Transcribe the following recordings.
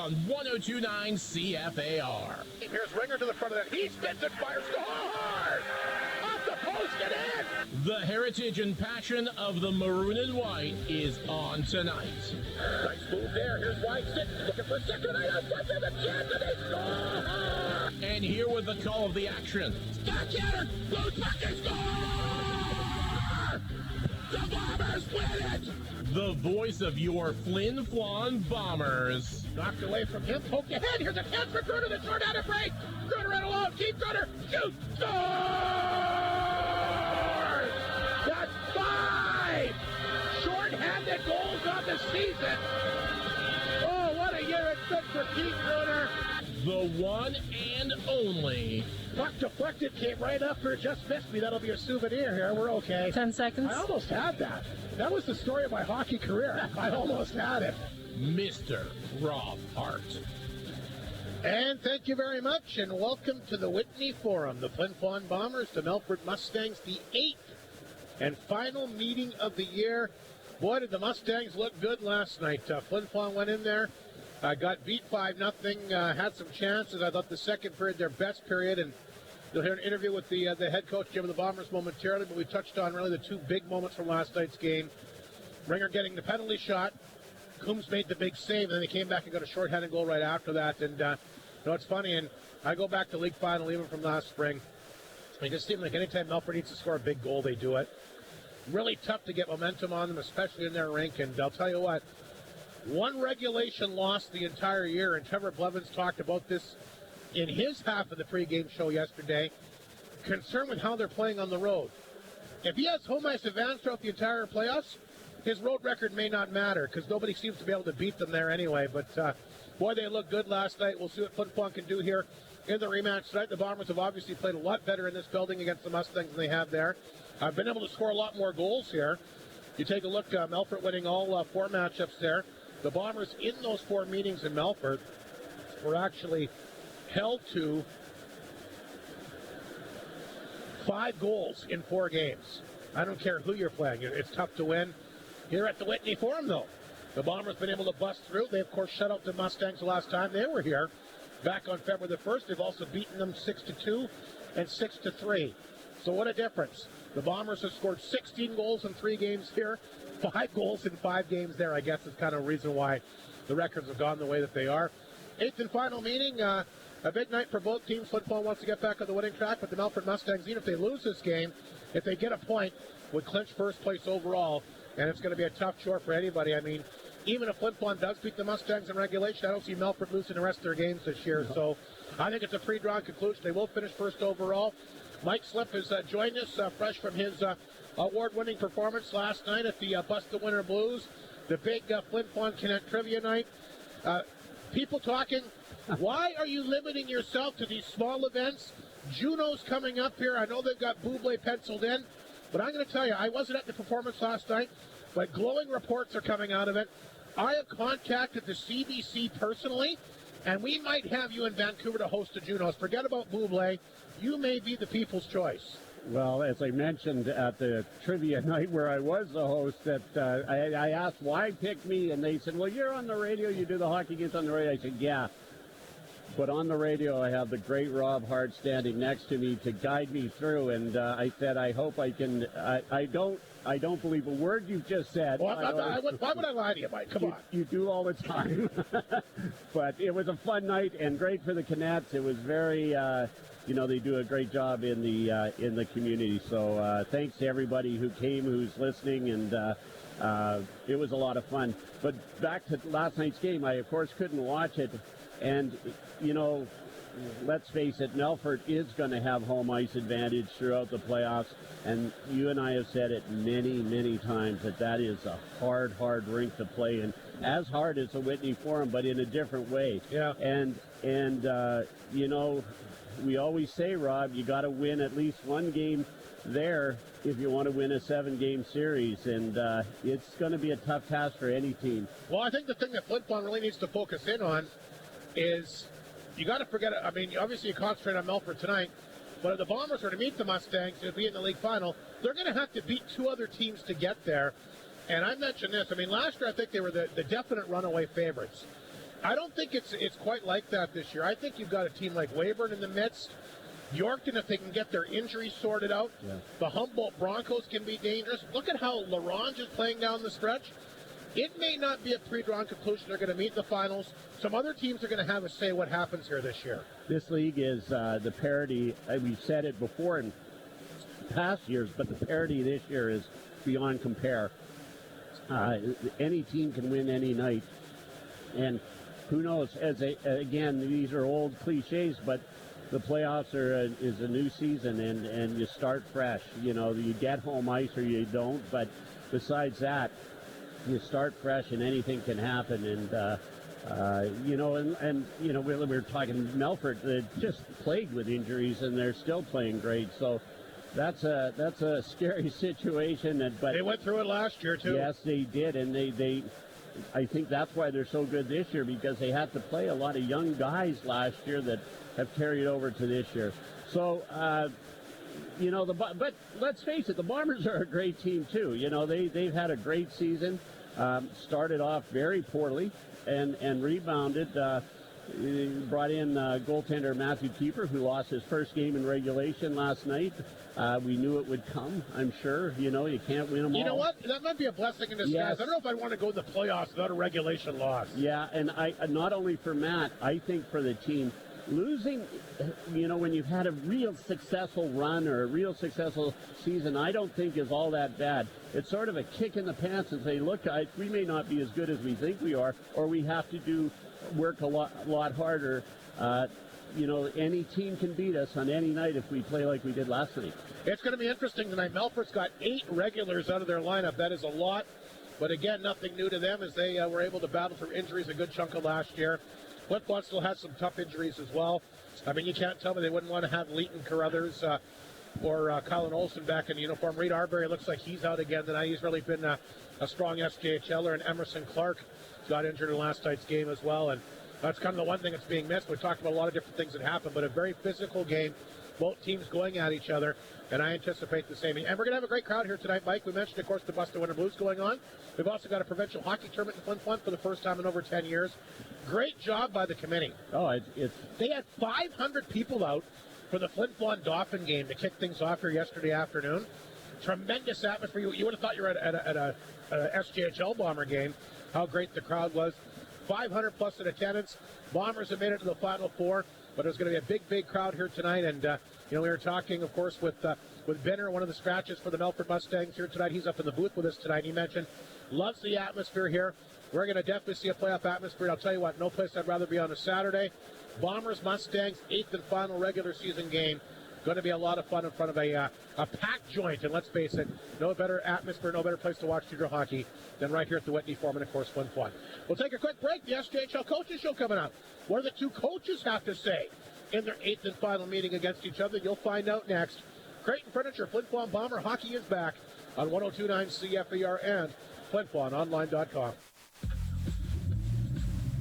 On 102.9 CFAR. Here's Ringer to the front of that. He spins and fires hard! Off the post and in! The heritage and passion of the maroon and white is on tonight. Nice move there. Here's White sitting, looking for second. And the chance and they score! And here with the call of the action. Backhander! Blue Bucket score! The Bombers win it! The voice of your Flin Flon Bombers. Knocked away from him, poked ahead. Here's a chance for Gruner, the short out of break. Gruner in alone, keep Gruner, shoot, scores! That's 5 short-handed goals on the season. Oh, what a year it's been for Keith Gruner. The one and only. Puck deflected, came right up here, just missed me. That'll be a souvenir here. We're okay. 10 seconds. I almost had that. That was the story of my hockey career. I almost had it. Mr. Rob Hart. And thank you very much, and welcome to the Whitney Forum. The Flin Flon Bombers, the Melfort Mustangs, the 8th and final meeting of the year. Boy, did the Mustangs look good last night. Flin Flon went in there, got beat 5-0, had some chances. I thought the second period, their best period, and you'll hear an interview with the head coach, Jim, of the Bombers momentarily, but we touched on really the two big moments from last night's game. Ringer getting the penalty shot. Coombs made the big save, and then he came back and got a shorthanded goal right after that. And, it's funny, and I go back to league final even from last spring. It just seemed like anytime Melfort needs to score a big goal, they do it. Really tough to get momentum on them, especially in their rink. And I'll tell you what, one regulation loss the entire year, and Trevor Blevins talked about this in his half of the pregame show yesterday, concerned with how they're playing on the road. If he has home ice advantage throughout the entire playoffs, his road record may not matter because nobody seems to be able to beat them there anyway. But, boy, they looked good last night. We'll see what Flin Flon can do here in the rematch tonight. The Bombers have obviously played a lot better in this building against the Mustangs than they have there. I've been able to score a lot more goals here. You take a look, Melfort winning all 4 matchups there. The Bombers in those 4 meetings in Melfort were actually held to 5 goals in 4 games. I don't care who you're playing. It's tough to win. Here at the Whitney Forum, though, the Bombers been able to bust through. They, of course, shut out the Mustangs the last time they were here back on February the 1st. They've also beaten them 6-2 and 6-3. So what a difference. The Bombers have scored 16 goals in 3 games here, 5 goals in 5 games there. I guess is kind of a reason why the records have gone the way that they are. 8th and final meeting, a big night for both teams. Flin Flon wants to get back on the winning track, but the Melfort Mustangs, even if they lose this game, if they get a point, would clinch first place overall. And it's going to be a tough chore for anybody. I mean, even if Flin Flon does beat the Mustangs in regulation, I don't see Melfort losing the rest of their games this year. No. So I think it's a pre-drawn conclusion. They will finish first overall. Mike Slip has joined us fresh from his award-winning performance last night at the Bust the Winter Blues, the big Flin Flon Connect Trivia Night. People talking, why are you limiting yourself to these small events? Juno's coming up here. I know they've got Buble penciled in. But I'm going to tell you, I wasn't at the performance last night, but glowing reports are coming out of it. I have contacted the CBC personally, and we might have you in Vancouver to host the Junos. Forget about Buble. You may be the people's choice. Well, as I mentioned at the trivia night where I was the host, that I asked why pick me, and they said, well, you're on the radio, you do the hockey games on the radio. I said, yeah. But on the radio, I have the great Rob Hart standing next to me to guide me through. And I said, I hope I can. I don't believe a word you've just said. Well, why would I lie to you, Mike? Come on. You do all the time. But it was a fun night and great for the Canets. It was very, they do a great job in the community. So thanks to everybody who came, who's listening, and it was a lot of fun. But back to last night's game, I of course couldn't watch it. And, let's face it, Melfort is going to have home ice advantage throughout the playoffs. And you and I have said it many, many times that is a hard rink to play in. As hard as the Whitney Forum, but in a different way. Yeah. And we always say, Rob, you got to win at least one game there if you want to win a 7-game series. And it's going to be a tough task for any team. Well, I think the thing that Flin Flon really needs to focus in on is you got to forget, I mean, obviously you concentrate on Melfort tonight, but if the Bombers are to meet the Mustangs and be in the league final, they're going to have to beat 2 other teams to get there. And I mentioned this, I mean, last year I think they were the definite runaway favorites. I don't think it's quite like that this year. I think you've got a team like Weyburn in the midst. Yorkton, if they can get their injuries sorted out. Yeah. The Humboldt Broncos can be dangerous. Look at how LaRange is playing down the stretch. It may not be a pre-drawn conclusion. They're going to meet the finals. Some other teams are going to have a say what happens here this year. This league is the parity. We've said it before in past years, but the parity this year is beyond compare. Any team can win any night. And who knows, again, these are old cliches, but the playoffs is a new season, and you start fresh. You know, you get home ice or you don't, but besides that, you start fresh and anything can happen. And, you know, you know, we were talking Melfort, just plagued with injuries, and they're still playing great. So that's a scary situation. But they went through it last year, too. Yes, they did, and I think that's why they're so good this year, because they had to play a lot of young guys last year that have carried over to this year. So, you know, but let's face it, the Bombers are a great team too. You know, they've had a great season. Started off very poorly and rebounded. Brought in goaltender Matthew Keeper, who lost his first game in regulation last night. We knew it would come, I'm sure. You know, you can't win them all. You know what? That might be a blessing in disguise. Yes. I don't know if I want to go to the playoffs without a regulation loss. Yeah, and I not only for Matt, I think for the team, losing, you know, when you've had a real successful run or a real successful season, I don't think is all that bad. It's sort of a kick in the pants and say, look, we may not be as good as we think we are, or we have to work a lot harder. You know, any team can beat us on any night if we play like we did last night. It's going to be interesting tonight. Melfort's got 8 regulars out of their lineup. That is a lot. But again, nothing new to them as they were able to battle through injuries a good chunk of last year. Flin Flon still has some tough injuries as well. I mean, you can't tell me they wouldn't want to have Leighton Carruthers or Colin Olson back in uniform. Reed Arbery looks like he's out again tonight. He's really been a strong SJHLer, and Emerson Clark got injured in last night's game as well. And that's kind of the one thing that's being missed. We've talked about a lot of different things that happened, but a very physical game. Both teams going at each other, and I anticipate the same. And we're going to have a great crowd here tonight, Mike. We mentioned, of course, the Buster Winter Blues going on. We've also got a provincial hockey tournament in Flin Flon for the first time in over 10 years. Great job by the committee. Oh, They had 500 people out for the Flin Flon Dauphin game to kick things off here yesterday afternoon. Tremendous atmosphere. You would have thought you were at a SJHL Bomber game, how great the crowd was. 500 plus in attendance. Bombers have made it to the Final Four, but there's going to be a big crowd here tonight. And, you know, we were talking, of course, with Benner, one of the scratches for the Melfort Mustangs here tonight. He's up in the booth with us tonight. He mentioned loves the atmosphere here. We're going to definitely see a playoff atmosphere. I'll tell you what, no place I'd rather be on a Saturday. Bombers, Mustangs, 8th and final regular season game. Going to be a lot of fun in front of a packed joint. And let's face it, no better atmosphere, no better place to watch junior hockey than right here at the Whitney Forum and, of course, Flin Flon. We'll take a quick break. The SJHL Coaches Show coming up. What do the two coaches have to say in their 8th and final meeting against each other? You'll find out next. Creighton Furniture, Flin Flon Bomber Hockey is back on 102.9 CFER and FlinFlonOnline.com.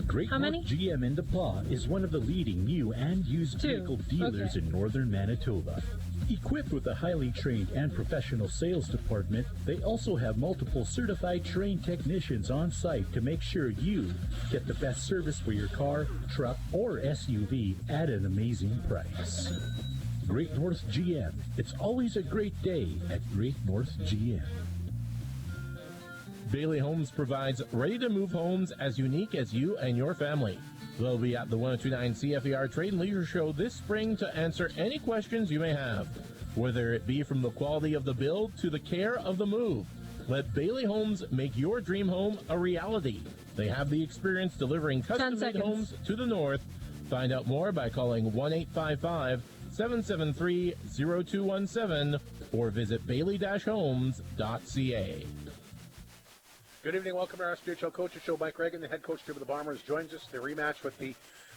Great North GM in DePaul is one of the leading new and used vehicle dealers in northern Manitoba. Equipped with a highly trained and professional sales department, they also have multiple certified trained technicians on site to make sure you get the best service for your car, truck, or SUV at an amazing price. Great North GM. It's always a great day at Great North GM. Bailey Homes provides ready-to-move homes as unique as you and your family. They'll be at the 1029 CFER Trade and Leisure Show this spring to answer any questions you may have, whether it be from the quality of the build to the care of the move. Let Bailey Homes make your dream home a reality. They have the experience delivering custom-made homes to the north. Find out more by calling 1-855-773-0217 or visit bailey-homes.ca. Good evening. Welcome to our SJHL Coaches Show. Mike Reagan, the head coach team of the Bombers, joins us. The rematch with the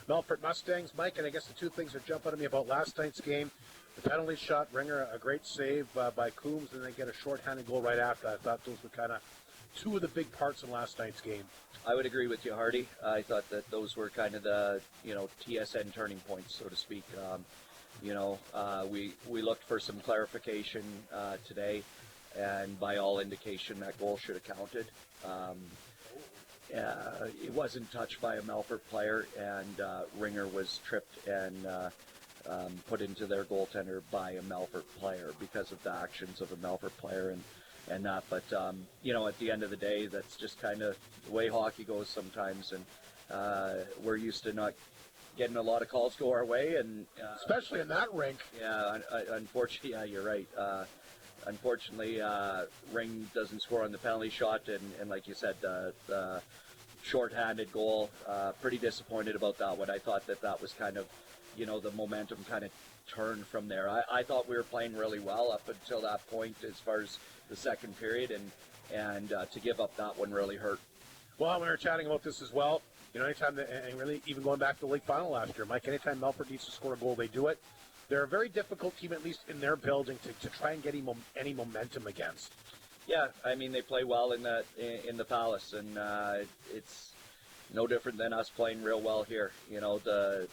Melfort Mustangs. Mike, and I guess the two things that jump out at me about last night's game, the penalty shot, Ringer, a great save by Coombs, and they get a shorthanded goal right after. I thought those were kind of two of the big parts in last night's game. I would agree with you, Hardy. I thought that those were kind of the, TSN turning points, so to speak. We looked for some clarification today, and by all indication, that goal should have counted. it wasn't touched by a Melfort player, and Ringer was tripped and put into their goaltender by a Melfort player because of the actions of a Melfort player and that. But, at the end of the day, that's just kind of the way hockey goes sometimes. And we're used to not getting a lot of calls go our way. And especially in that rink. Yeah, unfortunately, yeah, you're right. Unfortunately, Ring doesn't score on the penalty shot. And like you said, the shorthanded goal, pretty disappointed about that one. I thought that was kind of, the momentum kind of turned from there. I thought we were playing really well up until that point as far as the second period, and to give up that one really hurt. Well, we were chatting about this as well. Anytime, and really even going back to the league final last year, Mike, anytime Melfort needs to score a goal, they do it. They're a very difficult team, at least in their building, to try and get any momentum against. Yeah, I mean, they play well in the Palace, and it's no different than us playing real well here. The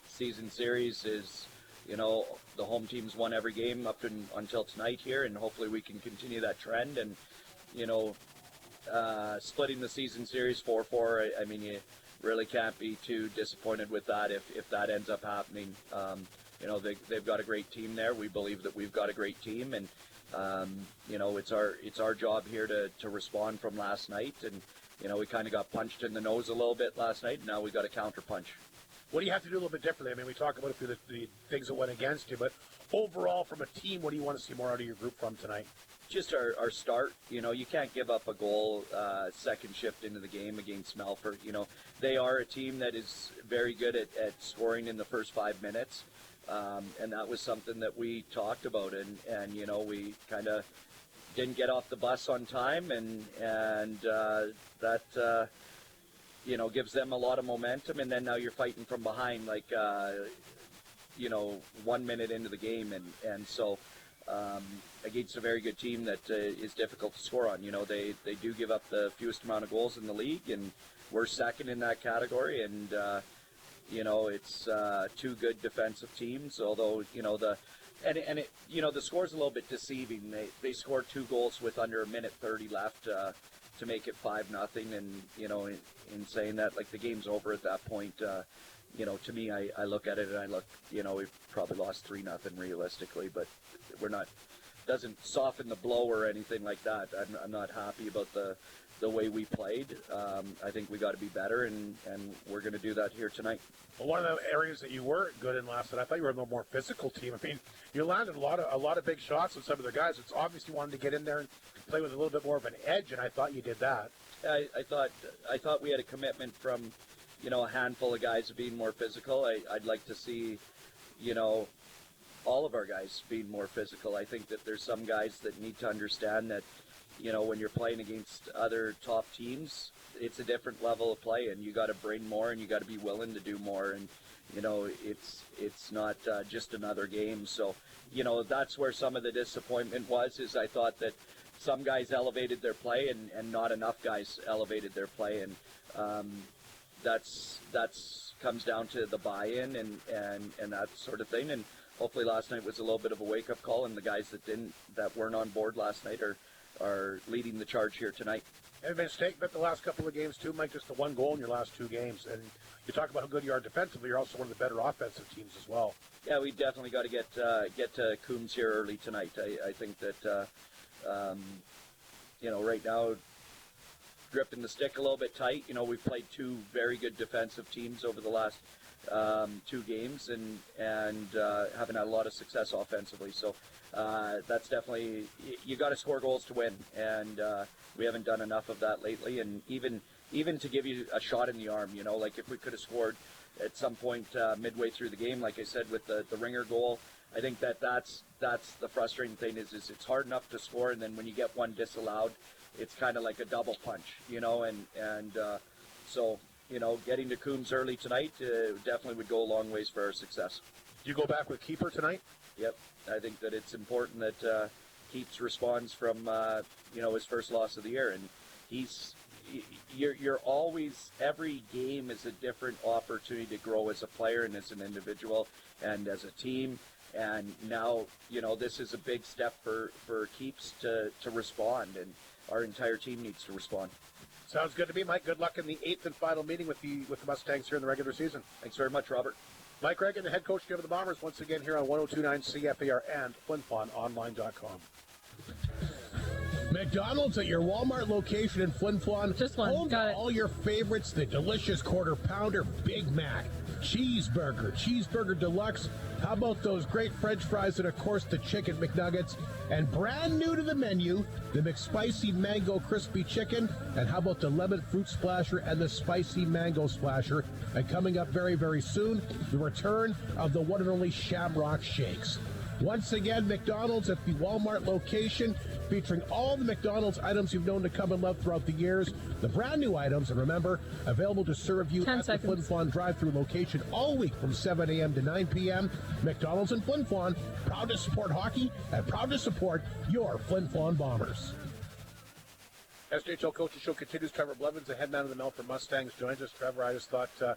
season series is, the home team's won every game up until tonight here, and hopefully we can continue that trend. And, splitting the season series 4-4, I mean, you really can't be too disappointed with that if that ends up happening. They've got a great team there. We believe that we've got a great team, and it's our job here to respond from last night. And we kind of got punched in the nose a little bit last night, and now we got a counter punch. What do you have to do a little bit differently? I mean, we talk about a few of the things that went against you, but overall, from a team, what do you want to see more out of your group from tonight? Just our start. You can't give up a goal second shift into the game against Melfort. They are a team that is very good at scoring in the first 5 minutes, and that was something that we talked about, and we kind of didn't get off the bus on time, and that gives them a lot of momentum, and then now you're fighting from behind, like 1 minute into the game, and so against a very good team that is difficult to score on. They do give up the fewest amount of goals in the league, and we're second in that category, and it's two good defensive teams, although the score's a little bit deceiving. They scored 2 goals with under a minute 30 left to make it 5-0, and in saying that, like, the game's over at that point. To me, I look at it and I look, we've probably lost 3-0 realistically, but we're not, doesn't soften the blow or anything like that. I'm not happy about the way we played. I think we got to be better, and we're going to do that here tonight. Well, one of the areas that you were good in last night, I thought you were a little more physical team. I mean, you landed a lot of big shots with some of their guys. It's obvious you wanted to get in there and play with a little bit more of an edge, and I thought you did that. I thought we had a commitment from, a handful of guys of being more physical. I'd like to see, all of our guys being more physical. I think that there's some guys that need to understand that, when you're playing against other top teams, it's a different level of play, and you got to bring more, and you got to be willing to do more. And, it's not just another game. So, that's where some of the disappointment was, is I thought that some guys elevated their play and not enough guys elevated their play. And, that's comes down to the buy-in and that sort of thing. And hopefully last night was a little bit of a wake-up call, and the guys that weren't on board last night are leading the charge here tonight. And been statement at the last couple of games too, Mike. Just the 1 goal in your last 2 games, and you talk about how good you are defensively. You're also one of the better offensive teams as well. Yeah, we definitely got to get to Coombs here early tonight. I think that right now, gripping the stick a little bit tight. We've played 2 very good defensive teams over the last 2 games, and haven't had a lot of success offensively. So that's definitely, you got to score goals to win, and we haven't done enough of that lately. And even to give you a shot in the arm, like if we could have scored at some point midway through the game, like I said with the Ringer goal, I think that's the frustrating thing is it's hard enough to score, and then when you get one disallowed, it's kind of like a double punch, so getting to Coombs early tonight definitely would go a long ways for our success. Do you go back with keeper tonight? Yep, I think that it's important that Keeps responds from his first loss of the year, and you're always, every game is a different opportunity to grow as a player and as an individual and as a team. And now, this is a big step for Keeps to respond, and our entire team needs to respond. Sounds good to me, Mike. Good luck in the 8th and final meeting with the Mustangs here in the regular season. Thanks very much, Robert. Mike Reagan, the head coach of the Bombers, once again here on 102.9 CFAR and FlinFlonOnline.com. McDonald's at your Walmart location in Flin Flon. Just one. Home Got to it. all your favorites, the delicious Quarter Pounder, Big Mac, Cheeseburger Deluxe. How about those great French fries and, of course, the Chicken McNuggets? And brand new to the menu, the McSpicy Mango Crispy Chicken. And how about the Lemon Fruit Splasher and the Spicy Mango Splasher? And coming up very, very soon, the return of the one and only Shamrock Shakes. Once again, McDonald's at the Walmart location, featuring all the McDonald's items you've known to come and love throughout the years. The brand new items, and remember, available to serve you 10 at seconds. the Flin Flon drive-thru location all week from 7 a.m. to 9 p.m. McDonald's in Flin Flon, proud to support hockey and proud to support your Flin Flon Bombers. SJHL Coaches Show continues. Trevor Blevins, the head man of the Melfort Mustangs, joins us. Trevor, I just thought a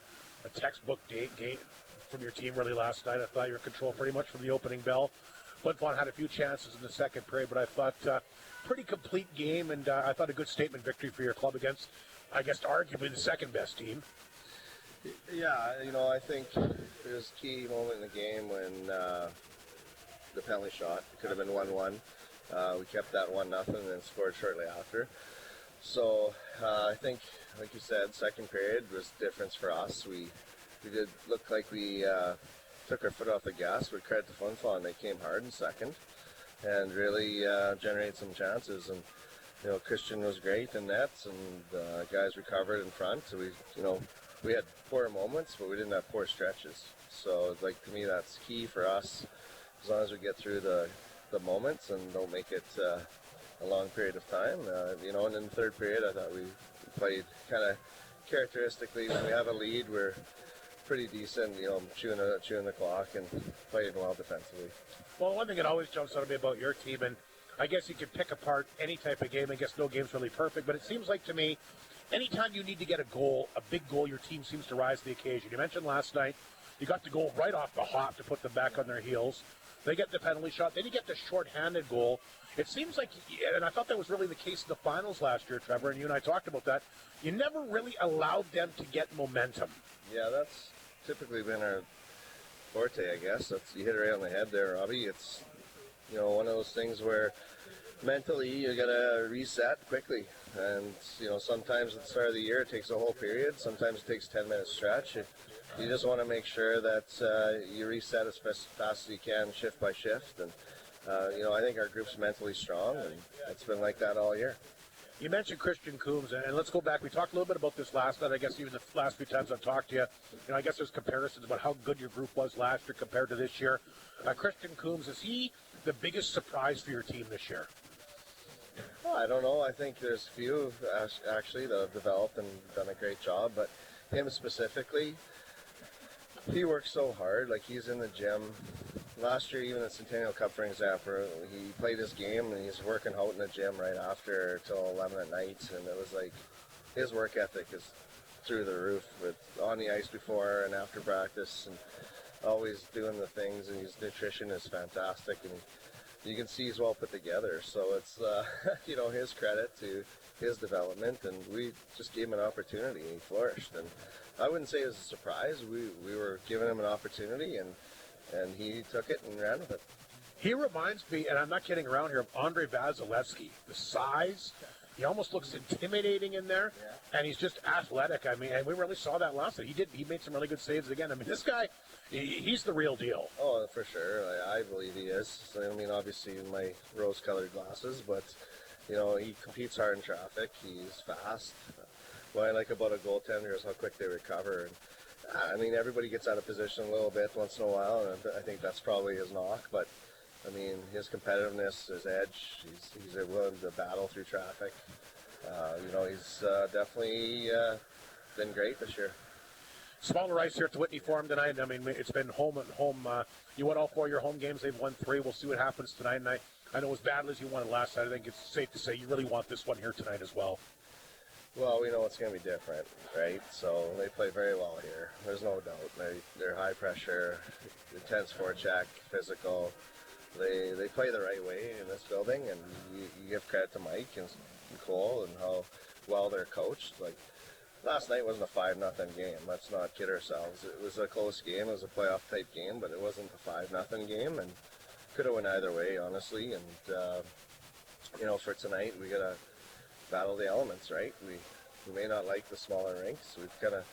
textbook game from your team really last night. I thought you were in control pretty much from the opening bell. Flin Flon had a few chances in the second period, but I thought pretty complete game, and I thought a good statement victory for your club against, I guess, arguably the second best team. Yeah, I think there was a key moment in the game when the penalty shot. It could have been 1-1. We kept that 1-0 and then scored shortly after. So I think, like you said, second period was difference for us. We did look like we took our foot off the gas, but credit to Flin Flon. They came hard in second and really generated some chances. And Christian was great in nets, and guys recovered in front. So we had poor moments, but we didn't have poor stretches. So like to me, that's key for us. As long as we get through the moments and don't make it a long period of time, and in the third period, I thought we played kind of characteristically. When we have a lead, we're pretty decent, chewing the clock and playing well defensively. Well, one thing that always jumps out at me about your team, and I guess you could pick apart any type of game. I guess no game's really perfect, but it seems like to me, anytime you need to get a goal, a big goal, your team seems to rise to the occasion. You mentioned last night, you got the goal right off the hop to put them back on their heels. They get the penalty shot. Then you get the short-handed goal. It seems like, and I thought that was really the case in the finals last year, Trevor, and you and I talked about that. You never really allowed them to get momentum. Yeah, that's typically been our forte, I guess. You hit it right on the head there, Robbie. It's, one of those things where mentally you got to reset quickly. And, sometimes at the start of the year it takes a whole period. Sometimes it takes 10-minute stretch. You just want to make sure that you reset as fast as you can, shift by shift. And, I think our group's mentally strong, and it's been like that all year. You mentioned Christian Coombs, and let's go back. We talked a little bit about this last night. I guess even the last few times I've talked to you, I guess there's comparisons about how good your group was last year compared to this year. Christian Coombs, is he the biggest surprise for your team this year? Well, I don't know. I think there's a few actually that have developed and done a great job, but him specifically, he works so hard. Like, he's in the gym. Last year, even the Centennial Cup, for example, he played his game and he's working out in the gym right after till 11 at night, and it was like his work ethic is through the roof, with on the ice before and after practice, and always doing the things. And his nutrition is fantastic, and you can see he's well put together. So it's his credit to his development, and we just gave him an opportunity and he flourished. And I wouldn't say it was a surprise. We were giving him an opportunity, and he took it and ran with it. He reminds me, and I'm not kidding around here, of Andre Vasilevsky. The size, he almost looks intimidating in there, and he's just athletic. I mean, and we really saw that last night. He made some really good saves again. I mean, this guy, he's the real deal. Oh, for sure. I believe he is. So, I mean, obviously in my rose-colored glasses, but, he competes hard in traffic. He's fast. What I like about a goaltender is how quick they recover. And, I mean, everybody gets out of position a little bit once in a while, and I think that's probably his knock. But, I mean, his competitiveness, his edge, he's willing to battle through traffic. He's definitely been great this year. Smaller ice here at the Whitney Forum tonight. I mean, it's been home and home. You won all 4 of your home games. They've won 3. We'll see what happens tonight. And I know as badly as you won it last night, I think it's safe to say you really want this one here tonight as well. Well, we know it's going to be different, right? So they play very well here. There's no doubt. They're high pressure, intense forecheck, physical. They play the right way in this building, and you give credit to Mike and Cole and how well they're coached. Like last night wasn't a 5-0 game. Let's not kid ourselves. It was a close game. It was a playoff type game, but it wasn't a 5-0 game, and could have went either way, honestly. And you know, for tonight, we gotta battle the elements, right? We may not like the smaller rinks. We've kind of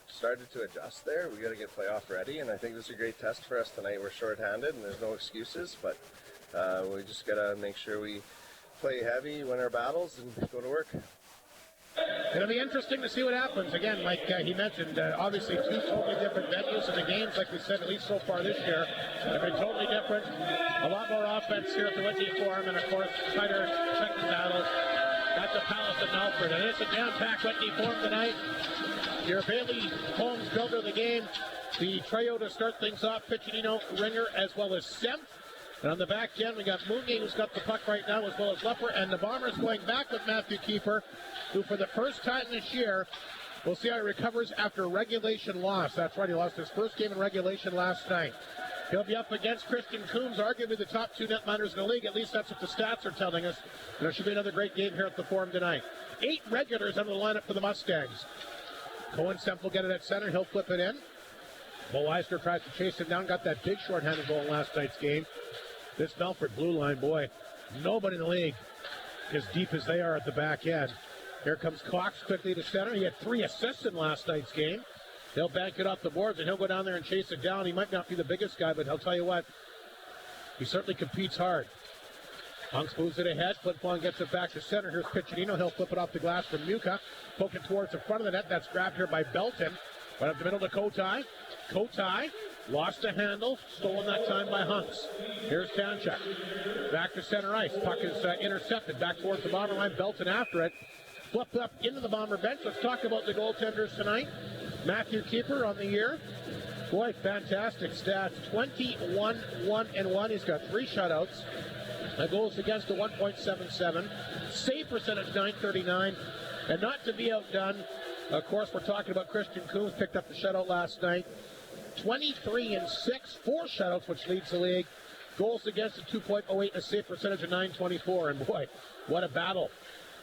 started to adjust there. We got to get playoff ready, and I think this is a great test for us tonight. We're shorthanded, and there's no excuses, but we just got to make sure we play heavy, win our battles, and go to work. It'll be interesting to see what happens. Again, like he mentioned, obviously two totally different venues, and the games, like we said, at least so far this year, have been totally different. A lot more offense here at the Whitney Forum, and of course, tighter second battles at the Palace of Melfort. And it's a jam-packed Whitney Forum tonight. Your Bailey Holmes builder of the game, the trio to start things off, Piccinino, Ringer, as well as Semp. And on the back end, we got Mooney, who's got the puck right now, as well as Lepper. And the Bombers going back with Matthew Keeper, who for the first time this year, we'll see how he recovers after regulation loss. That's right, he lost his first game in regulation last night. He'll be up against Christian Coombs, arguably the top two netminders in the league. At least that's what the stats are telling us. And there should be another great game here at the Forum tonight. 8 regulars under the lineup for the Mustangs. Cohen Semp will get it at center. He'll flip it in. Bo Eisner tries to chase him down. Got that big short-handed goal in last night's game. This Melfort blue line, boy, nobody in the league as deep as they are at the back end. Here comes Cox quickly to center. He had 3 assists in last night's game. He'll bank it off the boards, and he'll go down there and chase it down. He might not be the biggest guy, but I'll tell you what, he certainly competes hard. Hunks moves it ahead. Flin Flon gets it back to center. Here's Piccinino. He'll flip it off the glass from Muka. Poking towards the front of the net. That's grabbed here by Belton. Right up the middle to Kotai. Kotai lost a handle. Stolen that time by Hunks. Here's Tanchuk. Back to center ice. Puck is intercepted. Back towards the Bomber line. Belton after it. Flipped up into the Bomber bench. Let's talk about the goaltenders tonight. Matthew Keeper on the year. Boy, fantastic stats. 21-1-1. He's got 3 shutouts. Goals against a 1.77. Save percentage 939. And not to be outdone, of course, we're talking about Christian Coombs, picked up the shutout last night. 23-6, 4 shutouts, which leads the league. Goals against a 2.08, a save percentage of 924. And boy, what a battle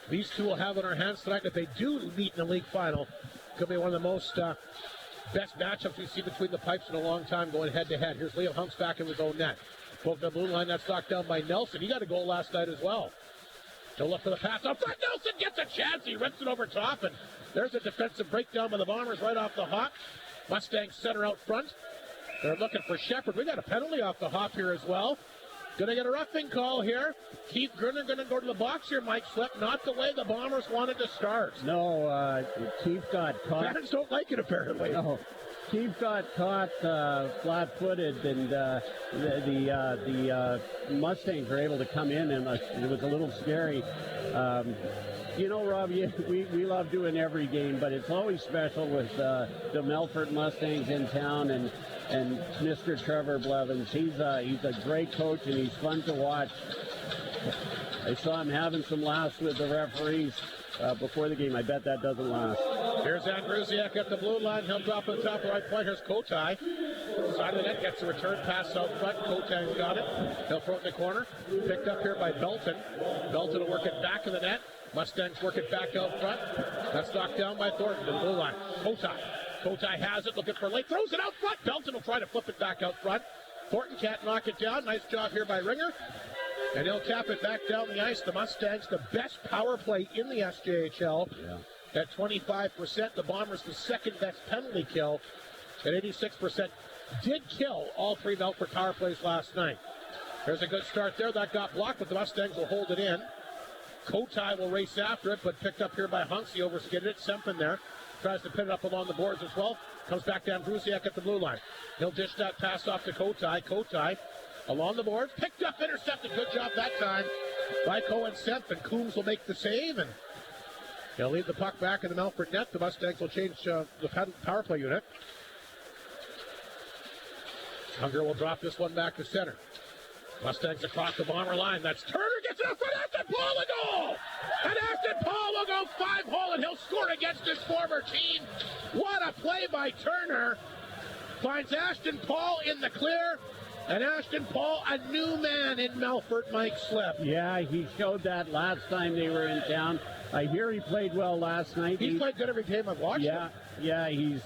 these two will have on our hands tonight. If they do meet in the league final, could be one of the most best matchups we've seen between the pipes in a long time, going head-to-head. Here's Leo Hunks back in his own net. Poke the blue line, that's knocked down by Nelson. He got a goal last night as well. He'll look for the pass up front. Nelson gets a chance. He rips it over top, and there's a defensive breakdown by the Bombers right off the hop. Mustangs center out front. They're looking for Shepard. We got a penalty off the hop here as well. Gonna get a roughing call here. Keith Grinner gonna go to the box here, Mike Slip. Not the way the Bombers wanted to start. No, Keith got caught. Fans don't like it, apparently. No. Keith got caught flat-footed, and the Mustangs were able to come in, and it was a little scary. You know, Rob, we love doing every game, but it's always special with the Melfort Mustangs in town, and Mr. Trevor Blevins. He's a great coach, and he's fun to watch. I saw him having some laughs with the referees before the game. I bet that doesn't last. Here's Andrusiak at the blue line. He'll drop on the top right point. Here's Kotai. Side of the net, gets a return pass out front. Kotai's got it. He'll throw it in the corner. Picked up here by Belton. Belton will work it back in the net. Mustangs work it back out front. That's knocked down by Thornton to the blue line. Kotai. Kotai has it, looking for late. Throws it out front. Belton will try to flip it back out front. Thornton can't knock it down. Nice job here by Ringer. And he'll tap it back down the ice. The Mustangs, the best power play in the SJHL. Yeah. At 25%, the Bombers the second best penalty kill at 86%. Did kill all 3 Melfort power plays last night. There's a good start there. That got blocked, but the Mustangs will hold it in. Kotai will race after it, but picked up here by Hunks. He overskidded it. Semp in there. Tries to pin it up along the boards as well. Comes back down Andrusiak at the blue line. He'll dish that pass off to Kotai. Kotai along the boards. Picked up, intercepted. Good job that time by Cohen Semp, and Coombs will make the save, and he'll leave the puck back in the Melfort net. The Mustangs will change the power play unit. Hunger will drop this one back to center. Mustangs across the Bomber line. That's Turner gets it up front. Ashton Paul a goal! And Ashton Paul will go 5-hole, and he'll score against his former team. What a play by Turner. Finds Ashton Paul in the clear. And Ashton Paul, a new man in Melfort, Mike Slip. Yeah, he showed that last time they were in town. I hear he played well last night. He's played good every game I've watched him. Yeah, he's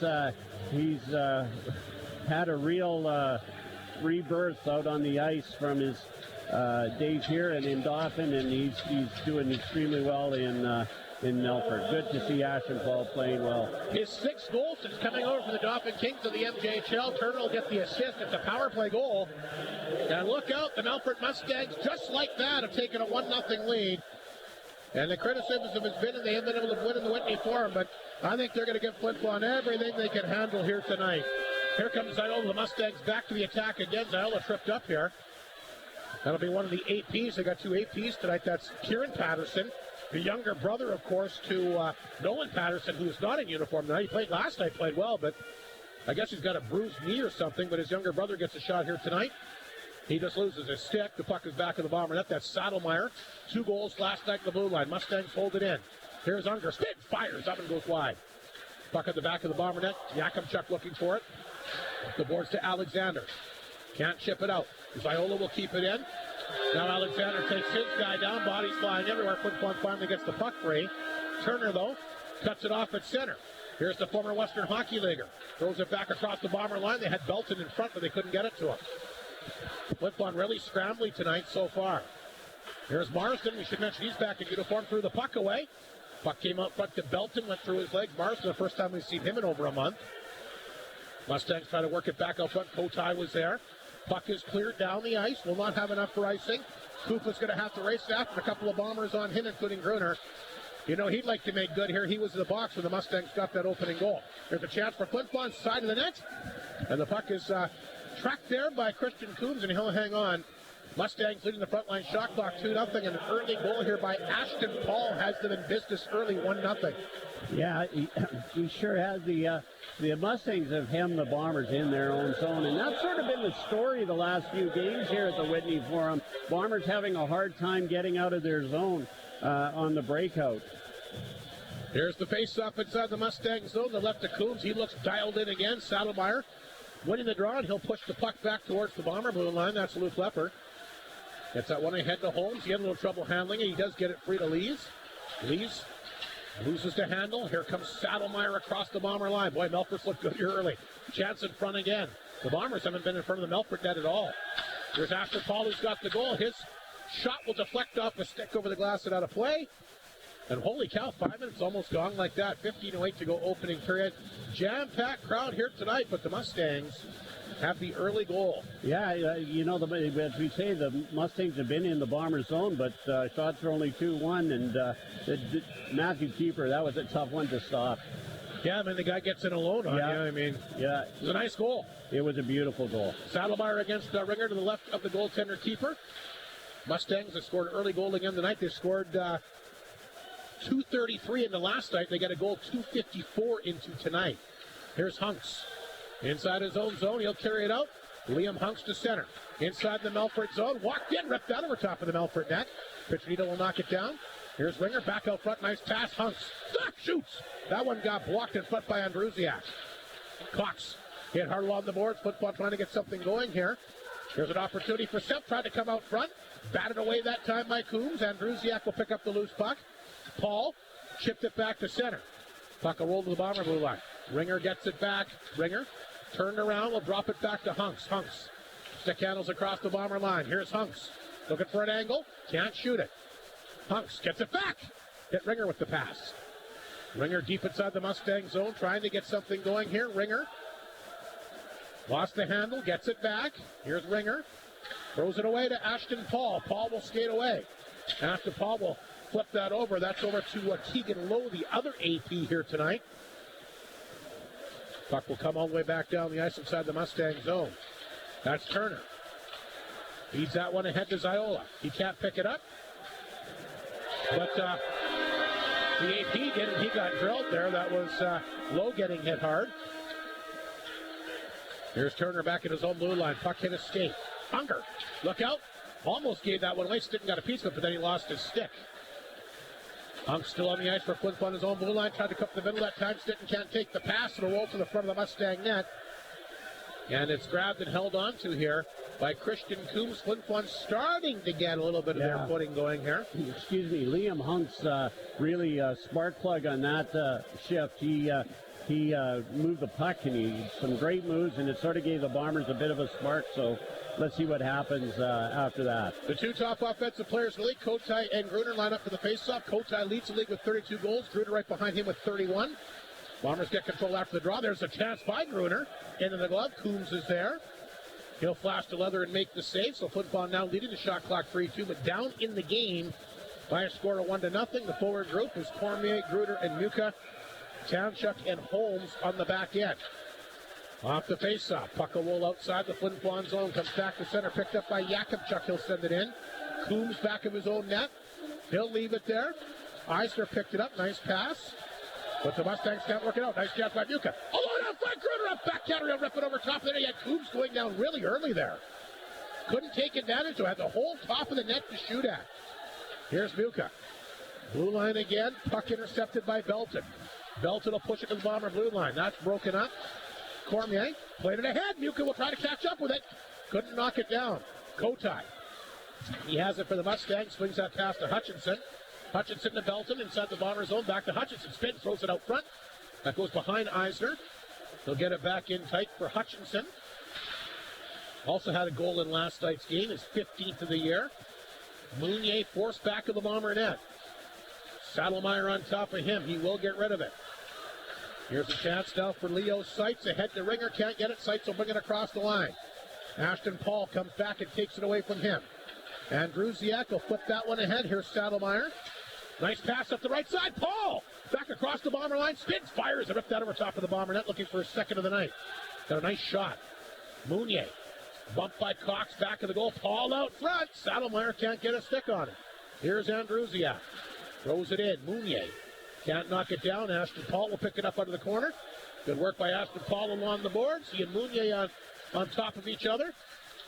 had a real rebirth out on the ice from his days here and in Dauphin, and he's doing extremely well in Melfort. Good to see Ashton Paul playing well. His 6th goal since coming over from the Dauphin Kings of the MJHL. Turner will get the assist. It's a power play goal. And look out, the Melfort Mustangs, just like that, have taken a 1-0 lead. And the criticism has been, and they haven't been able to win in the Whitney Forum, but I think they're going to give Flin Flon everything they can handle here tonight. Here comes Ziola. The Mustangs back to the attack again. Ziola tripped up here. That'll be one of the APs. They got 2 APs tonight. That's Kieran Patterson, the younger brother, of course, to Nolan Patterson, who is not in uniform tonight. He played last night, played well, but I guess he's got a bruised knee or something, but his younger brother gets a shot here tonight. He just loses his stick. The puck is back in the Bomber net. That's Saddlemeyer. 2 goals last night in the blue line. Mustangs hold it in. Here's Unger. Spin fires up and goes wide. Puck at the back of the Bomber net. Yakimchuk looking for it. The boards to Alexander. Can't chip it out. Ziola will keep it in. Now Alexander takes his guy down. Bodies flying everywhere. Flin Flon finally gets the puck free. Turner, though, cuts it off at center. Here's the former Western Hockey Leaguer. Throws it back across the Bomber line. They had Belton in front, but they couldn't get it to him. Flin Flon really scrambly tonight so far. Here's Marsden. We should mention he's back in uniform. Threw the puck away. Puck came out front to Belton. Went through his legs. Marsden, the first time we've seen him in over a month. Mustangs try to work it back out front. Kotai was there. Puck is cleared down the ice. Will not have enough for icing. Koopa's going to have to race after a couple of bombers on him, including Gruner. You know, he'd like to make good here. He was in the box when the Mustangs got that opening goal. There's a chance for Flin Flon, side of the net. And the puck is tracked there by Christian Coombs, and he'll hang on. Mustangs leading the front line shot clock 2-0, and an early goal here by Ashton Paul has them in business early, 1-0. Yeah, he sure has. The Mustangs have hemmed the Bombers in their own zone, and that's sort of been the story of the last few games here at the Whitney Forum. Bombers having a hard time getting out of their zone on the breakout. Here's the face-off inside the Mustang zone. The left to Coombs. He looks dialed in again. Saddlemeyer winning the draw, and he'll push the puck back towards the Bomber blue line. That's Luke Lepper. Gets that one ahead to Holmes. He had a little trouble handling it. He does get it free to Lees. Lees loses to handle. Here comes Saddlemeyer across the Bomber line. Boy, Melfort's looked good here early. Chance in front again. The Bombers haven't been in front of the Melfort net at all. Here's Ashton Paul, who's got the goal. His shot will deflect off a stick over the glass and out of play. And holy cow, 5 minutes almost gone like that. 15:08 to go opening period. Jam-packed crowd here tonight, but the Mustangs have the early goal. Yeah, you know, as we say, the Mustangs have been in the Bomber zone, but shots are only 2-1, and Matthew Keeper, that was a tough one to stop. Yeah, I mean, the guy gets in alone on you. I mean, yeah, it was a nice goal. It was a beautiful goal. Saddlemeyer against Ringer to the left of the goaltender Keeper. Mustangs have scored an early goal again tonight. They scored 2:33 into last night. They got a goal 2:54 into tonight. Here's Hunks. Inside his own zone, he'll carry it out. Liam Hunks to center. Inside the Melfort zone, walked in, ripped out over top of the Melfort net. Piccinito will knock it down. Here's Ringer, back out front, nice pass. Hunks shoots. That one got blocked in front by Andrusiak. Cox hit hard along the boards. Football trying to get something going here. Here's an opportunity for Sepp, tried to come out front. Batted away that time by Coombs. Andrusiak will pick up the loose puck. Paul chipped it back to center. Puck will roll to the Bomber blue line. Ringer gets it back. Ringer turned around, will drop it back to Hunks. Hunks stick handles across the Bomber line. Here's Hunks looking for an angle. Can't shoot it. Hunks gets it back. Hit Ringer with the pass. Ringer deep inside the Mustang zone, trying to get something going here. Ringer lost the handle, gets it back. Here's Ringer. Throws it away to Ashton Paul. Paul will skate away. After Paul will flip that over. That's over to Keegan Lowe, the other AP here tonight. Puck will come all the way back down the ice inside the Mustang zone. That's Turner. Feeds that one ahead to Ziola. He can't pick it up. But the AP did it. He got drilled there. That was Lowe getting hit hard. Here's Turner back in his own blue line. Puck hit a skate. Unger, look out. Almost gave that one away. Stinton got a piece of it, but then he lost his stick. Hunk's still on the ice for Flin Flon on his own blue line. Tried to cup the middle that time. Stinton can't take the pass. It'll roll to the front of the Mustang net. And it's grabbed and held onto here by Christian Coombs. Flin Flon starting to get a little bit of their footing going here. Excuse me, Liam Hunk's really spark plug on that shift. He moved the puck and he some great moves, and it sort of gave the Bombers a bit of a spark. So let's see what happens after that. The two top offensive players in the league, Kotai and Gruner, line up for the faceoff. Kotai leads the league with 32 goals. Gruner right behind him with 31. Bombers get control after the draw. There's a chance by Gruner. Into the glove. Coombs is there. He'll flash to leather and make the save. So Flin Flon now leading the shot clock 3-2, but down in the game by a score of 1-0. The forward group is Cormier, Gruner, and Muka. Townshuk and Holmes on the back end. Off the faceoff. Puck will roll outside the Flin Flon zone. Comes back to center. Picked up by Jakubchuk. He'll send it in. Coombs back of his own net. He'll leave it there. Eisner picked it up. Nice pass. But the Mustangs can't work it out. Nice chance by Muka. Oh, and Frank Gruner up backhander. He'll rip it over top there. He had Coombs going down really early there. Couldn't take advantage of it. Had the whole top of the net to shoot at. Here's Muka. Blue line again. Puck intercepted by Belton. Belton will push it to the Bomber blue line. That's broken up. Cormier played it ahead. Muka will try to catch up with it. Couldn't knock it down. Kotai. He has it for the Mustangs. Swings that pass to Hutchinson. Hutchinson to Belton inside the Bomber zone. Back to Hutchinson. Spin, throws it out front. That goes behind Eisner. He'll get it back in tight for Hutchinson. Also had a goal in last night's game. His 15th of the year. Mounier forced back of the Bomber net. Saddlemeyer on top of him. He will get rid of it. Here's a chance now for Leo Seitz. Ahead to Ringer. Can't get it. Seitz will bring it across the line. Ashton Paul comes back and takes it away from him. And Druziak will flip that one ahead. Here's Saddlemeyer. Nice pass up the right side. Paul back across the Bomber line. Spins, fires, and ripped that over top of the Bomber net, looking for his second of the night. Got a nice shot. Mounier. Bumped by Cox, back of the goal. Paul out front. Saddlemeyer can't get a stick on it. Here's Andrusiak. Throws it in. Mounier can't knock it down. Ashton Paul will pick it up out of the corner. Good work by Ashton Paul along the boards. He and Mounier on top of each other.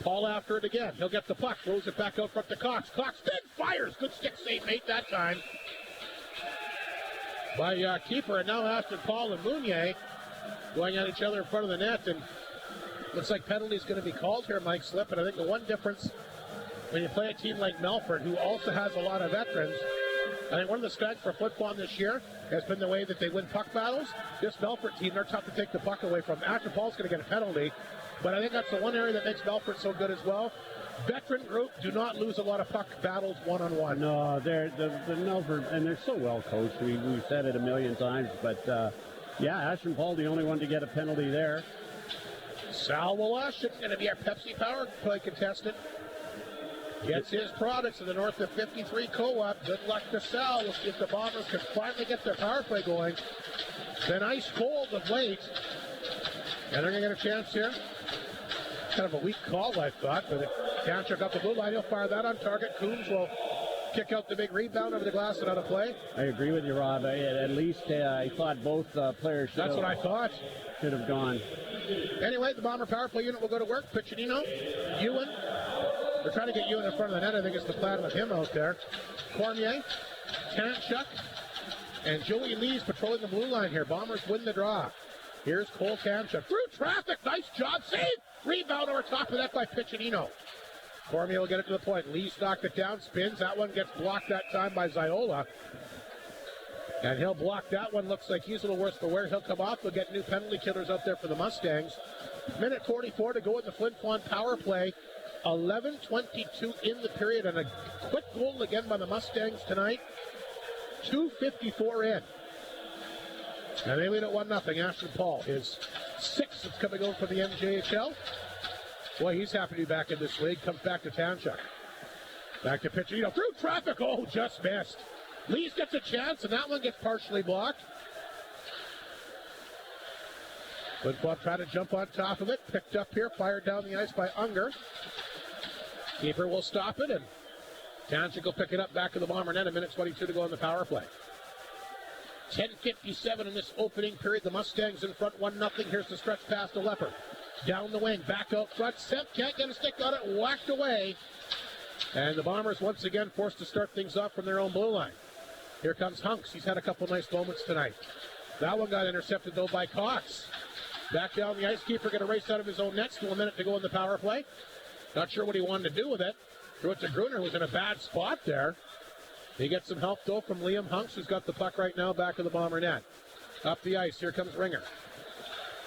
Paul after it again. He'll get the puck. Throws it back out front to Cox. Cox spin, fires. Good stick save made that time by keeper. And now Ashton Paul and Mounier going at each other in front of the net. And looks like penalty's going to be called here, Mike Slip. And I think the one difference when you play a team like Melfort, who also has a lot of veterans, I think one of the strengths for Flin Flon this year has been the way that they win puck battles. This Melfort team, they're tough to take the puck away from. Ashton Paul's going to get a penalty, but I think that's the one area that makes Melfort so good as well. Veteran group do not lose a lot of puck battles one-on-one. No, they're the Melfort, and they're so well coached. We've said it a million times, but Ashton Paul, the only one to get a penalty there. Sal Walash, going to be our Pepsi Power Play contestant. Gets his products in the North of 53 Co-op. Good luck to Sal. We'll see if the Bombers can finally get their power play going. Been ice cold of late. And they're going to get a chance here. Kind of a weak call, I thought, but Townshuk up the blue line. He'll fire that on target. Coombs will kick out the big rebound over the glass and out of play. I agree with you, Rob. At least I thought both players should. That's what I thought. Should have gone. Anyway, the Bomber power play unit will go to work. Piccinino, Ewan. They're trying to get Ewan in front of the net. I think it's the plan with him out there. Cormier, Townshuk, and Joey Lee's patrolling the blue line here. Bombers win the draw. Here's Cole Townshuk. Through traffic. Nice job. Save. Rebound over top of that by Piccinino. Cormier will get it to the point. Lee's knocked it down. Spins. That one gets blocked that time by Ziola. And he'll block that one. Looks like he's a little worse for wear. He'll come off. We'll get new penalty killers out there for the Mustangs. Minute 44 to go in the Flin Flon power play. 11:22 in the period, and a quick goal again by the Mustangs tonight. 2:54 in. And they lead at 1-0. Ashton Paul is sixth that's coming over from the MJHL. Boy, he's happy to be back in this league. Comes back to Townshuk. Back to Piccinino. Through traffic. Oh, just missed. Lees gets a chance, and that one gets partially blocked. Flin Flon trying to jump on top of it. Picked up here. Fired down the ice by Unger. Keeper will stop it, and Townshuk will pick it up back to the Bomber net. A minute 22 to go on the power play. 10:57 in this opening period. The Mustangs in front 1-0. Here's the stretch pass to Leopard. Down the wing, back out front. Semp can't get a stick on it. Whacked away. And the Bombers once again forced to start things off from their own blue line. Here comes Hunks. He's had a couple nice moments tonight. That one got intercepted, though, by Cox. Back down the ice. Keeper going to race out of his own net. Still a minute to go in the power play. Not sure what he wanted to do with it. Threw it to Gruner, who's in a bad spot there. He gets some help, though, from Liam Hunks, who's got the puck right now back of the Bomber net. Up the ice. Here comes Ringer.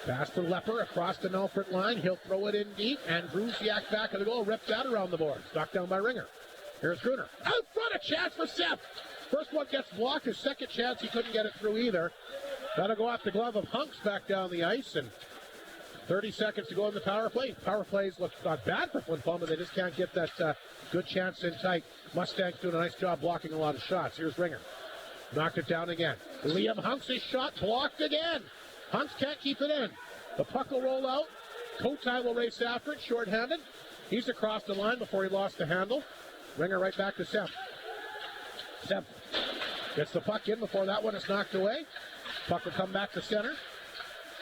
Pass to Lepper across the Melfort line. He'll throw it in deep. And Brusiak back of the goal. Ripped that around the boards. Knocked down by Ringer. Here's Gruner. Out front, a chance for Sepp. First one gets blocked. His second chance, he couldn't get it through either. That'll go off the glove of Hunks back down the ice. And 30 seconds to go in the power play. Power plays look not bad for Flin Flon, but they just can't get that good chance in tight. Mustangs doing a nice job blocking a lot of shots. Here's Ringer. Knocked it down again. Liam Hunks' shot blocked again. Hunks can't keep it in. The puck will roll out. Kotai will race after it, shorthanded. He's across the line before he lost the handle. Ringer right back to Sepp. Sepp gets the puck in before that one is knocked away. Puck will come back to center.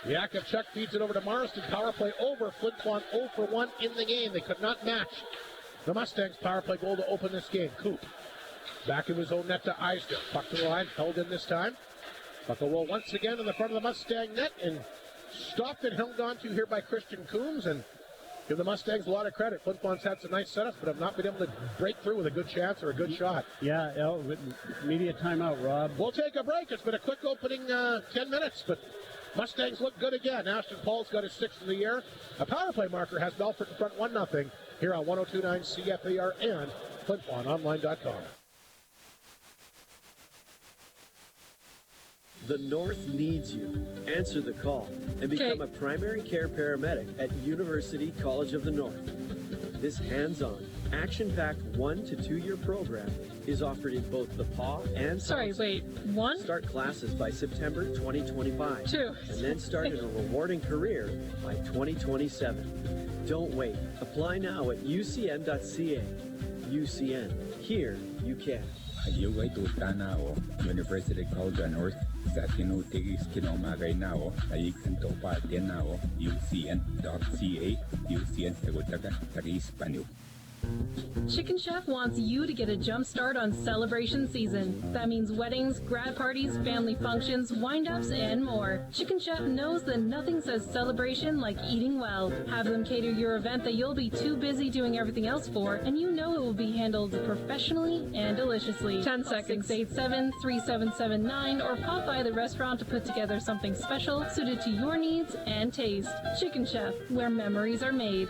Yakubchuk feeds it over to Marston. Power play over. Flin Flon 0 for 1 in the game. They could not match the Mustangs' power play goal to open this game. Coop back in his own net to Eisner. Puck to the line. Held in this time. Puck will roll once again in the front of the Mustang net and stopped and held on to here by Christian Coombs. And give the Mustangs a lot of credit. Flin Flon's had some nice setups, but have not been able to break through with a good chance or a good shot. Yeah, media timeout, Rob. We'll take a break. It's been a quick opening 10 minutes, but Mustangs look good again. Ashton Paul's got his 6th of the year. A power play marker has Melfort in front 1-0 here on 102.9 CFAR and FlinFlonOnline.com. The North needs you. Answer the call and become a primary care paramedic at University College of the North. This hands-on, action-packed 1 to 2 year program is offered in both the PAW and Sorry, wait, 1? Start classes by September 2025. 2. And then start in a rewarding career by 2027. Don't wait. Apply now at ucn.ca. UCN. Here you can. Ayugay tutanao, University College of North, sa tinutigis kinomagay nao, ayig santopa nao, ucn.ca, UCN Sagutaga, Taga-Hispano. Chicken Chef wants you to get a jump start on celebration season. That means weddings, grad parties, family functions, wind-ups, and more. Chicken Chef knows that nothing says celebration like eating well. Have them cater your event that you'll be too busy doing everything else for, and you know it will be handled professionally and deliciously. 10 seconds. 687-3779 or pop by the restaurant to put together something special suited to your needs and taste. Chicken Chef, where memories are made.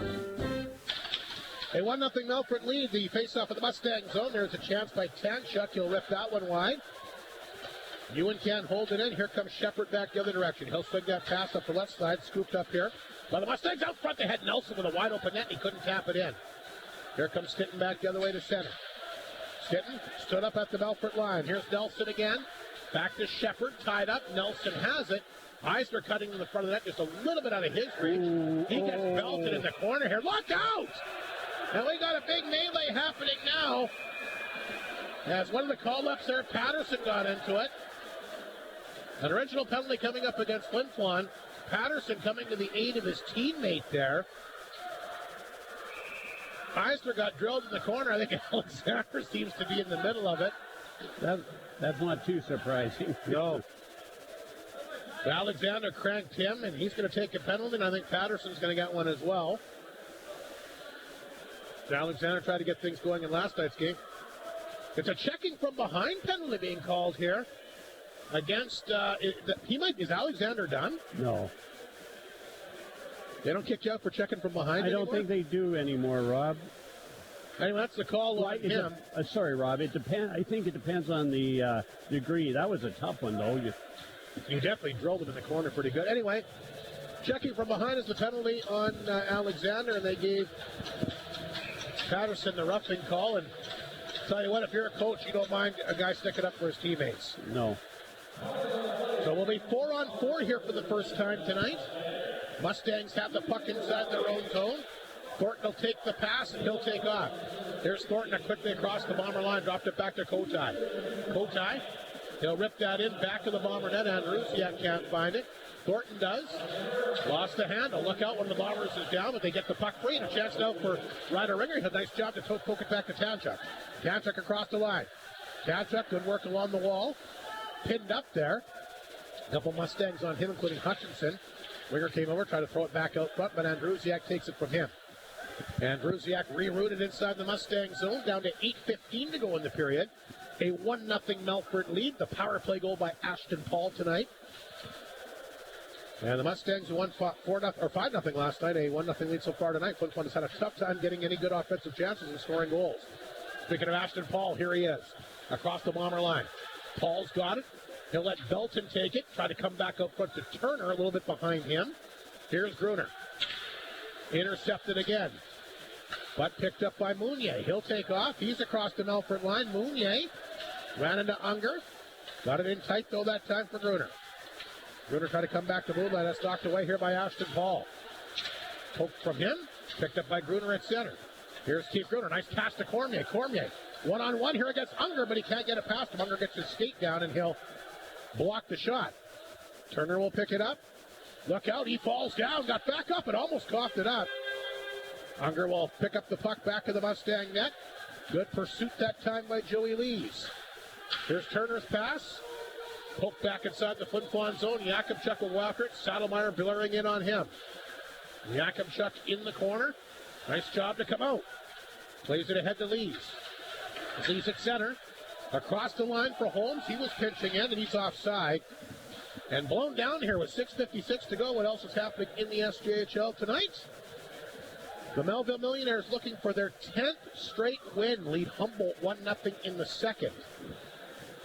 A 1-0 Melfort lead. The face-off of the Mustang zone. There's a chance by Tanchuk. He'll rip that one wide. Ewan can't hold it in. Here comes Shepard back the other direction. He'll swing that pass up the left side. Scooped up here by the Mustangs out front. They had Nelson with a wide open net. He couldn't tap it in. Here comes Stinton back the other way to center. Stinton stood up at the Melfort line. Here's Nelson again. Back to Shepard. Tied up. Nelson has it. Eisner cutting in the front of the net just a little bit out of his reach. He gets belted in the corner here. Look out! And we got a big melee happening now. As one of the call-ups there, Patterson got into it. An original penalty coming up against Flin Flon. Patterson coming to the aid of his teammate there. Eisner got drilled in the corner. I think Alexander seems to be in the middle of it. That's not too surprising. No. Alexander cranked him, and he's going to take a penalty, and I think Patterson's going to get one as well. Alexander tried to get things going in last night's game. It's a checking from behind penalty being called here against, is Alexander done? No. They don't kick you out for checking from behind I don't anymore? think they do anymore, Rob. Anyway, that's the call on him. Sorry, Rob. It depends. I think it depends on the degree. That was a tough one, though. You definitely drilled him in the corner pretty good. Anyway, checking from behind is the penalty on Alexander, and they gave Patterson the roughing call. And tell you what, if you're a coach, you don't mind a guy sticking up for his teammates. No. So we'll be 4-on-4 here for the first time tonight. Mustangs have the puck inside their own zone. Thornton will take the pass and he'll take off. There's Thornton quickly across the Bomber line, dropped it back to Kotai. Kotai, he'll rip that in back of the Bomber net. Andrews, can't find it. Thornton does. Lost the handle. Look out when the Bombers is down, but they get the puck free. And a chance now for Ryder Ringer. He had a nice job to poke it back to Tanchuk. Tanchuk across the line. Tanchuk, good work along the wall. Pinned up there. A couple Mustangs on him, including Hutchinson. Winger came over, tried to throw it back out front, but Andrusiak takes it from him. Andrusiak rerouted inside the Mustang zone, down to 8:15 to go in the period. A 1-0 Melfort lead. The power play goal by Ashton Paul tonight. And the Mustangs won 5-0 last night. A 1-0 lead so far tonight. Flin Flon has had a tough time getting any good offensive chances and scoring goals. Speaking of Ashton Paul, here he is across the Bomber line. Paul's got it. He'll let Belton take it. Try to come back up front to Turner, a little bit behind him. Here's Gruner. Intercepted again, but picked up by Mounier. He'll take off. He's across the Melfort line. Mounier ran into Unger. Got it in tight, though, that time for Gruner. Gruner tried to come back to Moonlight. That's knocked away here by Ashton Paul. Poked from him. Picked up by Gruner at center. Here's Keith Gruner. Nice pass to Cormier. Cormier one-on-one here against Unger, but he can't get it past him. Unger gets his skate down, and he'll block the shot. Turner will pick it up. Look out. He falls down. Got back up and almost coughed it up. Unger will pick up the puck back to the Mustang net. Good pursuit that time by Joey Lees. Here's Turner's pass. Poke back inside the Flin Flon zone. Yakubchuk will walk it. Saddlemeyer blurring in on him. Yakubchuk in the corner. Nice job to come out. Plays it ahead to Lees. Lees at center. Across the line for Holmes. He was pinching in, and he's offside. And blown down here with 6:56 to go. What else is happening in the SJHL tonight? The Melville Millionaires looking for their 10th straight win. Lead Humboldt 1-0 in the second.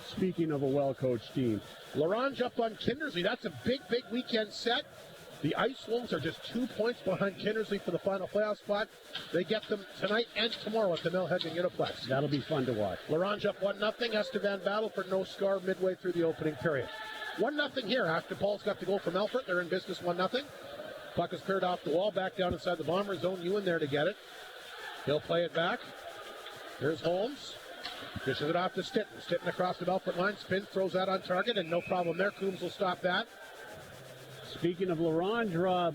Speaking of a well-coached team. Larange up on Kindersley. That's a big, big weekend set. The Ice Wolves are just 2 points behind Kindersley for the final playoff spot. They get them tonight and tomorrow at the Millhead Uniplex. That'll be fun to watch. Larange up 1-0. Estevan battle for no scar midway through the opening period. 1-0 here. After Paul's got the goal for Melfort, they're in business 1-0. Puck is cleared off the wall, back down inside the Bomber zone. Ewan there to get it. He'll play it back. Here's Holmes. Dishes it off to Stitton. Stitton across the Melfort line. Spin, throws that on target, and no problem there. Coombs will stop that. Speaking of Larange, Rob,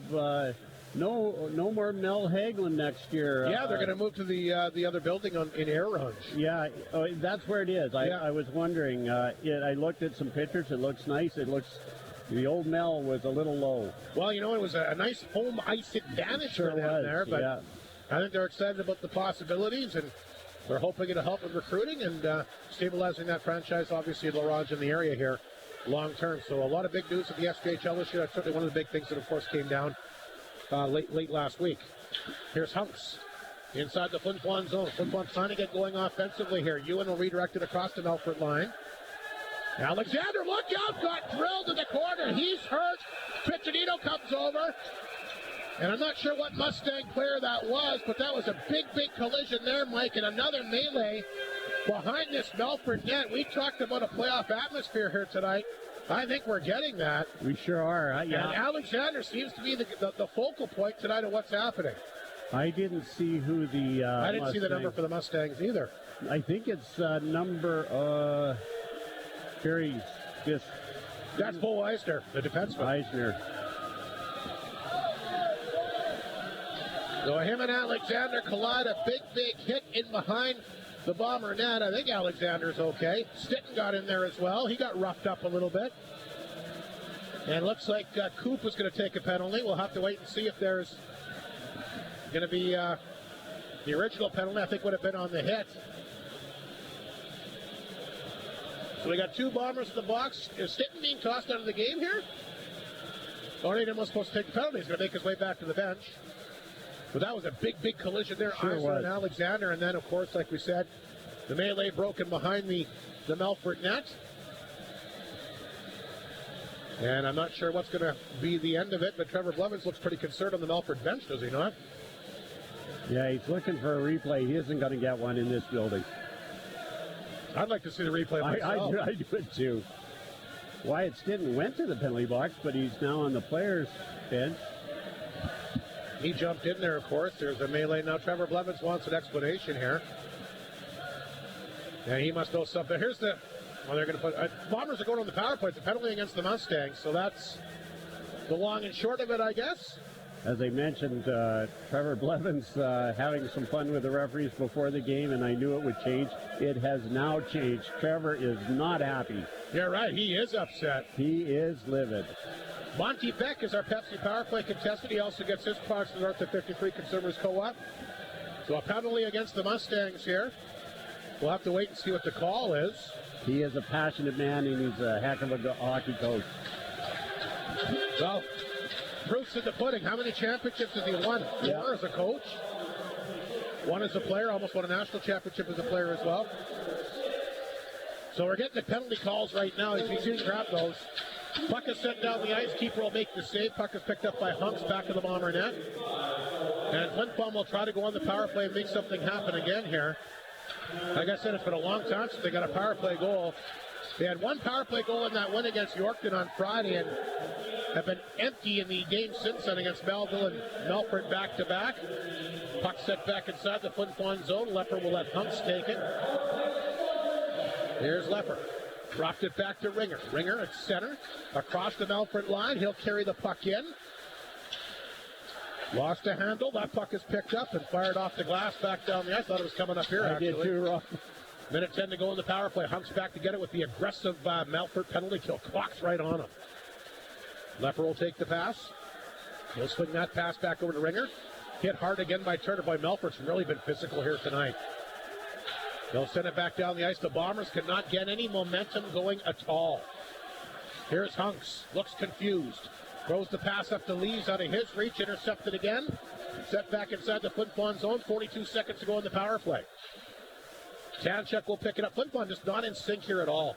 no more Mel Hagelin next year. Yeah, they're going to move to the other building in Air Range. Yeah, that's where it is. I was wondering. I looked at some pictures. It looks nice. The old Mel was a little low. Well, it was a nice home ice advantage for them there, but yeah. I think they're excited about the possibilities, and they're hoping it'll help with recruiting and stabilizing that franchise, obviously, Larange in the area here long term. So a lot of big news at the SJHL this year. That's certainly one of the big things that, of course, came down late last week. Here's Hunks inside the Flin Flon zone. Flin Flon trying to get going offensively here. Ewan will redirect it across the Melfort line. Alexander, look out, got drilled in the corner. He's hurt. Piccinino comes over. And I'm not sure what Mustang player that was, but that was a big, big collision there, Mike, and another melee behind this Melfort net. We talked about a playoff atmosphere here tonight. I think we're getting that. We sure are. Yeah. And Alexander seems to be the focal point tonight of what's happening. I didn't see who the I didn't see the number for the Mustangs either. I think it's number... Jerry's just... That's Bo Eisner, the defenseman. Eisner. So him and Alexander collide, a big, big hit in behind the Bomber net. I think Alexander's okay. Stitton got in there as well. He got roughed up a little bit. And looks like Coop is going to take a penalty. We'll have to wait and see if there's going to be the original penalty, I think, would have been on the hit. So we got two Bombers in the box. Is Stitton being tossed out of the game here? Ornadin was supposed to take the penalty. He's going to make his way back to the bench. But that was a big, big collision there. Sure Eisner and Alexander. And then, of course, like we said, the melee broken behind the Melfort net. And I'm not sure what's going to be the end of it, but Trevor Blevins looks pretty concerned on the Melfort bench, does he not? Yeah, he's looking for a replay. He isn't going to get one in this building. I'd like to see the replay myself. I do it too. Wyatt Stitton went to the penalty box, but he's now on the players' bench. He jumped in there, of course. There's a melee. Now Trevor Blevins wants an explanation here. And he must know something. Here's the... Well, they're going to put... Bombers are going on the power play. It's a penalty against the Mustangs, so that's the long and short of it, I guess. As I mentioned, Trevor Blevins having some fun with the referees before the game, and I knew it would change. It has now changed. Trevor is not happy. You're right. He is upset. He is livid. Monty Beck is our Pepsi Power Play contestant. He also gets his products from North of 53 Consumers Co-op. So a penalty against the Mustangs here. We'll have to wait and see what the call is. He is a passionate man, and he's a heck of a hockey coach. Well, proof's in the pudding. How many championships has he won? 4 as a coach. 1 as a player. Almost won a national championship as a player as well. So we're getting the penalty calls right now. As you see, grab those. Puck is sent down the ice. Keeper will make the save. Puck is picked up by Hunks back of the Bomber net. And Flin Flon will try to go on the power play and make something happen again here. Like I said, it's been a long time since they got a power play goal. They had 1 power play goal in that win against Yorkton on Friday and have been empty in the game since then against Melville and Melfort back-to-back. Puck set back inside the Flin Flon zone. Lepper will let Hunks take it. Here's Lepper. Dropped it back to Ringer. Ringer at center. Across the Melfort line. He'll carry the puck in. Lost a handle. That puck is picked up and fired off the glass back down the ice. I thought it was coming up here, actually. I did too, Rob. Minute 10 to go in the power play. Hunks back to get it with the aggressive Melfort penalty kill. Clocks right on him. Lepper will take the pass. He'll swing that pass back over to Ringer. Hit hard again by Turner. Boy, Melfort's really been physical here tonight. They'll send it back down the ice. The Bombers cannot get any momentum going at all. Here's Hunks. Looks confused. Throws the pass up to Lees out of his reach. Intercepted again. Set back inside the Flin Flon zone. 42 seconds to go in the power play. Tanchuk will pick it up. Flin Flon just not in sync here at all.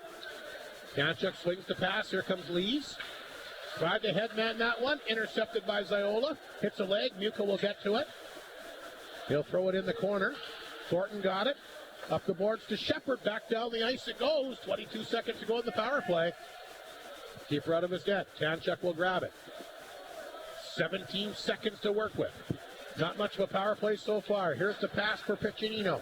Tanchuk swings the pass. Here comes Lees. Tried to headman that one. Intercepted by Ziola. Hits a leg. Muka will get to it. He'll throw it in the corner. Thornton got it. Up the boards to Shepard. Back down the ice it goes. 22 seconds to go in the power play. Keeper out of his net. Tanchuk will grab it. 17 seconds to work with. Not much of a power play so far. Here's the pass for Piccinino.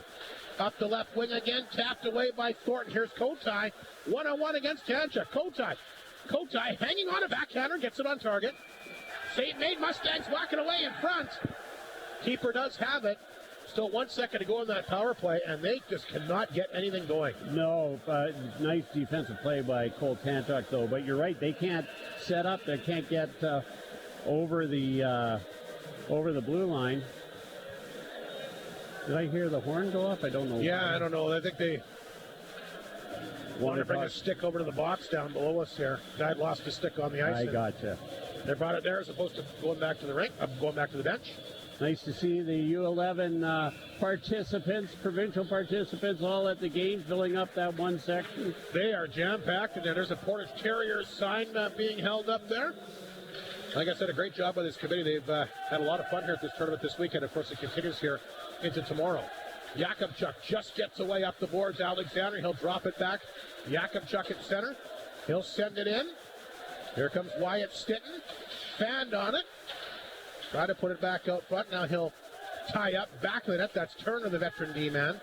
Up the left wing again. Tapped away by Thornton. Here's Kotai. 1-on-1 against Tanchuk. Kotai hanging on a backhander. Gets it on target. Save made. Mustangs whacking away in front. Keeper does have it. Still 1 second to go in that power play, and they just cannot get anything going. No, nice defensive play by Cole Tanchuk, though. But you're right, they can't set up. They can't get over the blue line. Did I hear the horn go off? I don't know. Yeah, I don't know. I think they want to bring a stick over to the box down below us here. Guy lost a stick on the ice. I gotcha. They brought it there as opposed to going back to the rink, going back to the bench. Nice to see the U11 participants, provincial participants, all at the game, filling up that one section. They are jam-packed, and there's a Portage Terriers sign being held up there. Like I said, a great job by this committee. They've had a lot of fun here at this tournament this weekend. Of course, it continues here into tomorrow. Yakubchuk just gets away up the boards. Alexander, he'll drop it back. Yakubchuk at center. He'll send it in. Here comes Wyatt Stinton. Fanned on it. Try to put it back out front. Now he'll tie up back of the net. That's Turner, the veteran D-man.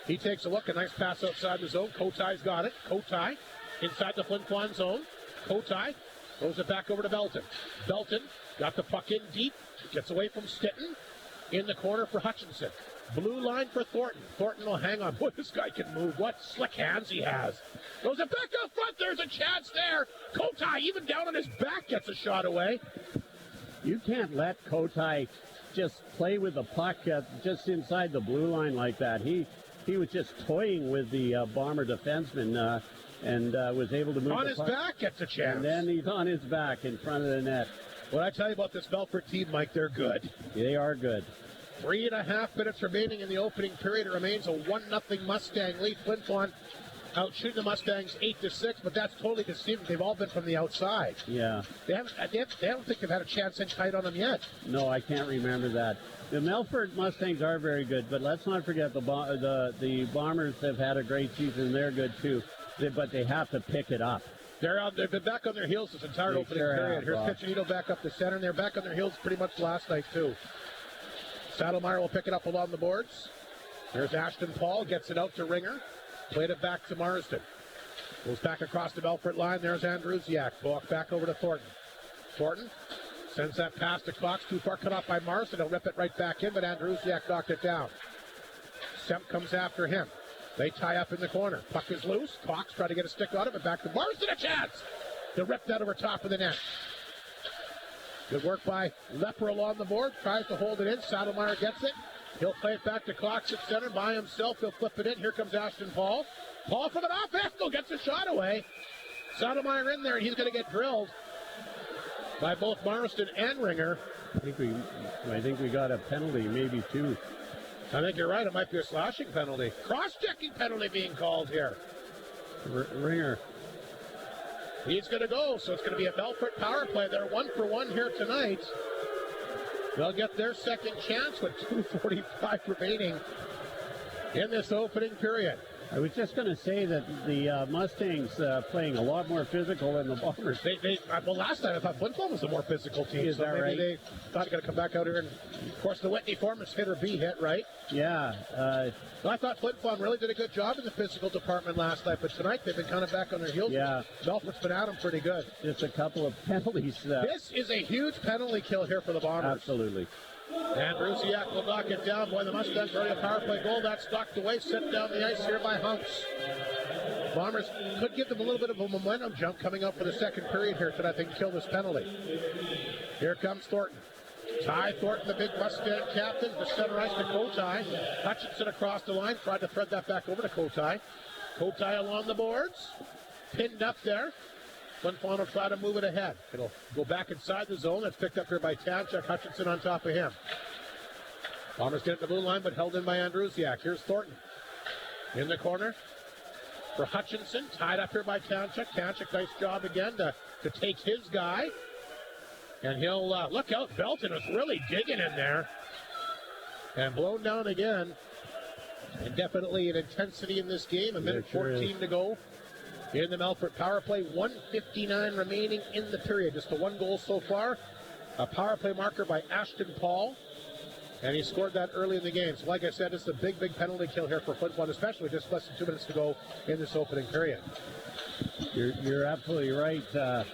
He takes a look. A nice pass outside the zone. Kotai's got it. Kotai inside the Flin Flon zone. Kotai throws it back over to Belton. Belton got the puck in deep. Gets away from Stinton. In the corner for Hutchinson. Blue line for Thornton. Thornton will hang on. Boy, this guy can move. What slick hands he has. Throws it back out front. There's a chance there. Kotai, even down on his back, gets a shot away. You can't let Kotai just play with the puck just inside the blue line like that. He was just toying with the Bomber defenseman and was able to move on the his puck. Back gets a chance. And then he's on his back in front of the net. What I tell you about this Melfort team, Mike, they're good. They are good. 3.5 minutes remaining in the opening period. It remains a 1-0 Mustang lead. Flin Flon out shooting the Mustangs 8-6, but that's totally deceiving. They've all been from the outside. Yeah. I don't think they've had a chance in tight on them yet. No, I can't remember that. The Melfort Mustangs are very good, but let's not forget the Bombers have had a great season. They're good too, but they have to pick it up. They've been back on their heels this entire opening period. Here's Piccinino back up the center, and they're back on their heels pretty much last night too. Saddlemeyer will pick it up along the boards. There's Ashton Paul, gets it out to Ringer. Played it back to Marsden. Goes back across the Melfort line. There's Andrusiak. Back over to Thornton. Thornton sends that pass to Cox. Too far cut off by Marsden. He'll rip it right back in, but Andrusiak knocked it down. Semp comes after him. They tie up in the corner. Puck is loose. Cox tried to get a stick on it, but back to Marsden. A chance! They ripped that over top of the net. Good work by Lepperl on the board. Tries to hold it in. Saddlemeyer gets it. He'll play it back to Cox at center by himself. He'll flip it in. Here comes Ashton Paul. Paul from an off. Ethel gets a shot away. Saddlemeyer in there, and he's going to get drilled by both Marston and Ringer. I think we got a penalty, maybe two. I think you're right. It might be a slashing penalty. Cross-checking penalty being called here. Ringer. He's going to go, so it's going to be a Melfort power play. They're 1 for 1 here tonight. They'll get their second chance with 2:45 remaining in this opening period. I was just going to say that the Mustangs playing a lot more physical than the Bombers. Well, last time I thought Flin Flon was a more physical team. Is so that maybe right? They thought they're going to come back out here. And, of course, the Whitney Foreman's hit or be hit, right? Yeah. I thought Flin Flon really did a good job in the physical department last night, but tonight they've been kind of back on their heels. Yeah. Melfort's been at them pretty good. Just a couple of penalties. This is a huge penalty kill here for the Bombers. Absolutely. And Brusiak will knock it down. Boy, the Mustangs already a power play goal. That's knocked away, sent down the ice here by Hunks. Bombers could give them a little bit of a momentum jump coming up for the second period here tonight. They can kill this penalty. Here comes Thornton. Ty Thornton, the big Mustang captain, the center ice to Kotai. Hutchinson across the line, tried to thread that back over to Kotai. Kotai along the boards, pinned up there. Flin Flon will try to move it ahead. It'll go back inside the zone. It's picked up here by Tanchuk. Hutchinson on top of him. Bombers get it to the blue line, but held in by Andrusiak. Here's Thornton in the corner for Hutchinson. Tied up here by Tanchuk. Tanchuk, nice job again to take his guy. And he'll look out. Belton is really digging in there. And blown down again. And definitely an intensity in this game. A minute 14 to go in the Melfort power play. 1:59 remaining in the period. Just a one goal so far. A power play marker by Ashton Paul. And he scored that early in the game. So like I said, it's a big, big penalty kill here for Flin Flon, especially just less than 2 minutes to go in this opening period. You're absolutely right.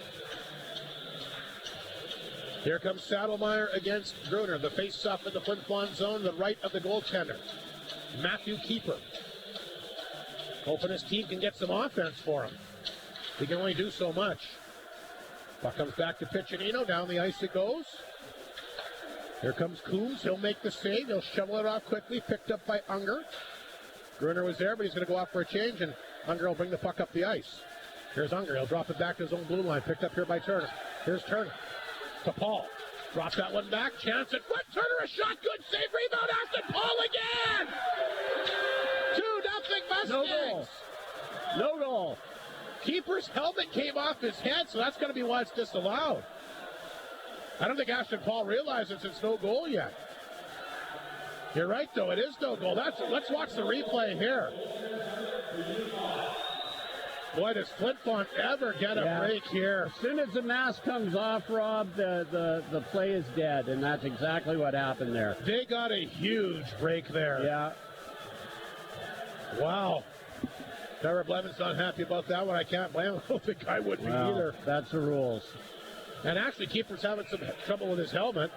Here comes Saddlemeyer against Gruner. The face-off in the Flin Flon zone, the right of the goaltender. Matthew Keeper. Hoping his team can get some offense for him. He can only do so much. Puck comes back to Piccinino. Down the ice it goes. Here comes Coombs. He'll make the save. He'll shovel it off quickly. Picked up by Unger. Gruner was there, but he's going to go off for a change, and Unger will bring the puck up the ice. Here's Unger. He'll drop it back to his own blue line. Picked up here by Turner. Here's Turner to Paul. Drops that one back. Chance at foot. Turner a shot. Good save. Rebound. Ashton Paul again. 2-0 Mustangs. No goal. No goal. Keeper's helmet came off his head, so that's going to be why it's disallowed. I don't think Ashton Paul realizes it's no goal yet. You're right, though. It is no goal. Let's watch the replay here. Boy, does Flin Flon ever get a break here. As soon as the mask comes off, Rob, the play is dead, and that's exactly what happened there. They got a huge break there. Yeah. Wow. Trevor Blevin's not happy about that one. I can't blame him. I don't think I would be either. That's the rules. And actually, Keeper's having some trouble with his helmet.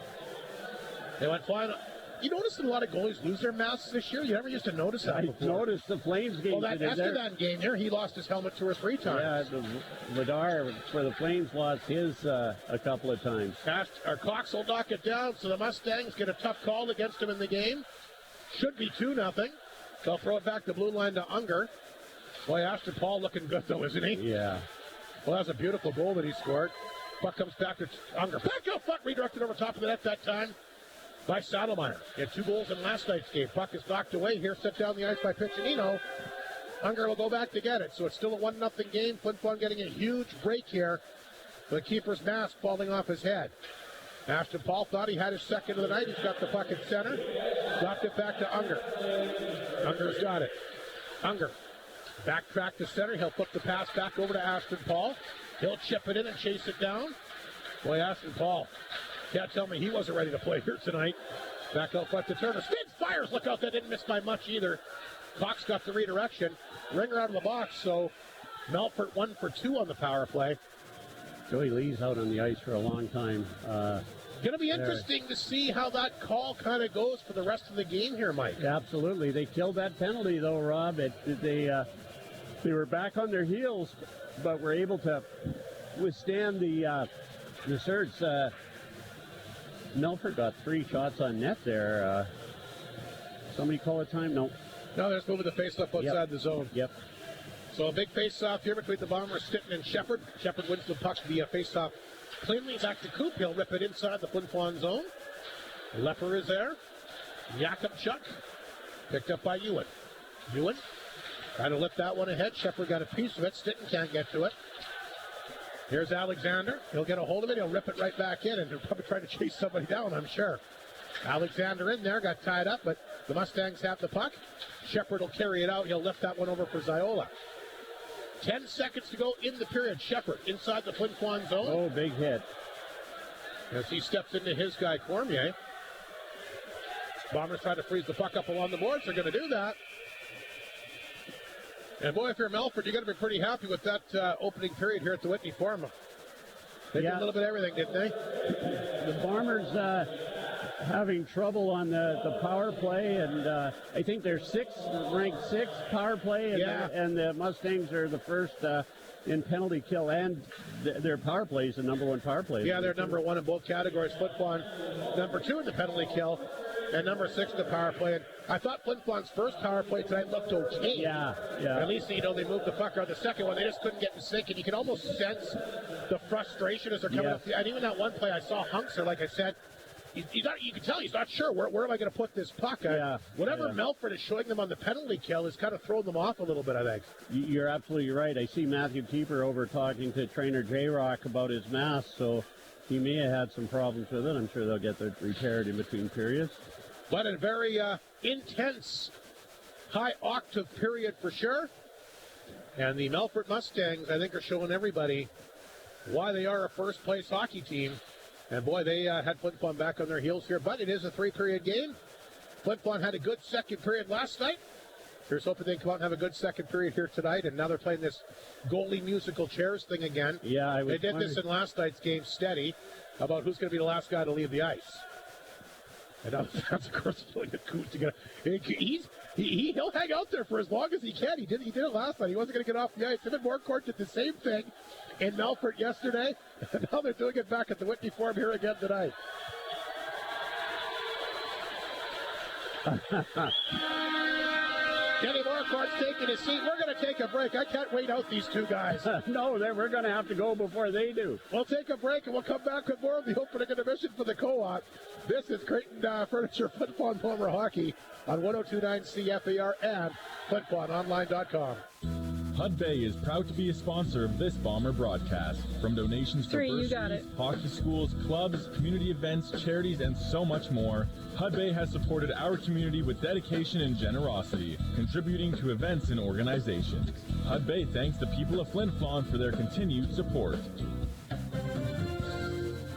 They went flying. You notice that a lot of goalies lose their masks this year? You never used to notice that before. I noticed the Flames game. Well, that Estevan game here, he lost his helmet 2 or 3 times. Yeah, Vidar for the Flames lost his a couple of times. Cox will knock it down, so the Mustangs get a tough call against him in the game. Should be 2-0. They'll throw it back the blue line to Unger. Boy, Ashton Paul looking good, though, isn't he? Yeah. Well, that's a beautiful goal that he scored. Puck comes back to Unger. Back to foot, redirected over top of the net that time by Saddlemeyer. He had 2 goals in last night's game. Puck is knocked away here, set down the ice by Piccinino. Unger will go back to get it. So it's still a 1-0 game. Flin Flon getting a huge break here. The keeper's mask falling off his head. Ashton Paul thought he had his second of the night. He's got the puck at center. Dropped it back to Unger. Unger's got it. Unger. Backtrack to center. He'll flip the pass back over to Ashton Paul. He'll chip it in and chase it down. Boy, Ashton Paul. Can't tell me he wasn't ready to play here tonight. Back out front to Turner. Skids, fires. Look out. That didn't miss by much either. Cox got the redirection. Ringer out of the box. So Melfort 1 for 2 on the power play. Joey Lee's out on the ice for a long time. Going to be interesting to see how that call kind of goes for the rest of the game here, Mike. Absolutely. They killed that penalty, though, Rob. They were back on their heels, but were able to withstand the surge. Melfort got 3 shots on net there. Somebody call a time? No. No, they're just moving the face-off outside the zone. Yep. So a big face-off here between the Bombers, Stitton and Shepard. Shepard wins the puck via face-off cleanly back to Coop. He'll rip it inside the Flin Flon zone. Lepper is there. Yakubchuk picked up by Ewan. Ewan trying to lift that one ahead. Shepard got a piece of it. Stitton can't get to it. Here's Alexander. He'll get a hold of it. He'll rip it right back in, and he'll probably try to chase somebody down, I'm sure. Alexander in there, got tied up, but the Mustangs have the puck. Shepard will carry it out. He'll lift that one over for Ziola. 10 seconds to go in the period. Shepard inside the Flin Flon zone. Oh, big hit. As he steps into his guy, Cormier. Bombers try to freeze the puck up along the boards. They're going to do that. And boy, if you're Melfort, you're going to be pretty happy with that opening period here at the Whitney Forum. They did a little bit of everything, didn't they? The Bombers having trouble on the power play, and I think they're ranked 6th power play, and the Mustangs are the first in penalty kill, and their power play is the number 1 power play. Yeah, they're number 1 in both categories. Flin Flon number 2 in the penalty kill, and number 6 in the power play. And I thought Flin Flon's first power play tonight looked okay. Yeah. At least, they moved the puck out. The second one, they just couldn't get in sync, and you can almost sense the frustration as they're coming up. And even that one play, I saw Hunkser, like I said, you can tell he's not sure where am I going to put this puck. Whatever Melfort is showing them on the penalty kill is kind of throwing them off a little bit, I think. You're absolutely right. I see Matthew Keeper over talking to trainer J-Rock about his mask, so he may have had some problems with it. I'm sure they'll get that repaired in between periods. But a very intense, high-octave period for sure. And the Melfort Mustangs, I think, are showing everybody why they are a first-place hockey team. And, boy, they had Flin Flon back on their heels here. But it is a 3-period game. Flin Flon had a good second period last night. Here's hoping they come out and have a good second period here tonight. And now they're playing this goalie musical chairs thing again. Yeah, they did this in last night's game, steady, about who's going to be the last guy to leave the ice. And that's of course feeling a coot to get. He'll hang out there for as long as he can. He did it last night. He wasn't going to get off the ice. Him and Morcourt did the same thing in Melfort yesterday. And now they're doing it back at the Whitney Forum here again tonight. Kenny Morcourt's taking his seat. We're going to take a break. I can't wait out these two guys. No, we're going to have to go before they do. We'll take a break and we'll come back with more of the opening intermission for the co-op. This is Creighton Furniture Flin Flon Bomber Hockey on 102.9 CFAR and FlinFlonOnline.com. Hudbay is proud to be a sponsor of this Bomber broadcast. From donations to bursaries, hockey schools, clubs, community events, charities, and so much more, Hudbay has supported our community with dedication and generosity, contributing to events and organizations. Hudbay thanks the people of Flin Flon for their continued support.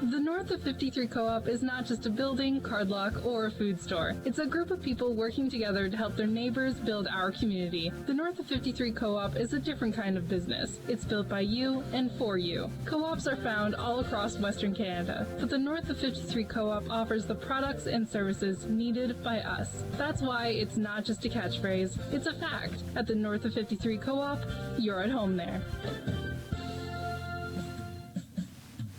The North of 53 Co-op is not just a building, card lock, or a food store. It's a group of people working together to help their neighbors build our community. The North of 53 Co-op is a different kind of business. It's built by you and for you. Co-ops are found all across Western Canada, but the North of 53 Co-op offers the products and services needed by us. That's why it's not just a catchphrase, it's a fact. At the North of 53 Co-op, you're at home there.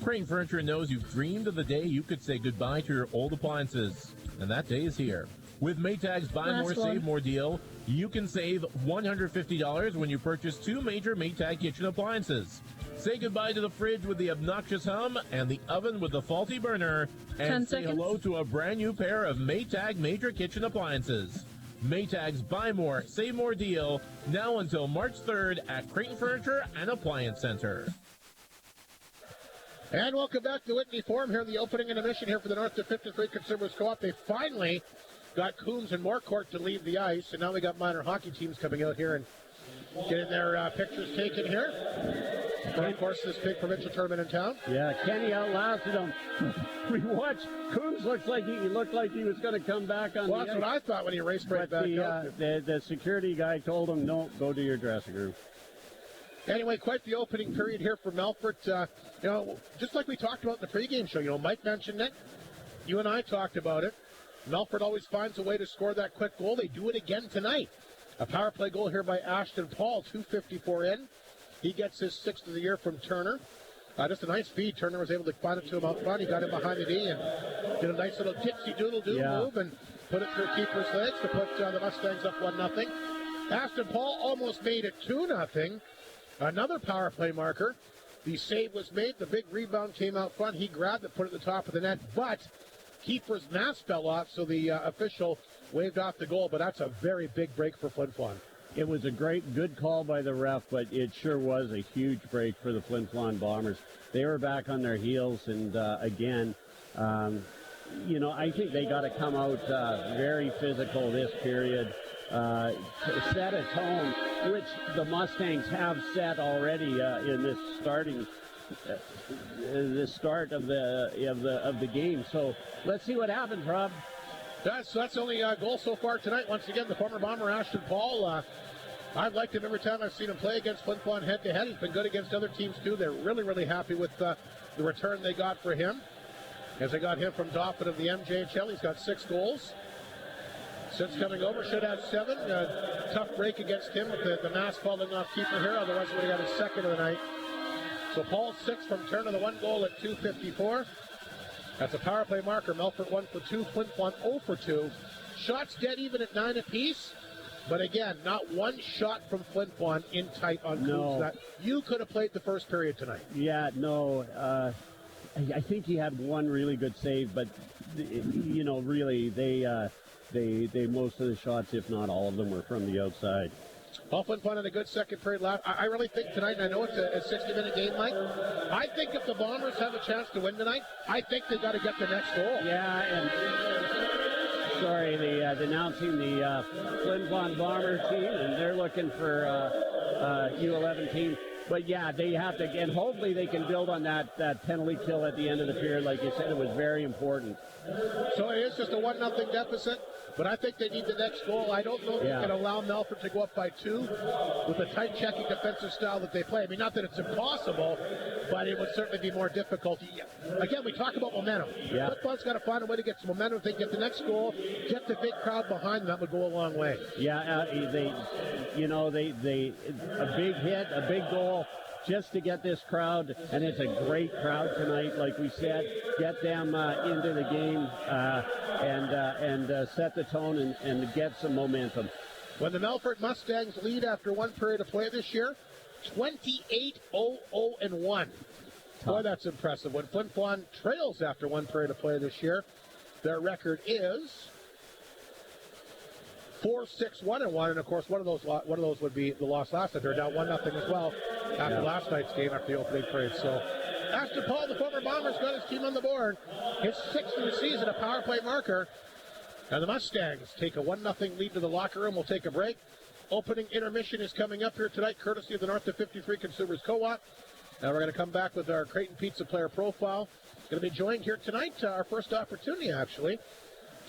Crane Furniture knows you've dreamed of the day you could say goodbye to your old appliances, and that day is here. With Maytag's Buy More, Save More deal, you can save $150 when you purchase 2 major Maytag kitchen appliances. Say goodbye to the fridge with the obnoxious hum and the oven with the faulty burner, and say hello to a brand new pair of Maytag major kitchen appliances. Maytag's Buy More, Save More deal, now until March 3rd at Creighton Furniture and Appliance Center. And welcome back to Whitney Forum here in the opening intermission here for the North of 53 Consumers Co-op. They finally got Coombs and Morcourt to leave the ice, and now we got minor hockey teams coming out here and getting their pictures taken here. And of course, this big provincial tournament in town. Yeah, Kenny outlasted him. We watched. Coombs looked like he was going to come back on. Well, that's what I thought when he raced right back out. The security guy told him, "No, go to your dressing room." Anyway, quite the opening period here for Melfort. Just like we talked about in the pregame show, Mike mentioned it. You and I talked about it. Melfort always finds a way to score that quick goal. They do it again tonight. A power play goal here by Ashton Paul, 2:54 in. He gets his 6th of the year from Turner. Just a nice feed. Turner was able to find it to him out front. He got him behind the knee and did a nice little dipsy-doodle-doo move and put it through keeper's legs to put the Mustangs up 1-0. Ashton Paul almost made it 2-0. Another power play marker. The save was made. The big rebound came out front. He grabbed it, put it at the top of the net, but keeper's mask fell off, so the official waved off the goal. But that's a very big break for Flin Flon. It was a good call by the ref, but it sure was a huge break for the Flin Flon Bombers. They were back on their heels, and again, I think they got to come out very physical this period, set a tone, which the Mustangs have set already in this the start of the game. So let's see what happens, Rob. That's only a goal so far tonight. Once again, the former Bomber Ashton Paul. I've liked him every time I've seen him play against Flin Flon head-to-head. He's been good against other teams, too. They're really, really happy with the return they got for him. As they got him from Dauphin of the MJHL, he's got 6 goals. Since coming over, should have 7. Tough break against him with the mask falling off keeper here. Otherwise, he would have got his 2nd of the night. So Paul 6 from Turner, the 1 goal at 2:54. That's a power play marker. Melfort 1 for 2, Flin Flon 0 for 2. Shots dead even at 9 apiece. But again, not one shot from Flin Flon in tight on Coombs. That you could have played the first period tonight. Yeah, no. I think he had one really good save, but really they most of the shots, if not all of them, were from the outside. Paul Flin Flon had a good second period last. I really think tonight, and I know it's a 60-minute game, Mike, I think if the Bombers have a chance to win tonight, I think they've got to get the next goal. Yeah, and announcing the Flin Flon Bomber team, and they're looking for U11 team. But yeah, they have to, and hopefully they can build on that penalty kill at the end of the period. Like you said, it was very important. So it is just a 1-0 deficit, but I think they need the next goal. I don't know if they can allow Melfort to go up by 2 with the tight checking defensive style that they play. I mean, not that it's impossible, but it would certainly be more difficult. Again, we talk about momentum. Yeah. Flin Flon's got to find a way to get some momentum. If they get the next goal, get the big crowd behind them, that would go a long way. Yeah, they a big hit, a big goal, just to get this crowd, and it's a great crowd tonight, like we said, get them into the game and set the tone and get some momentum. When the Melfort Mustangs lead after 1 period of play this year, 28-0-0-1. Boy, that's impressive. When Flin Flon trails after 1 period of play this year, their record is 4-6-1-1, and of course one of those would be the loss last night. They're down 1-0 as well after last night's game after the opening period. So Ashton Paul, the former Bomber's got his team on the board. His 6th of the season, a power play marker. And the Mustangs take a 1-0 lead to the locker room. We'll take a break. Opening intermission is coming up here tonight, courtesy of the North of 53 Consumers Co-op. Now we're going to come back with our Creighton Pizza player profile. Going to be joined here tonight, our first opportunity actually,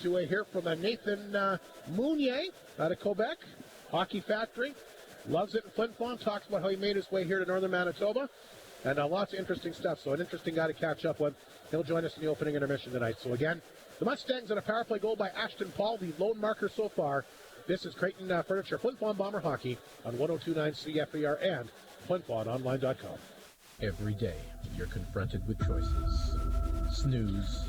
to hear from Nathan Mounier out of Quebec, hockey factory. Loves it in Flin Flon, talks about how he made his way here to northern Manitoba, and lots of interesting stuff. So an interesting guy to catch up with. He'll join us in the opening intermission tonight. So again, the Mustangs on a power play goal by Ashton Paul, the lone marker so far. This is Creighton Furniture, Flin Flon Bomber Hockey on 102.9 CFER and FlinFlonOnline.com. Every day, you're confronted with choices. Snooze.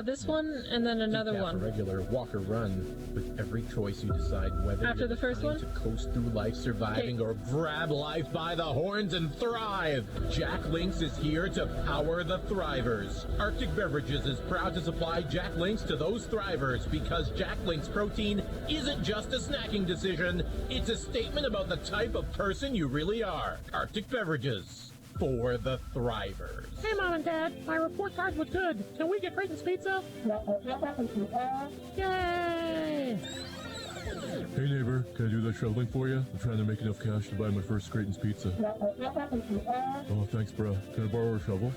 This one and then another one. A regular walk or run. With every choice, you decide whether after the first one to coast through life surviving or grab life by the horns and thrive. Jack Links is here to power the thrivers. Arctic Beverages is proud to supply Jack Links to those thrivers because Jack Links protein isn't just a snacking decision. It's a statement about the type of person you really are. Arctic Beverages. For the thrivers. Hey, Mom and Dad, my report card was good. Can we get Creighton's Pizza? Yay! Hey neighbor, can I do that shoveling for you? I'm trying to make enough cash to buy my first Creighton's Pizza. Oh, thanks, bro. Can I borrow a shovel?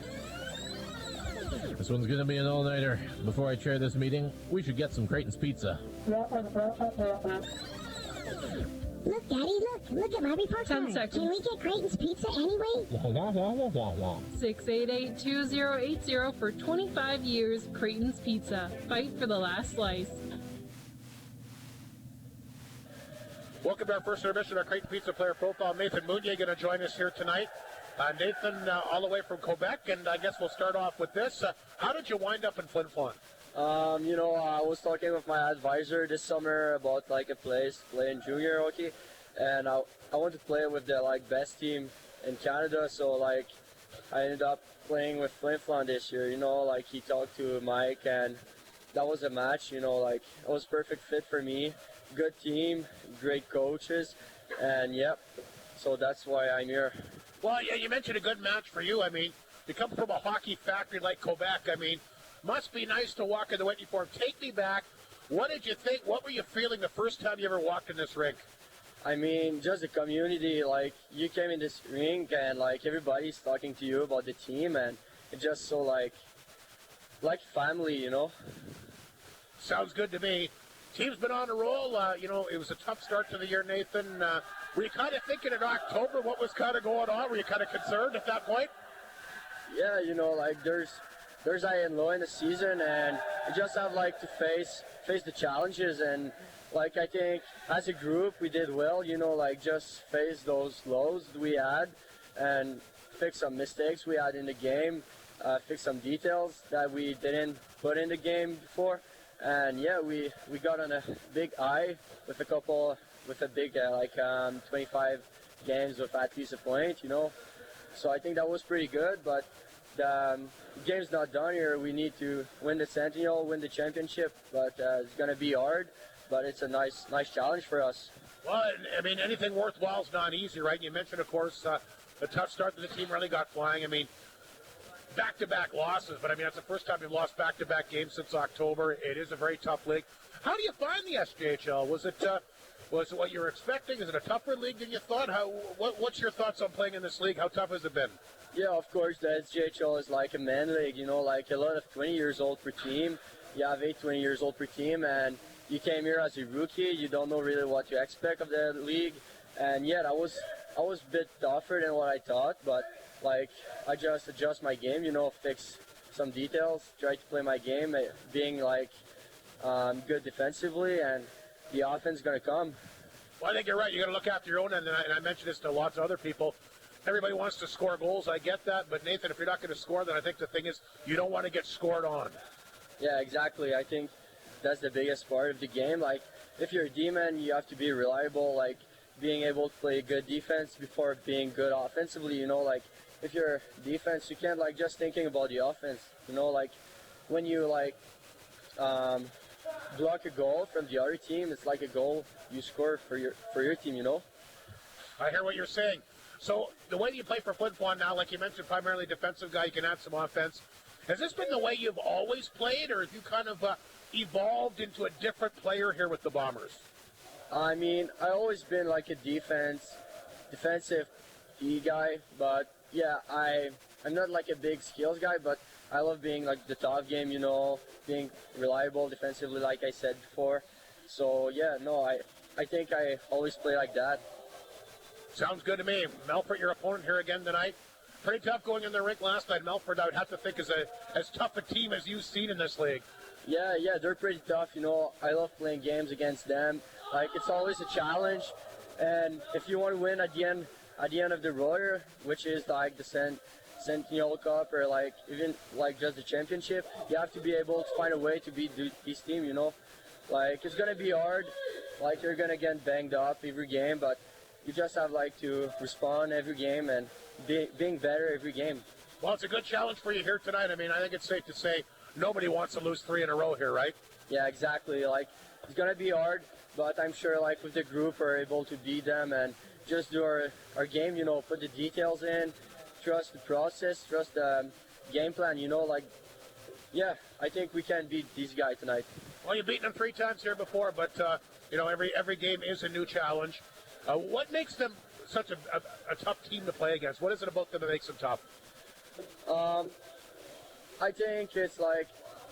This one's gonna be an all-nighter. Before I chair this meeting, we should get some Creighton's Pizza. Look, Daddy, look at my report card. 10 seconds. Can we get Creighton's Pizza anyway? 688-2080 for 25 years, Creighton's Pizza. Fight for the last slice. Welcome to our first intermission, our Creighton Pizza player profile. Nathan Mounier going to join us here tonight. Nathan, all the way from Quebec, and I guess we'll start off with this. How did you wind up in Flin Flon? I was talking with my advisor this summer about like a place playing junior hockey, and I want to play with the like best team in Canada. So like I ended up playing with Flin Flon this year. Like he talked to Mike, and that was a match. Like it was perfect fit for me. Good team, great coaches, and yep. So that's why I'm here. Well, yeah, you mentioned a good match for you. I mean, you come from a hockey factory like Quebec. I mean, must be nice to walk in the Whitney Forum. Take me back. What did you think? What were you feeling the first time you ever walked in this rink? I mean, just the community. Like, you came in this rink and, like, everybody's talking to you about the team, and it's just so, like family, Sounds good to me. Team's been on a roll. It was a tough start to the year, Nathan. Were you kind of thinking in October what was kind of going on? Were you kind of concerned at that point? Yeah, like, there's high and low in the season, and you just have like to face the challenges, and like I think as a group we did well, like just face those lows we had and fix some mistakes we had in the game, fix some details that we didn't put in the game before, and yeah, we got on a big high with a big 25 games with at least a point, so I think that was pretty good, but the game's not done here. We need to win the Centennial, win the championship, but it's going to be hard, but it's a nice challenge for us. Well, I mean, anything worthwhile is not easy, right? You mentioned, of course, the tough start that the team really got flying. I mean, back-to-back losses, but I mean, that's the first time you've lost back-to-back games since October. It is a very tough league. How do you find the SJHL? Was it what you were expecting? Is it a tougher league than you thought? What's your thoughts on playing in this league? How tough has it been? Yeah, of course, the SJHL is like a man league, like a lot of 20 years old per team. You have 20 years old per team, and you came here as a rookie. You don't know really what to expect of the league. And yeah, I was a bit tougher than what I thought, but like I just adjust my game, fix some details, try to play my game, being like good defensively, and the offense is going to come. Well, I think you're right. You got to look after your own end, and I mentioned this to lots of other people. Everybody wants to score goals. I get that, but Nathan, if you're not going to score, then I think the thing is you don't want to get scored on. Yeah, exactly. I think that's the biggest part of the game. Like, if you're a D-man, you have to be reliable, like being able to play good defense before being good offensively. Like if you're defense, you can't like just thinking about the offense. Like when you like block a goal from the other team, it's like a goal you score for your team. I hear what you're saying. So the way you play for Flin Flon now, like you mentioned, primarily defensive guy, you can add some offense. Has this been the way you've always played, or have you kind of evolved into a different player here with the Bombers? I mean, I've always been like a defensive D guy, but yeah, I'm not like a big skills guy, but I love being like the tough game, being reliable defensively, like I said before. So yeah, no, I think I always play like that. Sounds good to me. Melfort, your opponent here again tonight. Pretty tough going in the rink last night. Melfort, I would have to think, is as tough a team as you've seen in this league. Yeah, they're pretty tough. I love playing games against them. Like, it's always a challenge, and if you want to win at the end of the road, which is like the Centennial Cup or like even like just the championship, you have to be able to find a way to beat this team. Like, it's gonna be hard. Like, you're gonna get banged up every game, but you just have like to respond every game and being better every game. Well, it's a good challenge for you here tonight. I mean, I think it's safe to say nobody wants to lose 3 in a row here, right? Yeah, exactly. Like, it's gonna be hard, but I'm sure like with the group we're able to beat them and just do our game. Put the details in, trust the process, trust the game plan. Like, yeah, I think we can beat these guys tonight. Well, you've beaten them 3 times here before, but every game is a new challenge. What makes them such a tough team to play against? What is it about them that makes them tough? I think it's like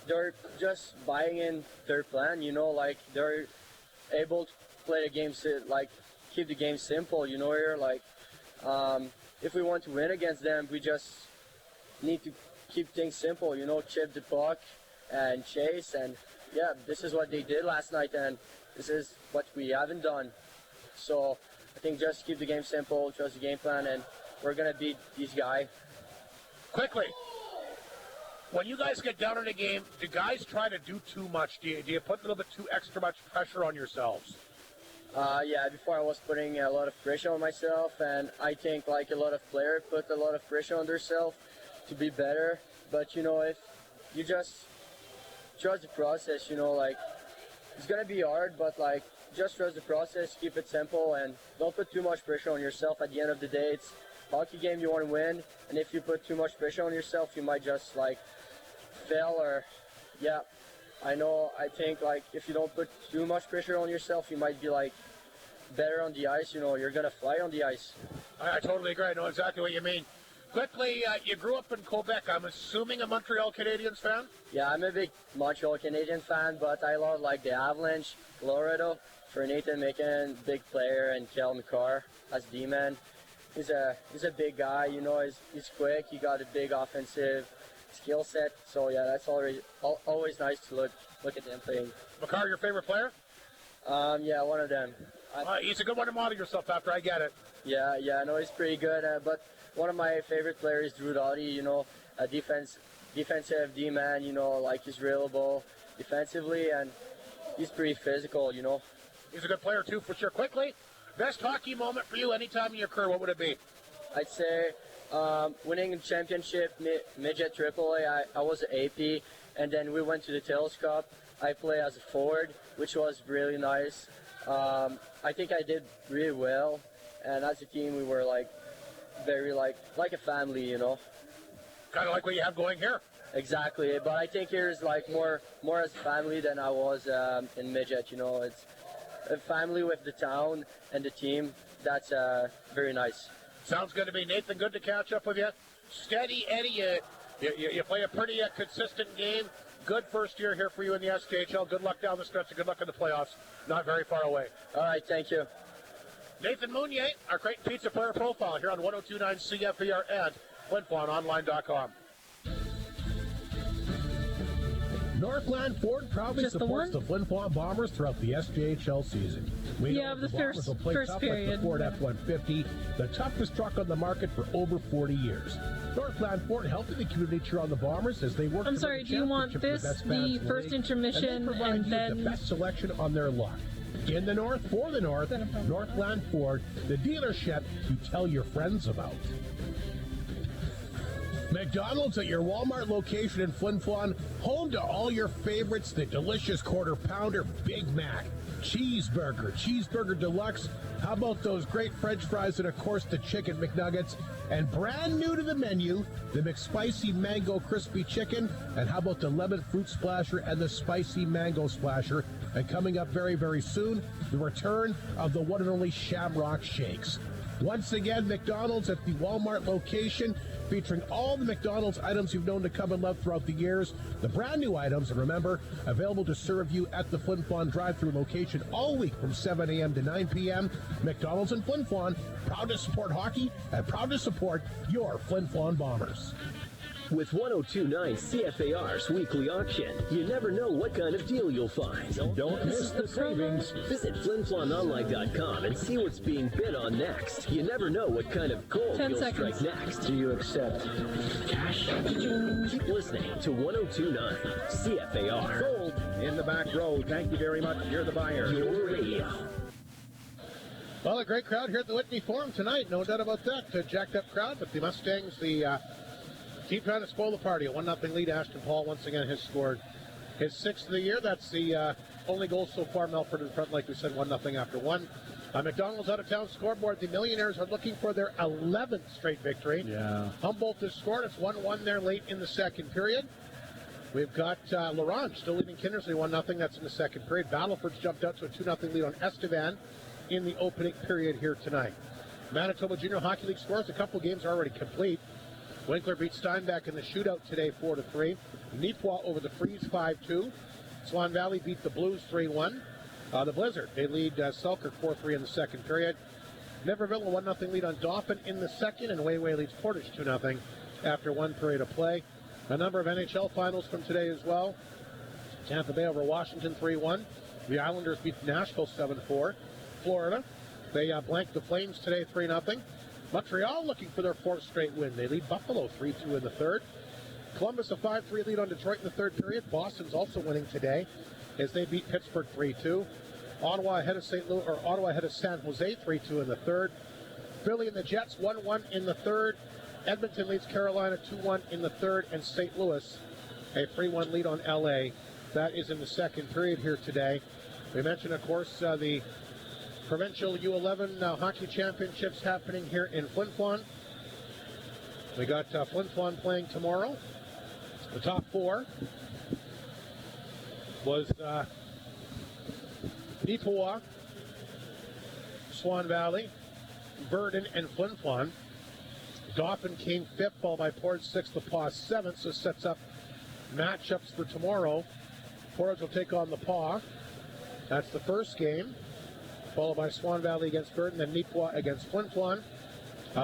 they're just buying in their plan, like they're able to play the game, like keep the game simple, here, like if we want to win against them, we just need to keep things simple, chip the puck and chase, and yeah, this is what they did last night, and this is what we haven't done. So I think just keep the game simple, trust the game plan, and we're gonna beat these guys. Quickly, when you guys get down in a game, do guys try to do too much? Do you put a little bit too extra much pressure on yourselves? Yeah, before I was putting a lot of pressure on myself, and I think like a lot of players put a lot of pressure on themselves to be better. But you know, if you just trust the process, you know, like it's gonna be hard, but like just trust the process, keep it simple, and don't put too much pressure on yourself. At the end of the day, it's a hockey game, you want to win, and if you put too much pressure on yourself, you might just like fail. Or yeah, I think like if you don't put too much pressure on yourself, you might be like better on the ice. You know, you're gonna fly on the ice. I totally agree. I know exactly what you mean. Quickly, you grew up in Quebec. I'm assuming a Montreal Canadiens fan? Yeah, I'm a big Montreal Canadiens fan, but I love like the Avalanche, Colorado, for Nathan Macon, big player, and Kel McCarr as D-man. He's a big guy, you know, he's quick, he got a big offensive skill set, so yeah, that's always nice to look at them playing. McCarr, your favorite player? Yeah, one of them. He's a good one to model yourself after, I get it. Yeah, no, he's pretty good, but one of my favorite players is Drew Doughty, you know, a defensive D-man, you know, like he's reliable defensively, and he's pretty physical, you know. He's a good player too, for sure. Quickly, best hockey moment for you anytime in your career, what would it be? I'd say winning a championship, midget AAA, I was an AP, and then we went to the Tails Cup. I played as a forward, which was really nice. I think I did really well, and as a team, we were like very like a family, you know. Kind of like what you have going here. Exactly, but I think here's like more as a family than I was in midget. You know, it's a family with the town and the team. That's very nice. Sounds good to me, Nathan. Good to catch up with you. Steady Eddie, you play a pretty consistent game. Good first year here for you in the SKHL. Good luck down the stretch and good luck in the playoffs. Not very far away. All right, thank you. Nathan Mounier, our Creighton Pizza player profile here on 102.9 CFER and FlinFlonOnline.com. Northland Ford proudly Just the supports one? the Flin Flon Bombers throughout the SJHL season. We Yeah, know the Bombers first- will play first tough period. like the Ford F-150, the toughest truck on the market for over 40 years. Northland Ford helping the community cheer on the Bombers as they work. I'm to sorry, win the do you want championship this, for best the fans in first league, intermission, and they provide and you then- the best selection on their lot. In the North, for the North, Northland Ford, the dealership you tell your friends about. McDonald's at your Walmart location in Flin Flon, home to all your favorites, the delicious Quarter Pounder, Big Mac, Cheeseburger Deluxe. How about those great French fries and, of course, the Chicken McNuggets? And brand new to the menu, the McSpicy Mango Crispy Chicken. And how about the Lemon Fruit Splasher and the Spicy Mango Splasher? And coming up very, very soon, the return of the one and only Shamrock Shakes. Once again, McDonald's at the Walmart location, featuring all the McDonald's items you've known to come and love throughout the years. The brand new items, and remember, available to serve you at the Flin Flon drive-thru location all week from 7 a.m. to 9 p.m. McDonald's and Flin Flon, proud to support hockey and proud to support your Flin Flon Bombers. With 102.9 CFAR's weekly auction, you never know what kind of deal you'll find. Don't miss the savings. Visit FlinFlonOnline.com and see what's being bid on next. You never know what kind of gold 10 you'll seconds. strike next. Do you accept cash? Keep listening to 102.9 CFAR. Sold in the back row. Thank you very much. You're the buyer. Your radio. Well, a great crowd here at the Whitney Forum tonight. No doubt about that. A jacked up crowd, but the Mustangs, the team trying to spoil the party. A 1-0 lead. Ashton Paul once again has scored his 6th of the year. That's the only goal so far. Melfort in front, like we said, 1-0 after 1. McDonald's out of town scoreboard. The Millionaires are looking for their 11th straight victory. Yeah. Humboldt has scored. It's 1-1 there late in the second period. We've got Laurent still leading Kindersley 1-0. That's in the second period. Battleford's jumped out to a 2-0 lead on Estevan in the opening period here tonight. Manitoba Junior Hockey League scores. A couple games are already complete. Winkler beat Steinbach in the shootout today 4-3. Nipwa over the Freeze 5-2. Swan Valley beat the Blues 3-1. The Blizzard, they lead Selkirk 4-3 in the second period. Neverville a 1-0 lead on Dauphin in the second, and Wayway leads Portage 2-0 after one period of play. A number of NHL finals from today as well. Tampa Bay over Washington 3-1. The Islanders beat Nashville 7-4. Florida, they blanked the Flames today 3-0. Montreal looking for their 4th straight win. They lead Buffalo 3-2 in the third. Columbus a 5-3 lead on Detroit in the third period. Boston's also winning today as they beat Pittsburgh 3-2. Ottawa ahead of San Jose 3-2 in the third. Philly and the Jets 1-1 in the third. Edmonton leads Carolina 2-1 in the third, and St. Louis a 3-1 lead on LA. That is in the second period here today. We mentioned, of course, the provincial U11 hockey championships happening here in Flin Flon. We got Flin Flon playing tomorrow. The top 4 was Neepawa, Swan Valley, Burden, and Flin Flon. Dauphin came 5th, followed by Portage 6th, La Paw 7th, so sets up matchups for tomorrow. Portage will take on La Paw. That's the first game, followed by Swan Valley against Burden, then Neepawa against Flin Flon.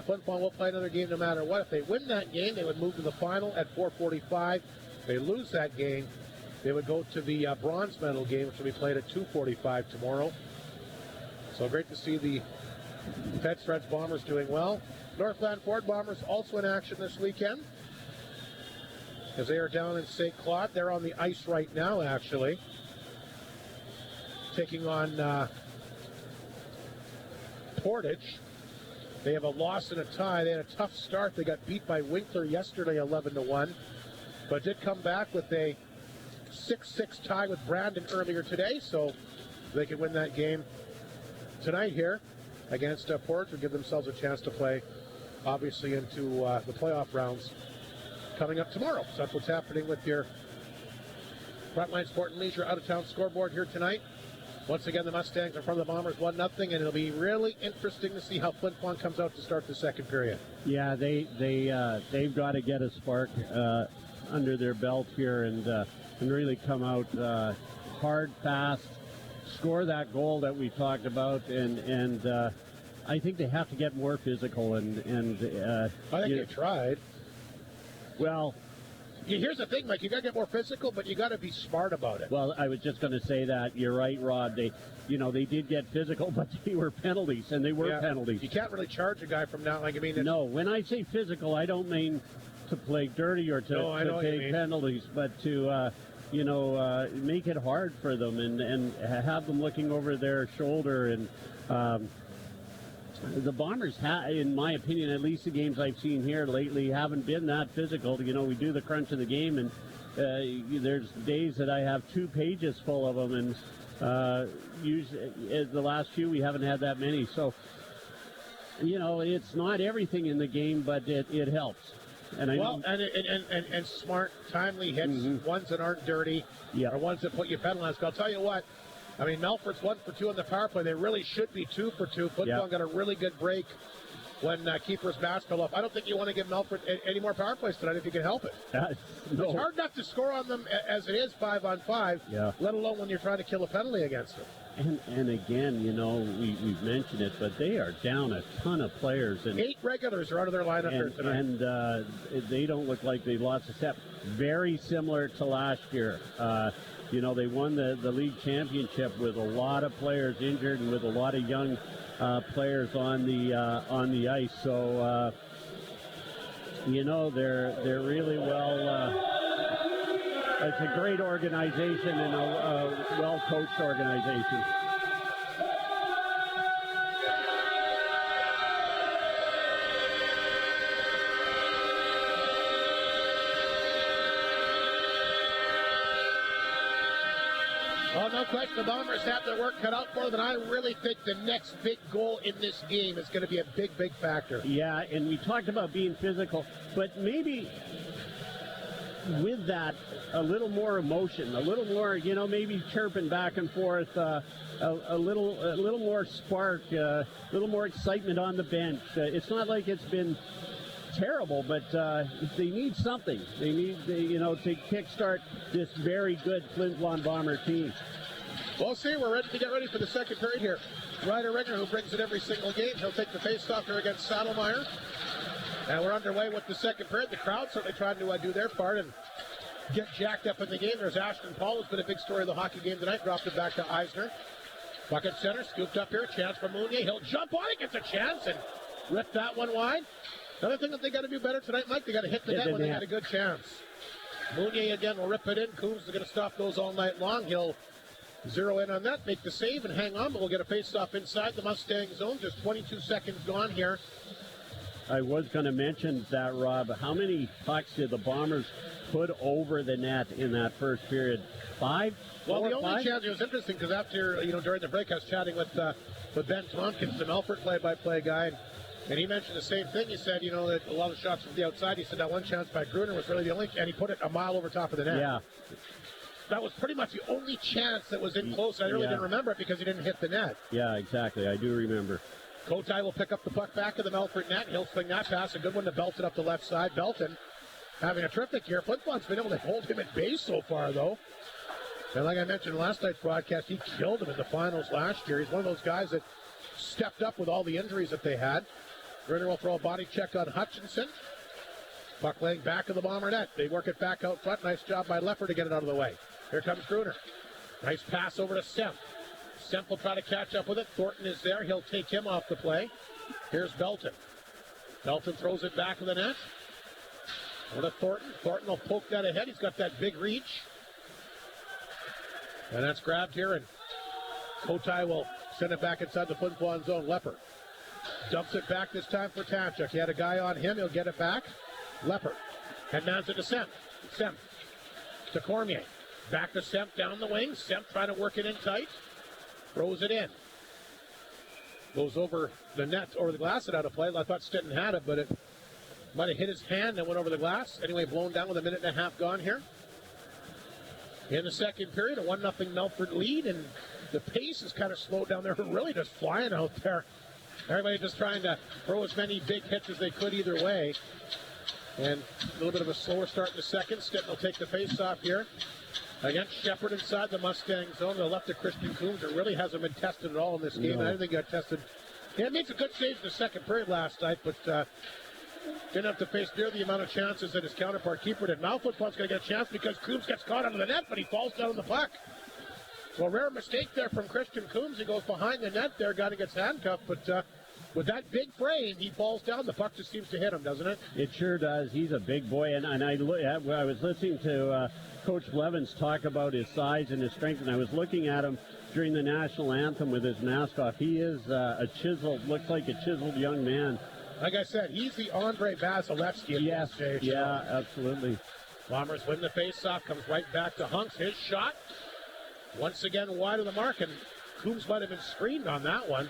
Flin Flon will play another game no matter what. If they win that game, they would move to the final at 4:45. If they lose that game, they would go to the bronze medal game, which will be played at 2:45 tomorrow. So great to see the Pets Reds Bombers doing well. Northland Ford Bombers also in action this weekend as they are down in St. Claude. They're on the ice right now, actually, taking on Portage. They have a loss and a tie. They had a tough start. They got beat by Winkler yesterday 11-1, but did come back with a 6-6 tie with Brandon earlier today, so they could win that game tonight here against Portage and give themselves a chance to play, obviously, into the playoff rounds coming up tomorrow. So that's what's happening with your Frontline Sport and Leisure out-of-town scoreboard here tonight. Once again, the Mustangs are from the Bombers 1-0, and it'll be really interesting to see how Flin Flon comes out to start the second period. Yeah, they've got to get a spark under their belt here and really come out hard, fast, score that goal that we talked about, and I think they have to get more physical. And I think they tried. Well, here's the thing, Mike. You got to get more physical, but you got to be smart about it. Well, I was just going to say that. You're right, Rod. They did get physical, but they were penalties, and they were penalties. You can't really charge a guy from now. No, when I say physical, I don't mean to play dirty or to take penalties, but to make it hard for them and have them looking over their shoulder. And the Bombers, in my opinion, at least the games I've seen here lately, haven't been that physical. We do the crunch of the game, and there's days that I have 2 pages full of them, and usually the last few we haven't had that many. So, it's not everything in the game, but it helps. And smart, timely hits, ones that aren't dirty, or ones that put you penalized. I'll tell you what, Melfort's 1 for 2 on the power play. They really should be 2 for 2. Flin Flon got a really good break when keeper's mask fell off. I don't think you want to give Melfort any more power plays tonight if you can help it. No. It's hard enough to score on them as it is 5-on-5, let alone when you're trying to kill a penalty against them. And again, we've mentioned it, but they are down a ton of players. And 8 regulars are out of their lineup here tonight. And they don't look like they've lost a step. Very similar to last year. They won the league championship with a lot of players injured and with a lot of young players on the ice. So, they're really well. It's a great organization and a well-coached organization. Well, no question, the Bombers have their work cut out for them, and I really think the next big goal in this game is going to be a big, big factor. Yeah, and we talked about being physical, but maybe with that, a little more emotion, a little more, maybe chirping back and forth, a little more spark, a little more excitement on the bench. It's not like it's been terrible, but they need something. They need, to kickstart this very good Flin Flon Bomber team. We'll see. We're ready to get ready for the second period here. Ryder Ringer, who brings it every single game, he'll take the face-off here against Saddlemeyer. And we're underway with the second period. The crowd certainly trying to do their part and get jacked up in the game. There's Ashton Paul, who's been a big story of the hockey game tonight. Dropped it back to Eisner. Bucket center, scooped up here. Chance for Mounier. He'll jump on it, gets a chance, and Ripped that one wide. Another thing that they got to do better tonight, Mike, they got to hit the net when they got a good chance. Mounier again will rip it in. Coombs is going to stop those all night long. He'll zero in on that, make the save, and hang on, but we'll get a face-off inside the Mustang zone. Just 22 seconds gone here. I was going to mention that, Rob. How many pucks did the Bombers put over the net in that first period? 5? Well, the only chance, it was interesting because after, during the break, I was chatting with Ben Tompkins, the Melfort play-by-play guy, and he mentioned the same thing. He said, that a lot of shots from the outside. He said that one chance by Gruner was really the only, and he put it a mile over top of the net. Yeah. That was pretty much the only chance that was in close. I really didn't remember it because he didn't hit the net. Yeah, exactly. I do remember. Kotai will pick up the puck back of the Melfort net. He'll swing that pass. A good one to Belton up the left side. Belton having a terrific year. Flin Flon's been able to hold him at base so far, though. And like I mentioned in last night's broadcast, he killed him in the finals last year. He's one of those guys that stepped up with all the injuries that they had. Gruner will throw a body check on Hutchinson. Puck laying back of the Bomber net. They work it back out front. Nice job by Leffert to get it out of the way. Here comes Gruner. Nice pass over to Semp. Semp will try to catch up with it. Thornton is there. He'll take him off the play. Here's Belton. Belton throws it back of the net. Over to Thornton. Thornton will poke that ahead. He's got that big reach. And that's grabbed here, and Kotai will send it back inside the Flin Flon zone. Lepper dumps it back this time for Tachuk. He had a guy on him. He'll get it back. Lepper. And mounts it to Semp. Semp to Cormier. Back to Semp down the wing. Semp trying to work it in tight. Throws it in. Goes over the net, over the glass, and out of play. I thought Stinton had it, but it might have hit his hand and went over the glass. Anyway, blown down with a minute and a half gone here. In the second period, a 1-0 Melfort lead, and the pace is kind of slowed down. They're really just flying out there. Everybody just trying to throw as many big hits as they could either way. And a little bit of a slower start in the second. Stinton will take the face off here. Against Shepard inside the Mustang zone. The left of Christian Coombs, who really hasn't been tested at all in this game. No. I don't think he got tested. He makes a good save in the second period last night, but didn't have to face near the amount of chances that his counterpart keeper did. Malfoot's going to get a chance because Coombs gets caught under the net, but he falls down on the puck. So a rare mistake there from Christian Coombs. He goes behind the net there, guy gets handcuffed, but with that big frame, he falls down. The puck just seems to hit him, doesn't it? It sure does. He's a big boy, and I was listening to Coach Blevins talk about his size and his strength, and I was looking at him during the national anthem with his mask off. He is looks like a chiseled young man. Like I said, he's the Andre Vasilevsky of yes, this stage. Yeah, absolutely. Bombers win the face-off, comes right back to Hunks. His shot, once again wide of the mark, and Coombs might have been screened on that one.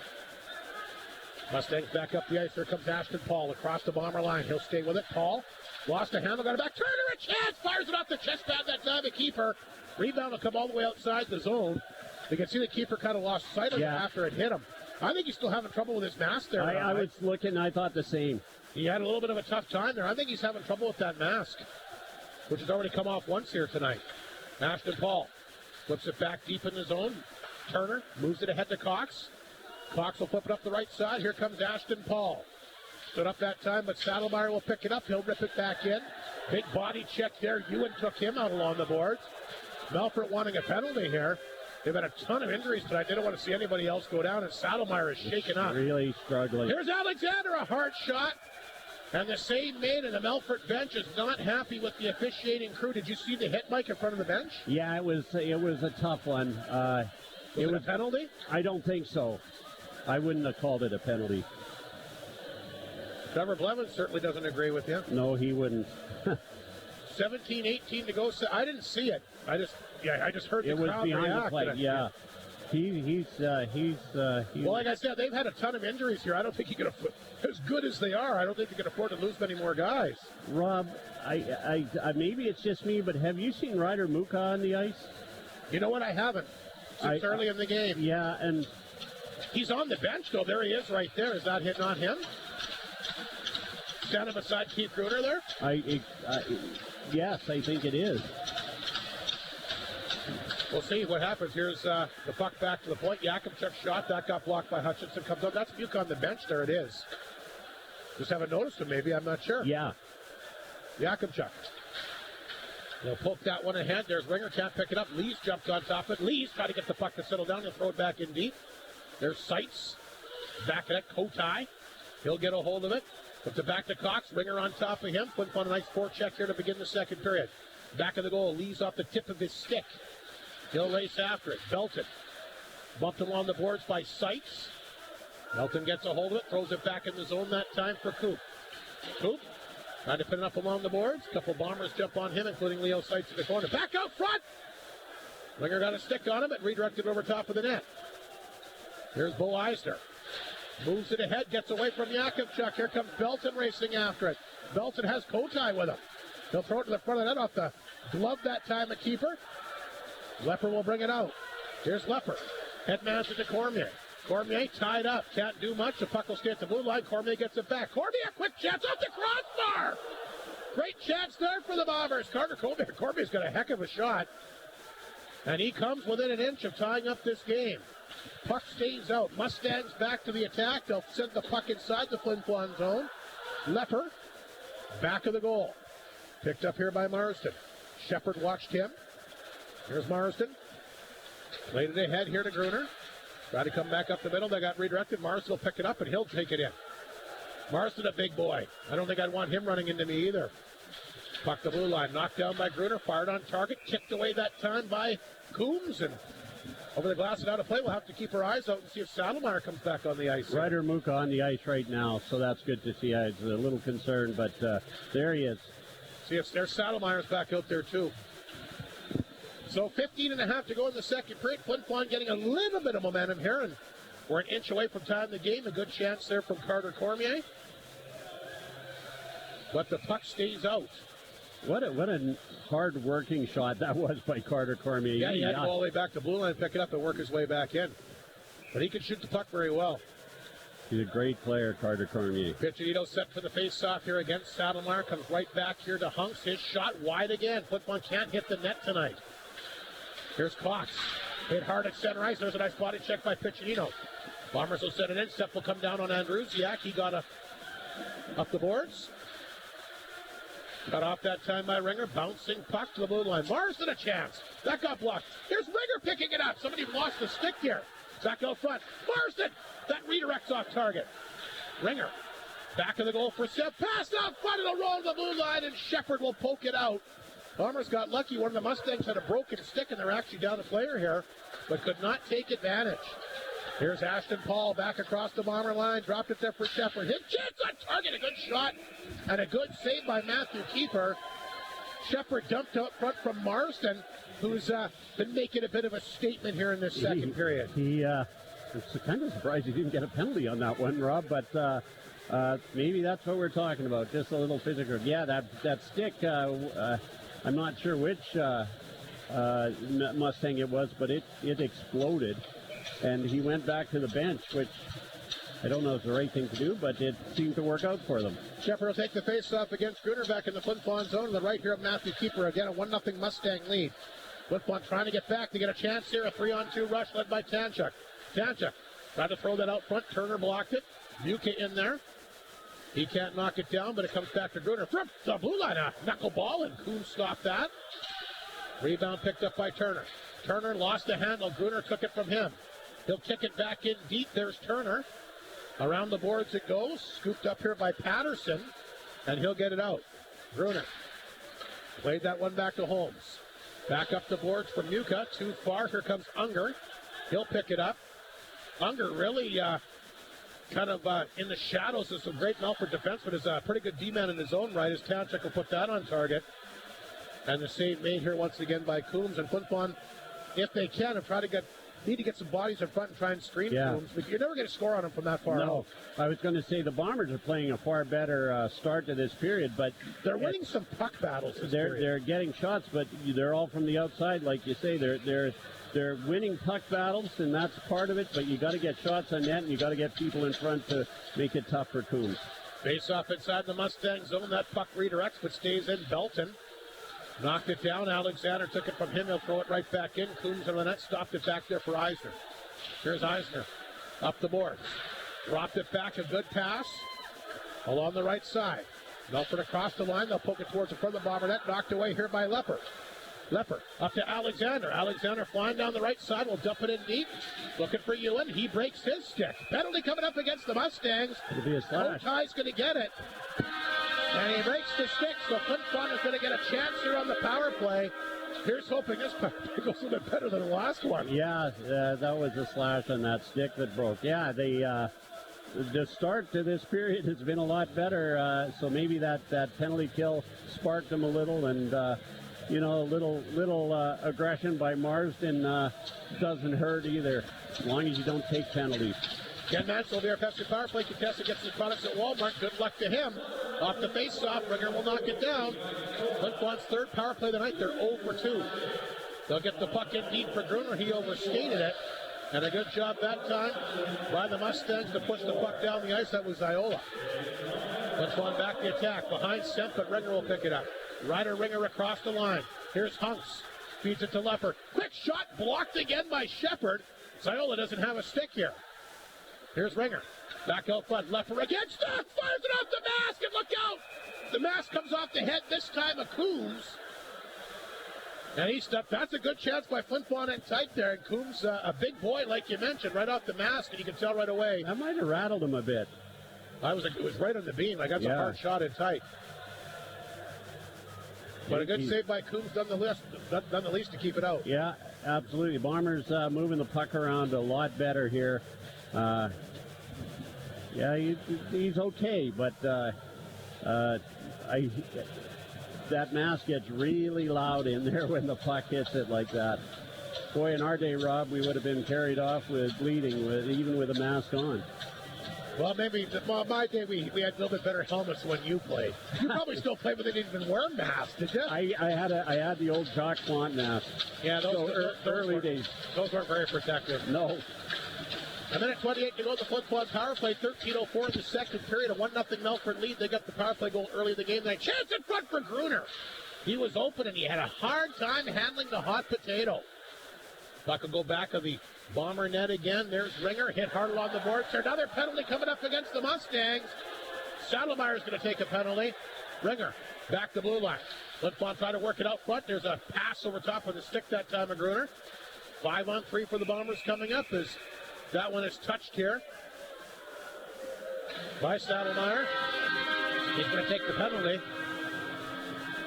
Mustangs back up the ice. Here comes Ashton Paul across the Bomber line. He'll stay with it. Paul lost a handle, got it back. Turner, a chance, fires it off the chest pad that time. The keeper. Rebound will come all the way outside the zone. You can see the keeper kind of lost sight of it after it hit him. I think he's still having trouble with his mask there. I was looking, I thought the same. He had a little bit of a tough time there. I think he's having trouble with that mask, which has already come off once here tonight. Ashton Paul flips it back deep in the zone. Turner moves it ahead to Cox. Cox will flip it up the right side. Here comes Ashton Paul. Stood up that time, but Saddlemeyer will pick it up. He'll rip it back in. Big body check there. Ewan took him out along the boards. Melfort wanting a penalty here. They've had a ton of injuries tonight. They don't want to see anybody else go down, and Saddlemeyer is shaken up. Really struggling. Here's Alexander, a hard shot. And the save made, and the Melfort bench is not happy with the officiating crew. Did you see the hit, Mike, in front of the bench? Yeah, it was a tough one. Was it a penalty? I don't think so. I wouldn't have called it a penalty. Trevor Blevins certainly doesn't agree with you. No, he wouldn't. 17-18 to go. I didn't see it. I just heard the crowd react. It was behind the plate, yeah. He's well, like I said, they've had a ton of injuries here. I don't think you can afford, as good as they are, I don't think you can afford to lose many more guys. Rob, I maybe it's just me, but have you seen Ryder Muka on the ice? You know what? I haven't. Since early in the game. Yeah, and he's on the bench, though. There he is right there. Is that not him? Standing beside Keith Gruner there? Yes, I think it is. We'll see what happens. Here's the puck back to the point. Yakimchuk's shot. That got blocked by Hutchinson. Comes up. That's Buke on the bench. There it is. Just haven't noticed him, maybe. I'm not sure. Yeah. Yakimchuk. They'll poke that one ahead. There's Ringer. Can't pick it up. Lee's jumped on top of it. Lee's trying to get the puck to settle down and throw it back in deep. There's Seitz. Back at it. Kotai. He'll get a hold of it. Puts it back to Cox. Ringer on top of him. Flin Flon a nice forecheck here to begin the second period. Back of the goal. Lee's off the tip of his stick. He'll race after it. Belton. Bumped along the boards by Sykes. Belton gets a hold of it. Throws it back in the zone that time for Coop. Coop trying to pin it up along the boards. A couple Bombers jump on him, including Leo Sykes in the corner. Back out front. Ringer got a stick on him and redirected over top of the net. Here's Bo Eisner. Moves it ahead, gets away from Yakubchuk. Here comes Belton racing after it. Belton has Kotai with him. He'll throw it to the front of the net off the glove that time, a keeper. Lepper will bring it out. Here's Lepper. Headman's it to Cormier. Cormier tied up. Can't do much. The puck will stay at the blue line. Cormier gets it back. Cormier, quick chance off the crossbar. Great chance there for the Bombers. Carter Cormier. Cormier's got a heck of a shot. And he comes within an inch of tying up this game. Puck stays out. Mustangs back to the attack. They'll send the puck inside the Flin Flon zone. Lepper, back of the goal. Picked up here by Marsden. Shepard watched him. Here's Marsden. Played it ahead here to Gruner. Try to come back up the middle. They got redirected. Marsden will pick it up and he'll take it in. Marsden, a big boy. I don't think I'd want him running into me either. Puck the blue line. Knocked down by Gruner. Fired on target. Kicked away that time by Coombs. And over the glass and out of play. We'll have to keep our eyes out and see if Saddlemeyer comes back on the ice. Ryder Muka on the ice right now, so that's good to see. I was a little concerned, but there he is. See if there's Saddlemeyer's back out there too. So 15 and a half to go in the second period. Flin Flon getting a little bit of momentum here, and we're an inch away from tying the game. A good chance there from Carter Cormier. But the puck stays out. What a hard-working shot that was by Carter Cormier. Yeah, he had to go all the way back to blue line, pick it up, and work his way back in. But he can shoot the puck very well. He's a great player, Carter Cormier. Piccinino set for the face-off here against Saddlemeyer. Comes right back here to Hunks. His shot wide again. Flin Flon can't hit the net tonight. Here's Cox. Hit hard at center ice. There's a nice body check by Piccinino. Bombers will set it in. Step will come down on Andrusiak. He got up the boards. Cut off that time by Ringer. Bouncing puck to the blue line. Marsden a chance. That got blocked. Here's Ringer picking it up. Somebody lost the stick here. Back out front. Marsden. That redirects off target. Ringer. Back of the goal for Seth. Pass out front. It'll roll to the blue line, and Shepard will poke it out. Bombers got lucky. One of the Mustangs had a broken stick, and they're actually down a player here, but could not take advantage. Here's Ashton Paul back across the Bomber line. Dropped it there for Shepard. Hit chance on target. A good shot and a good save by Matthew Keeper. Shepard dumped out front from Marsden, who's been making a bit of a statement here in this second period. It's kind of surprised he didn't get a penalty on that one, Rob, but maybe that's what we're talking about, just a little physical. Yeah, that stick, I'm not sure which Mustang it was, but it exploded, and he went back to the bench, which I don't know if it's the right thing to do, but it seemed to work out for them. Shepard will take the face-off against Gruner back in the Flin Flon zone. And the right here of Matthew Keeper. Again, a 1-0 Mustang lead. Flin Flon trying to get back to get a chance here. A 3-on-2 rush led by Tanchuk. Tanchuk tried to throw that out front. Turner blocked it. Muka in there. He can't knock it down, but it comes back to Gruner. From the blue line, a knuckleball, and Kuhn stopped that. Rebound picked up by Turner. Turner lost the handle. Gruner took it from him. He'll kick it back in deep. There's Turner. Around the boards it goes. Scooped up here by Patterson, and he'll get it out. Gruner played that one back to Holmes. Back up the boards from Muka. Too far. Here comes Unger. He'll pick it up. Unger really kind of in the shadows of some great Melfort defense, but is a pretty good D-man in his own right. As Township will put that on target. And the save made here once again by Coombs. And Flin Flon, if they can, have tried to need to get some bodies in front and try and screen Coombs. But you're never going to score on him from that far out. I was going to say the Bombers are playing a far better start to this period, but they're winning some puck battles. They're getting shots, but they're all from the outside, like you say. They're winning puck battles, and that's part of it. But you got to get shots on net, and you got to get people in front to make it tough for Coombs. Face off inside the Mustang zone. That puck redirects, but stays in. Belton knocked it down. Alexander took it from him. He'll throw it right back in. Coombs and Lynette stopped it back there for Eisner. Here's Eisner up the boards. Dropped it back. A good pass along the right side. Melfort across the line. They'll poke it towards the front of the Bomber net. Knocked away here by Lepper. Lepper up to Alexander. Alexander flying down the right side. Will dump it in deep. Looking for Ewan. He breaks his stick. Penalty coming up against the Mustangs. It'll be a slash. Otai's going to get it. And he breaks the stick, so Flin Flon is going to get a chance here on the power play. Here's hoping this power play goes a bit better than the last one. Yeah, that was a slash on that stick that broke. Yeah, the start to this period has been a lot better, so maybe that penalty kill sparked them a little, and a little aggression by Marsden doesn't hurt either, as long as you don't take penalties. Ken Mansell, the offensive power play contestant, gets his products at Walmart. Good luck to him. Off the face-off, Ringer will knock it down. Flin Flon's third power play of the night. They're 0 for 2. They'll get the puck in deep for Gruner. He overskated it. And a good job that time by the Mustangs to push the puck down the ice. That was Ziola. Flin Flon back the attack. Behind Semp, but Ringer will pick it up. Ryder Ringer across the line. Here's Hunks. Feeds it to Lepper. Quick shot blocked again by Shepard. Ziola doesn't have a stick here. Here's Ringer. Back out front. Lepper against it. Fires it off the mask, and look out! The mask comes off the head this time of Coombs. And he stepped. That's a good chance by Flin Flon and tight there. And Coombs, a big boy, like you mentioned, right off the mask, and you can tell right away. That might have rattled him a bit. It was right on the beam. Like, that's a hard shot in tight. But a good save by Coombs done the least to keep it out. Yeah, absolutely. Bombers moving the puck around a lot better here. He's okay, but that mask gets really loud in there when the puck hits it like that. Boy, in our day, Rob, we would have been carried off with bleeding, even with a mask on. Well, maybe my day we had a little bit better helmets when you played. You probably still played, but they didn't even wear masks, did you? I had the old Jacques Plante mask. Yeah, those early days. Those weren't very protective. No. A minute 28 to go. The Flin Flon power play. 13:04 in the second period. A 1-0 Melfort lead. They got the power play goal early in the game. They chance in front for Gruner. He was open and he had a hard time handling the hot potato. Puck will go back of the Bomber net again. There's Ringer. Hit hard along the boards. There's another penalty coming up against the Mustangs. Saddlemeyer's going to take a penalty. Ringer back the blue line. Flin Flon trying to work it out front. There's a pass over top of the stick that time of Gruner. 5-on-3 for the Bombers coming up as that one is touched here by Saddlemeyer. He's going to take the penalty.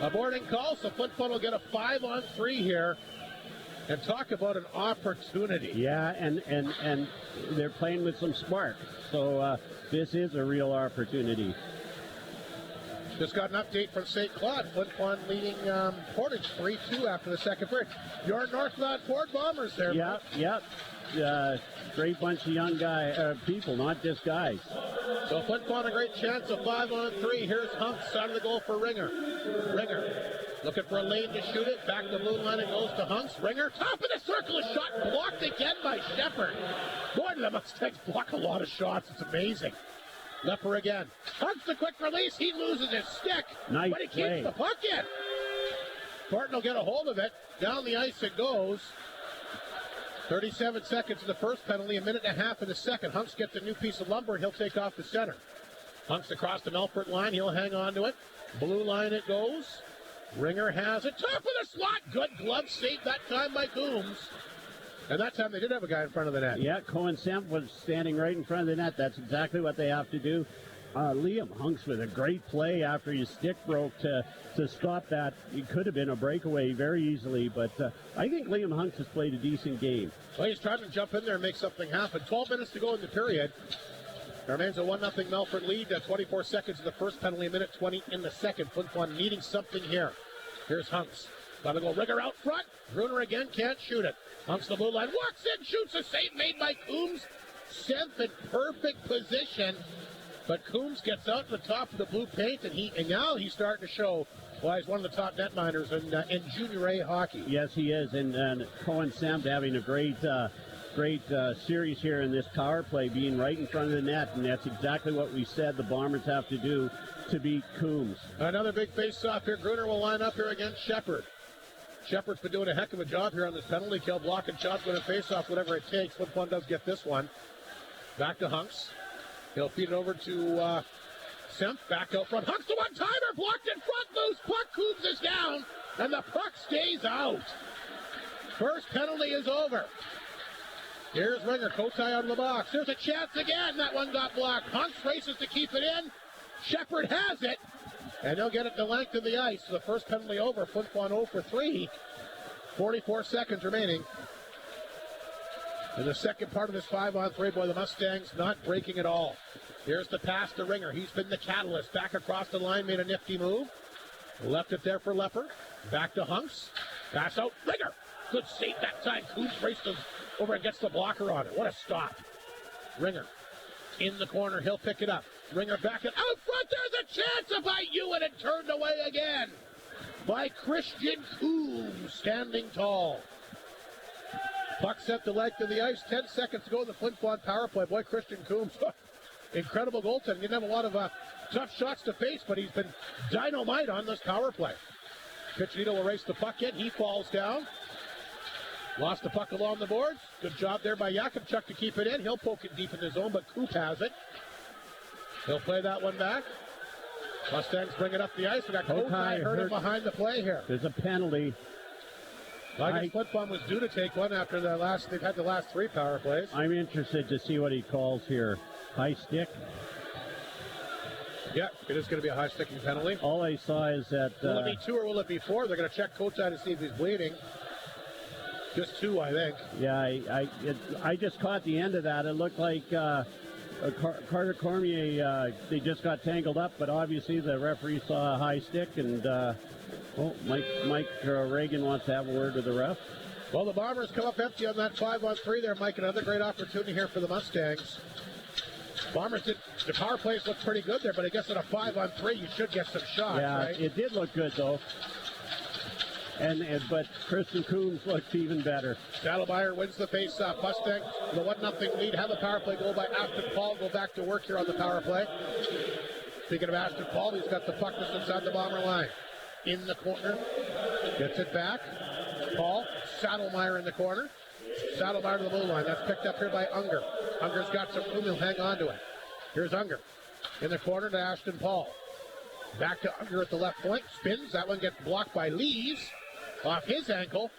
A boarding call, so Flin Flon will get a 5-on-3 here. And talk about an opportunity. Yeah, and they're playing with some spark. So this is a real opportunity. Just got an update from St. Claude. Flin Flon leading Portage 3-2 after the second period. Your Northland Ford Bombers there. Yep. Great bunch of young people, not just guys. So Flin Flon a great chance of 5-on-3. Here's Hunks out of the goal for Ringer. Ringer looking for a lane to shoot it. Back the blue line, it goes to Hunks. Ringer, top of the circle, a shot blocked again by Shepard. Boy, the Mustangs block a lot of shots. It's amazing. Lepper again. Hunks the quick release. He loses his stick. Nice but he play. keeps the puck in. Thornton will get a hold of it. Down the ice it goes. 37 seconds in the first penalty, a minute and a half in the second. Hunks gets a new piece of lumber, and he'll take off the center. Hunks across the Melfort line. He'll hang on to it. Blue line it goes. Ringer has it. Top of the slot. Good glove save that time by Coombs. And that time they did have a guy in front of the net. Yeah, Cohen Semp was standing right in front of the net. That's exactly what they have to do. Liam Hunks with a great play after his stick broke to stop that. It could have been a breakaway very easily, but I think Liam Hunks has played a decent game. Well, he's trying to jump in there and make something happen. 12 minutes to go in the period. There remains a 1-0 Melfort lead. 24 seconds in the first penalty, a minute 20 in the second. Flin Flon needing something here. Here's Hunks. Got to go Ringer out front. Gruner again can't shoot it. Hunks the blue line. Walks in, shoots a save made by Coombs. Semp in perfect position. But Coombs gets out to the top of the blue paint, and now he's starting to show why he's one of the top netminders in Junior A hockey. Yes, he is, and Cohen Semp having a great series here in this power play, being right in front of the net, and that's exactly what we said the Bombers have to do to beat Coombs. Another big face-off here. Gruner will line up here against Shepard. Shepard's been doing a heck of a job here on this penalty kill, blocking shots, winning face-off, whatever it takes. Flin Flon does get this one. Back to Hunks. He'll feed it over to Semp. Back out front. Hunks the one-timer, blocked in front, loose puck. Coombs is down. And the puck stays out. First penalty is over. Here's Ringer. Kotai out of the box. There's a chance again. That one got blocked. Hunks races to keep it in. Shepard has it. And they'll get it the length of the ice. The first penalty over. Flin Flon 0 for 3. 44 seconds remaining. In the second part of this 5-on-3, boy, the Mustangs not breaking at all. Here's the pass to Ringer. He's been the catalyst. Back across the line, made a nifty move. Left it there for Lepper. Back to Hunks. Pass out. Ringer. Good save that time. Coombs races over and gets the blocker on it. What a stop. Ringer in the corner. He'll pick it up. Ringer back and out front. There's a chance by Ewan and turned away again by Christian Coombs, standing tall. Puck set the length of the ice. 10 seconds to go in the Flin Flon power play. Boy, Christian Coombs, incredible goaltending. He didn't have a lot of tough shots to face, but he's been dynamite on this power play. Piccinino will race the puck in. He falls down. Lost the puck along the boards. Good job there by Yakubchuk to keep it in. He'll poke it deep in the zone, but Coop has it. He'll play that one back. Mustangs bring it up the ice. We got Kokai hurt him behind the play here. There's a penalty. I guess Flin Flon was due to take one after they've had the last 3 power plays. I'm interested to see what he calls here. High stick. Yeah, it is going to be a high sticking penalty. All I saw is that... will it be 2 or will it be 4? They're going to check Kotai to see if he's bleeding. Just 2, I think. Yeah, I just caught the end of that. It looked like Carter Cormier, they just got tangled up, but obviously the referee saw a high stick, and Mike Reagan wants to have a word with the ref. Well, the Bombers come up empty on that 5-on-3 there, Mike. Another great opportunity here for the Mustangs. Bombers did, the power plays looked pretty good there, but I guess at a 5-on-3 you should get some shots, right? Yeah, it did look good, though. But Christian Coombs looks even better. Saddlemeyer wins the face-off. Mustangs with a 1-0 lead. Have a power play goal by Ashton Paul. Go back to work here on the power play. Speaking of Ashton Paul, he's got the puck just inside the Bomber line. In the corner. Gets it back. Paul. Saddlemeyer in the corner. Saddlemeyer to the blue line. That's picked up here by Unger. Unger's got some room. He'll hang on to it. Here's Unger. In the corner to Ashton Paul. Back to Unger at the left point. Spins. That one gets blocked by Lees. Off his ankle,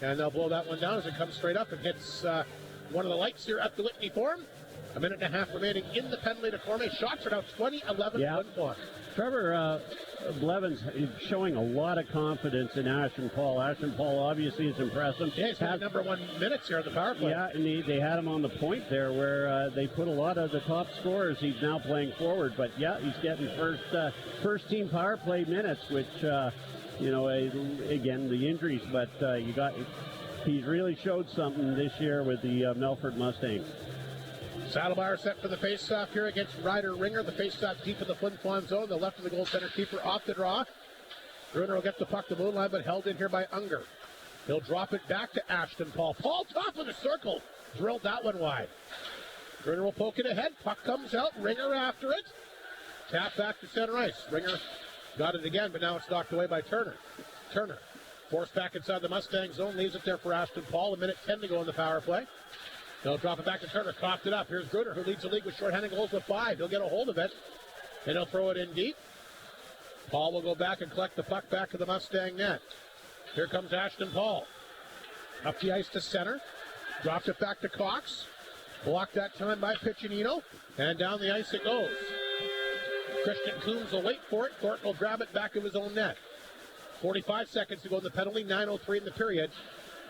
and they'll blow that one down as it comes straight up and hits one of the lights here at the Whitney Forum. A minute and a half remaining in the penalty to Cormier. Shots are now 20-11. Yeah. Trevor Blevins is showing a lot of confidence in Ashton Paul. Ashton Paul obviously is impressive. Yeah, he's had number 1 minutes here on the power play. Yeah, and they had him on the point there where they put a lot of the top scorers. He's now playing forward, but yeah, he's getting first team power play minutes, which. Again, the injuries, but he's really showed something this year with the Melfort Mustangs. Saddlemeyer set for the face-off here against Ryder Ringer. The face-off deep in the Flin Flon zone. The left of the goaltender keeper off the draw. Gruner will get the puck to the moon line, but held in here by Unger. He'll drop it back to Ashton Paul. Paul top of the circle. Drilled that one wide. Gruner will poke it ahead. Puck comes out. Ringer after it. Tap back to center ice. Ringer got it again, but now it's knocked away by Turner. Turner forced back inside the Mustang zone, leaves it there for Ashton Paul. 1:10 to go in the power play. They'll drop it back to Turner, coughed it up. Here's Gruner, who leads the league with shorthanded goals with 5. He'll get a hold of it, and he'll throw it in deep. Paul will go back and collect the puck back to the Mustang net. Here comes Ashton Paul. Up the ice to center. Drops it back to Cox. Blocked that time by Piccinino, and down the ice it goes. Christian Coombs will wait for it. Thornton will grab it back of his own net. 45 seconds to go in the penalty. 9:03 in the period.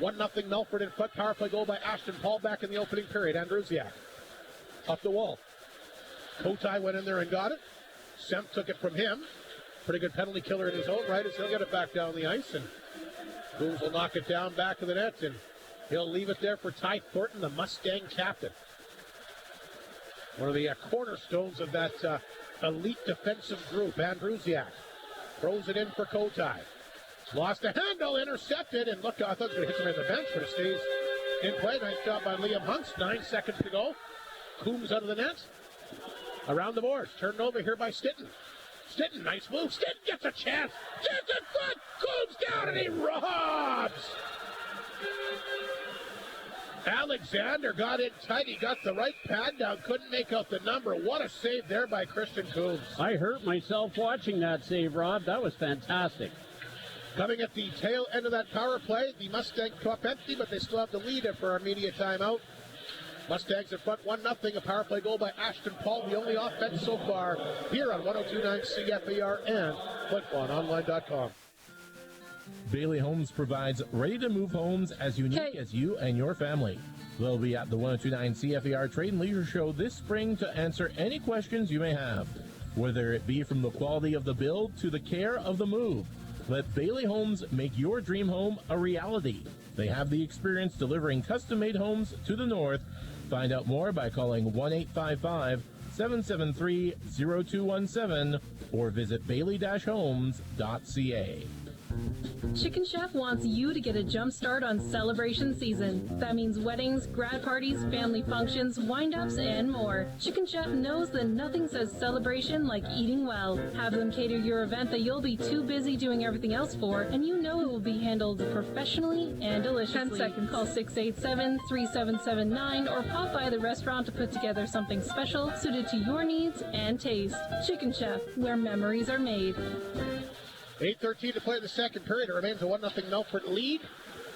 1-0 Melfort in front. Power play goal by Ashton Paul back in the opening period. Andrusiak up the wall. Kotai went in there and got it. Semp took it from him. Pretty good penalty killer in his own right as he'll get it back down the ice. And Coombs will knock it down back of the net. And he'll leave it there for Ty Thornton, the Mustang captain. One of the cornerstones of that elite defensive group. Andrusiak throws it in for Kotai. Lost a handle, intercepted, and look, I thought it was going to hit somebody on the bench, but it stays in play. Nice job by Liam Hunks. 9 seconds to go. Coombs out of the net. Around the boards. Turned over here by Stitton. Stitton, nice move. Stitton gets a chance. Gets it front. Coombs down, and he robs. Alexander got in tight. He got the right pad down. Couldn't make out the number. What a save there by Christian Coombs. I hurt myself watching that save, Rob. That was fantastic. Coming at the tail end of that power play, the Mustangs cup empty, but they still have the lead for our media timeout. Mustangs in front 1-0. A power play goal by Ashton Paul, the only offense so far here on 102.9 CFAR and FlinFlonOnline.com. Bailey Homes provides ready-to-move homes as unique as you and your family. They'll be at the 102.9 CFAR Trade and Leisure Show this spring to answer any questions you may have, whether it be from the quality of the build to the care of the move. Let Bailey Homes make your dream home a reality. They have the experience delivering custom-made homes to the north. Find out more by calling 1-855-773-0217 or visit bailey-homes.ca. Chicken Chef wants you to get a jump start on celebration season. That means weddings, grad parties, family functions, wind-ups, and more. Chicken Chef knows that nothing says celebration like eating well. Have them cater your event that you'll be too busy doing everything else for, and you know it will be handled professionally and deliciously. 10 seconds. Call 687-3779 or pop by the restaurant to put together something special suited to your needs and taste. Chicken Chef, where memories are made. 8:13 to play in the second period. It remains a 1-0 Melfort lead.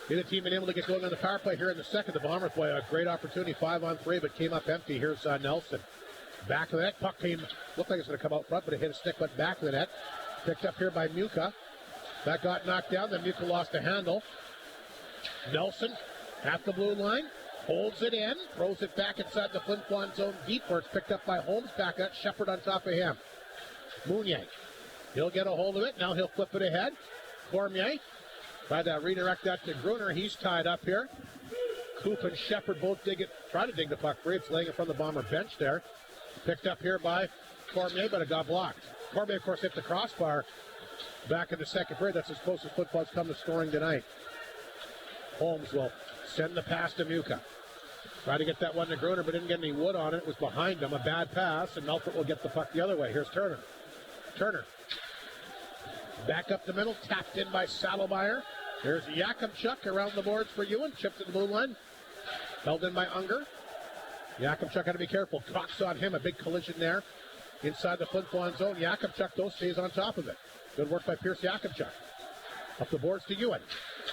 Neither team been able to get going on the power play here in the second. The Bombers play a great opportunity, 5-on-3, but came up empty. Here's Nelson. Back of the net. Puck came, looked like it was going to come out front, but it hit a stick, went back of the net. Picked up here by Muka. That got knocked down. Then Muka lost the handle. Nelson at the blue line. Holds it in. Throws it back inside the Flin Flon zone deep where it's picked up by Holmes. Back at Shepard on top of him. Mounier. He'll get a hold of it. Now he'll flip it ahead. Cormier tried to redirect that to Gruner. He's tied up here. Coop and Shepard both try to dig the puck free. It's laying in front of the Bomber bench there. Picked up here by Cormier, but it got blocked. Cormier, of course, hit the crossbar back in the second period. That's as close as football's come to scoring tonight. Holmes will send the pass to Muka. Try to get that one to Gruner, but didn't get any wood on it. It was behind him. A bad pass, and Melfort will get the puck the other way. Here's Turner. Back up the middle, tapped in by Saddlemeyer. There's Yakimchuk around the boards for Ewan. Chipped to the blue line. Held in by Unger. Yakimchuk had to be careful. Cox on him, a big collision there. Inside the Flin Flon zone. Yakimchuk, though, stays on top of it. Good work by Pierce Yakimchuk. Up the boards to Ewan.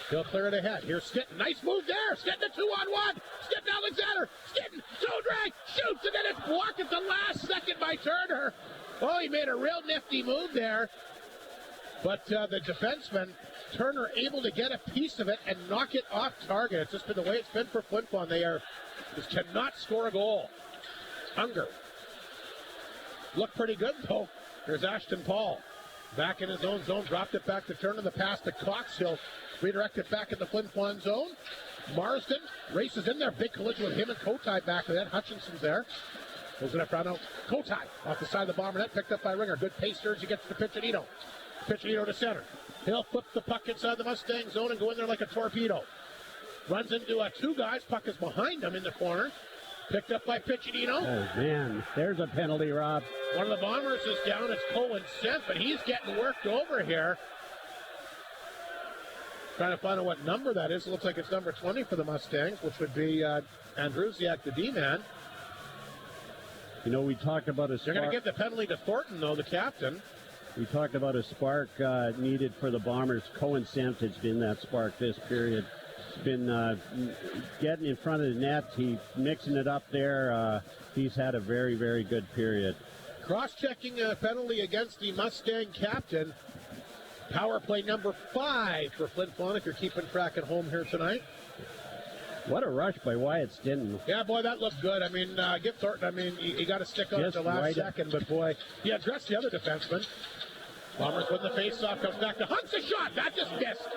He'll clear it ahead. Here's Skitton. Nice move there. Skitton, a 2-on-1. Skitton, Alexander. Skitton, toe drag. Shoots, and then it's blocked at the last second by Turner. Oh, he made a real nifty move there. But the defenseman, Turner, able to get a piece of it and knock it off target. It's just been the way it's been for Flin Flon. They just cannot score a goal. Unger. Looked pretty good, though. There's Ashton Paul. Back in his own zone. Dropped it back to Turner. The pass to Cox. He'll redirect it back in the Flin Flon zone. Marsden races in there. Big collision with him and Kotai back of that. Hutchinson's there. Goes in front out. Kotai off the side of the Bomber net. Picked up by Ringer. Good pace surge. He gets to Piccinino. Piccinino to center. He'll flip the puck inside the Mustang zone and go in there like a torpedo. Runs into two guys. Puck is behind him in the corner. Picked up by Piccinino. Oh, man. There's a penalty, Rob. One of the Bombers is down. It's Cohen Sent, but he's getting worked over here. Trying to find out what number that is. It looks like it's number 20 for the Mustangs, which would be Andrusiak, the D-man. You know, we talked about a spark. They're going to give the penalty to Thornton, though, the captain. We talked about a spark needed for the Bombers. Cohen Sent has been that spark this period. He's been getting in front of the net. He's mixing it up there. He's had a very, very good period. Cross-checking a penalty against the Mustang captain. Power play number 5 for Flin Flon, if you're keeping track at home here tonight. What a rush by Wyatt Stinton. Yeah, boy, that looked good. I mean, give Thornton, he got a stick on it the last second, but boy, he addressed the other defenseman. Bombers win the face-off, comes back to Hunt's a shot. That just missed.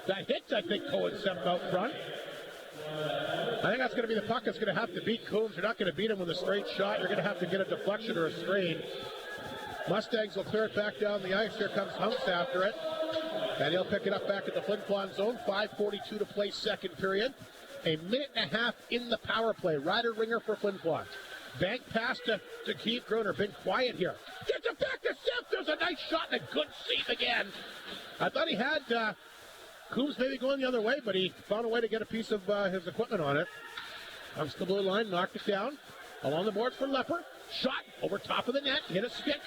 That hits, I think, Cohen Sent out front. I think that's going to be the puck that's going to have to beat Coombs. You're not going to beat him with a straight shot. You're going to have to get a deflection or a screen. Mustangs will clear it back down the ice. Here comes Hunts after it. And he'll pick it up back at the Flin Flon zone. 5:42 to play second period. A minute and a half in the power play. Ryder Ringer for Flin Flon. Bank pass to Keith Gruner. Been quiet here. Gets it back to Seth. There's a nice shot and a good save again. I thought he had Coombs maybe going the other way, but he found a way to get a piece of his equipment on it. Comes to the blue line, knocked it down. Along the boards for Lepper. Shot over top of the net. Hit a stick.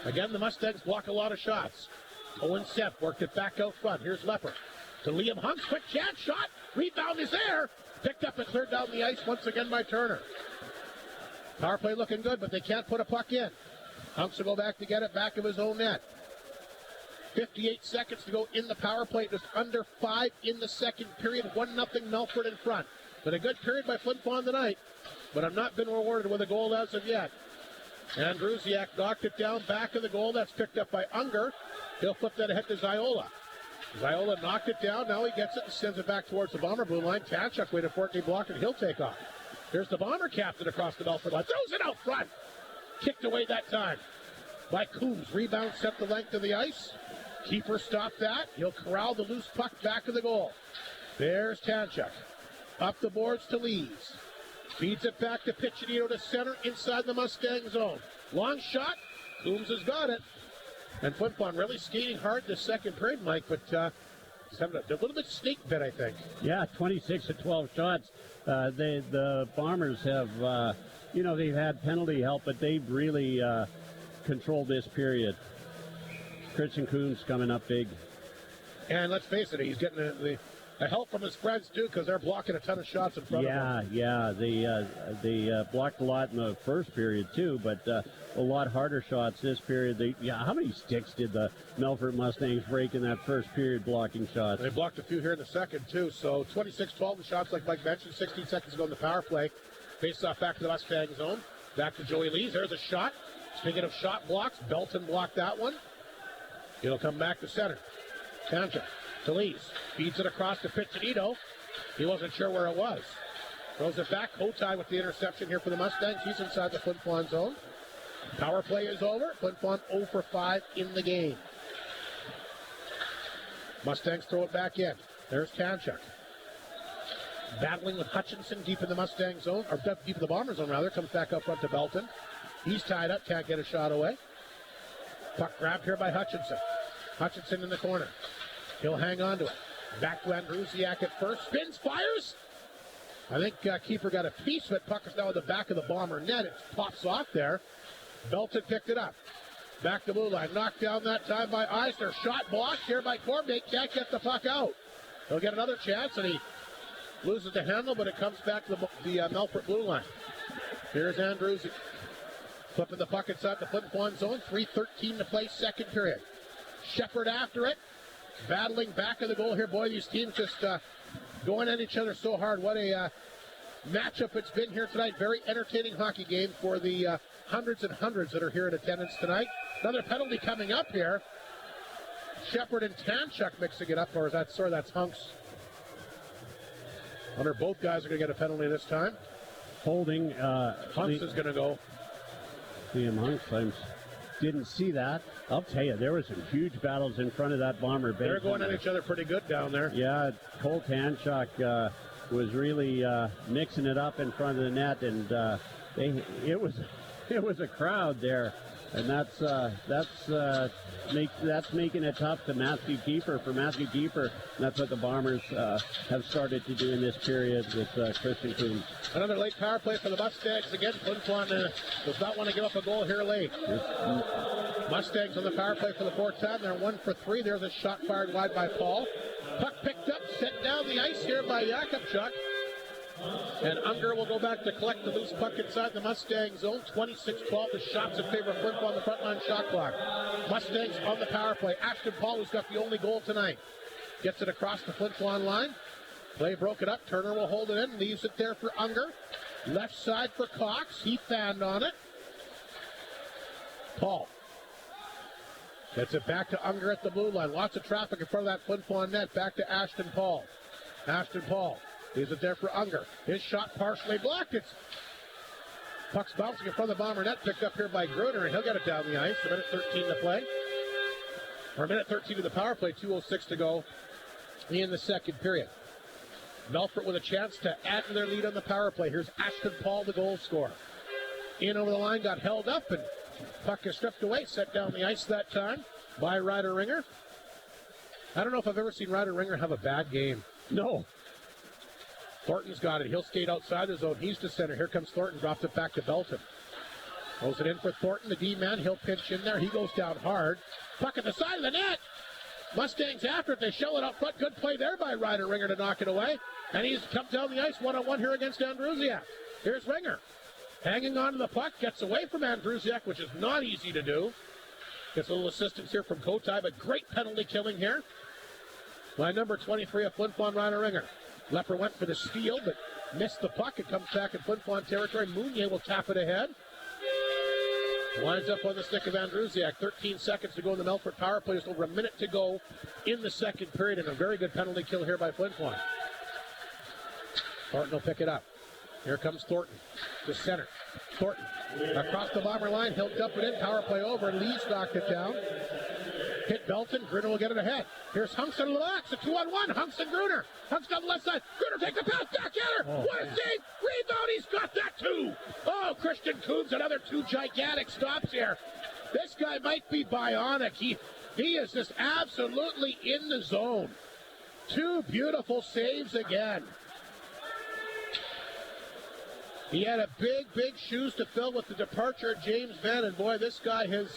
Again, the Mustangs block a lot of shots. Owen Seth worked it back out front. Here's Lepper to Liam Hunks. Quick chance shot. Rebound is there. Picked up and cleared down the ice once again by Turner. Power play looking good, but they can't put a puck in. Hunks will go back to get it back of his own net. 58 seconds to go in the power play. Just under 5 in the second period. 1-0 Melfort in front. Been a good period by Flin Flon tonight, but I've not been rewarded with a goal as of yet. Andrusiak knocked it down back of the goal. That's picked up by Unger. He'll flip that ahead to Ziola. Ziola knocked it down. Now he gets it and sends it back towards the Bomber blue line. Tanchuk waited for it. He blocked it. He'll take off. Here's the Bomber captain across the Melfort line. Throws it out front. Kicked away that time by Coombs. Rebound set the length of the ice. Keeper stopped that. He'll corral the loose puck back of the goal. There's Tanchuk. Up the boards to Lees. Feeds it back to Piccinino to center inside the Mustang zone. Long shot. Coombs has got it. And Flin Flon really skating hard this second period, Mike, but he's having a little bit snake bit, I think. Yeah, 26 to 12 shots. The Bombers have, they've had penalty help, but they've really controlled this period. Christian Coombs coming up big. And let's face it, he's getting the help from his friends, too, because they're blocking a ton of shots in front of him. Yeah, they blocked a lot in the first period, too, but a lot harder shots this period. How many sticks did the Melfort Mustangs break in that first period blocking shots? They blocked a few here in the second, too, so 26-12 the shots, like Mike mentioned, 16 seconds ago in the power play. Face off back to the Mustang zone. Back to Joey Lees. There's a shot. Speaking of shot blocks, Belton blocked that one. It'll come back to center. Tanchuk to Lees. Feeds it across to Piccinino. He wasn't sure where it was. Throws it back. Hotai with the interception here for the Mustangs. He's inside the Flin Flon zone. Power play is over. Flin Flon 0 for 5 in the game. Mustangs throw it back in. There's Tanchuk. Battling with Hutchinson deep in the Mustang zone, or deep in the Bomber zone, rather. Comes back up front to Belton. He's tied up. Can't get a shot away. Puck grabbed here by Hutchinson. Hutchinson in the corner. He'll hang on to it. Back to Andrusiak at first. Spins, fires. I think keeper got a piece of it. Puck is now at the back of the Bomber net. It pops off there. Belton picked it up. Back to blue line. Knocked down that time by Eisner. Shot blocked here by Corbett. Can't get the puck out. He'll get another chance, and he loses the handle, but it comes back to the Melfort blue line. Here's Andrusiak. Flipping the puck inside the Flin Flon zone. 3:13 to play, second period. Shepard after it. Battling back of the goal here. Boy, these teams just going at each other so hard. What a matchup it's been here tonight. Very entertaining hockey game for the hundreds and hundreds that are here in attendance tonight. Another penalty coming up here. Shepard and Tanchuk mixing it up. Or is that, sorry, that's Hunks. I wonder if both guys are going to get a penalty this time. Holding. Hunks is going to go. Liam Hunks, I didn't see that. I'll tell you, there were some huge battles in front of that Bomber bench. They're going at each other pretty good down there. Yeah, Cole Tanchuk was really mixing it up in front of the net, and it was a crowd there, and that's making it tough to Matthew Keeper. For Matthew Keeper, that's what the Bombers have started to do in this period with Christian Coombs. Another late power play for the Mustangs. Again, Flin Flon does not want to give up a goal here late. Mustangs on the power play for the fourth time. They're 1 for 3. There's a shot fired wide by Paul. Puck picked up, sent down the ice here by Jakubchuk. And Unger will go back to collect the loose puck inside the Mustang zone. 26-12. The shots in favor of Flin Flon on the front line shot clock. Mustangs on the power play. Ashton Paul, who's got the only goal tonight, gets it across the Flin Flon line. Play broke it up. Turner will hold it in. Leaves it there for Unger. Left side for Cox. He fanned on it. Paul gets it back to Unger at the blue line. Lots of traffic in front of that Flin Flon net. Back to Ashton Paul. Ashton Paul leaves it there for Unger. His shot partially blocked. Puck's bouncing in front of the Bomber net. Picked up here by Gruner, and he'll get it down the ice. A minute 13 to play. Or a minute 13 to the power play. 2:06 to go in the second period. Melfort with a chance to add to their lead on the power play. Here's Ashton Paul, the goal scorer. In over the line, got held up, and puck is stripped away, set down the ice that time by Ryder Ringer. I don't know if I've ever seen Ryder Ringer have a bad game. No. Thornton's got it. He'll skate outside the zone. He's to center. Here comes Thornton. Drops it back to Belton. Throws it in for Thornton, the D-man. He'll pinch in there. He goes down hard. Puck at the side of the net. Mustangs after it. They shell it up front. Good play there by Ryder Ringer to knock it away. And he's come down the ice one-on-one here against Andrusiak. Here's Ringer. Hanging on to the puck. Gets away from Andrusiak, which is not easy to do. Gets a little assistance here from Kotai, but great penalty killing here by number 23 of Flin Flon, Ryder Ringer. Lepper went for the steal, but missed the puck. It comes back in Flin Flon territory. Mounier will tap it ahead. Winds up on the stick of Andrusiak. 13 seconds to go in the Melfort power play. Just over a minute to go in the second period, and a very good penalty kill here by Flin Flon. Thornton will pick it up. Here comes Thornton to center. Thornton across the Bomber line. He'll dump it in. Power play over. Lee's knocked it down. Hit Belton. Gruner will get it ahead. Here's Hunks on the box. A 2-on-1. Hunks and Gruner. Hunks down the left side. Gruner takes the pass. Back at her. What a save. Rebound. He's got that too. Oh, Christian Coombs. Another two gigantic stops here. This guy might be bionic. He is just absolutely in the zone. Two beautiful saves again. He had a big shoes to fill with the departure of James Venn, and boy, this guy has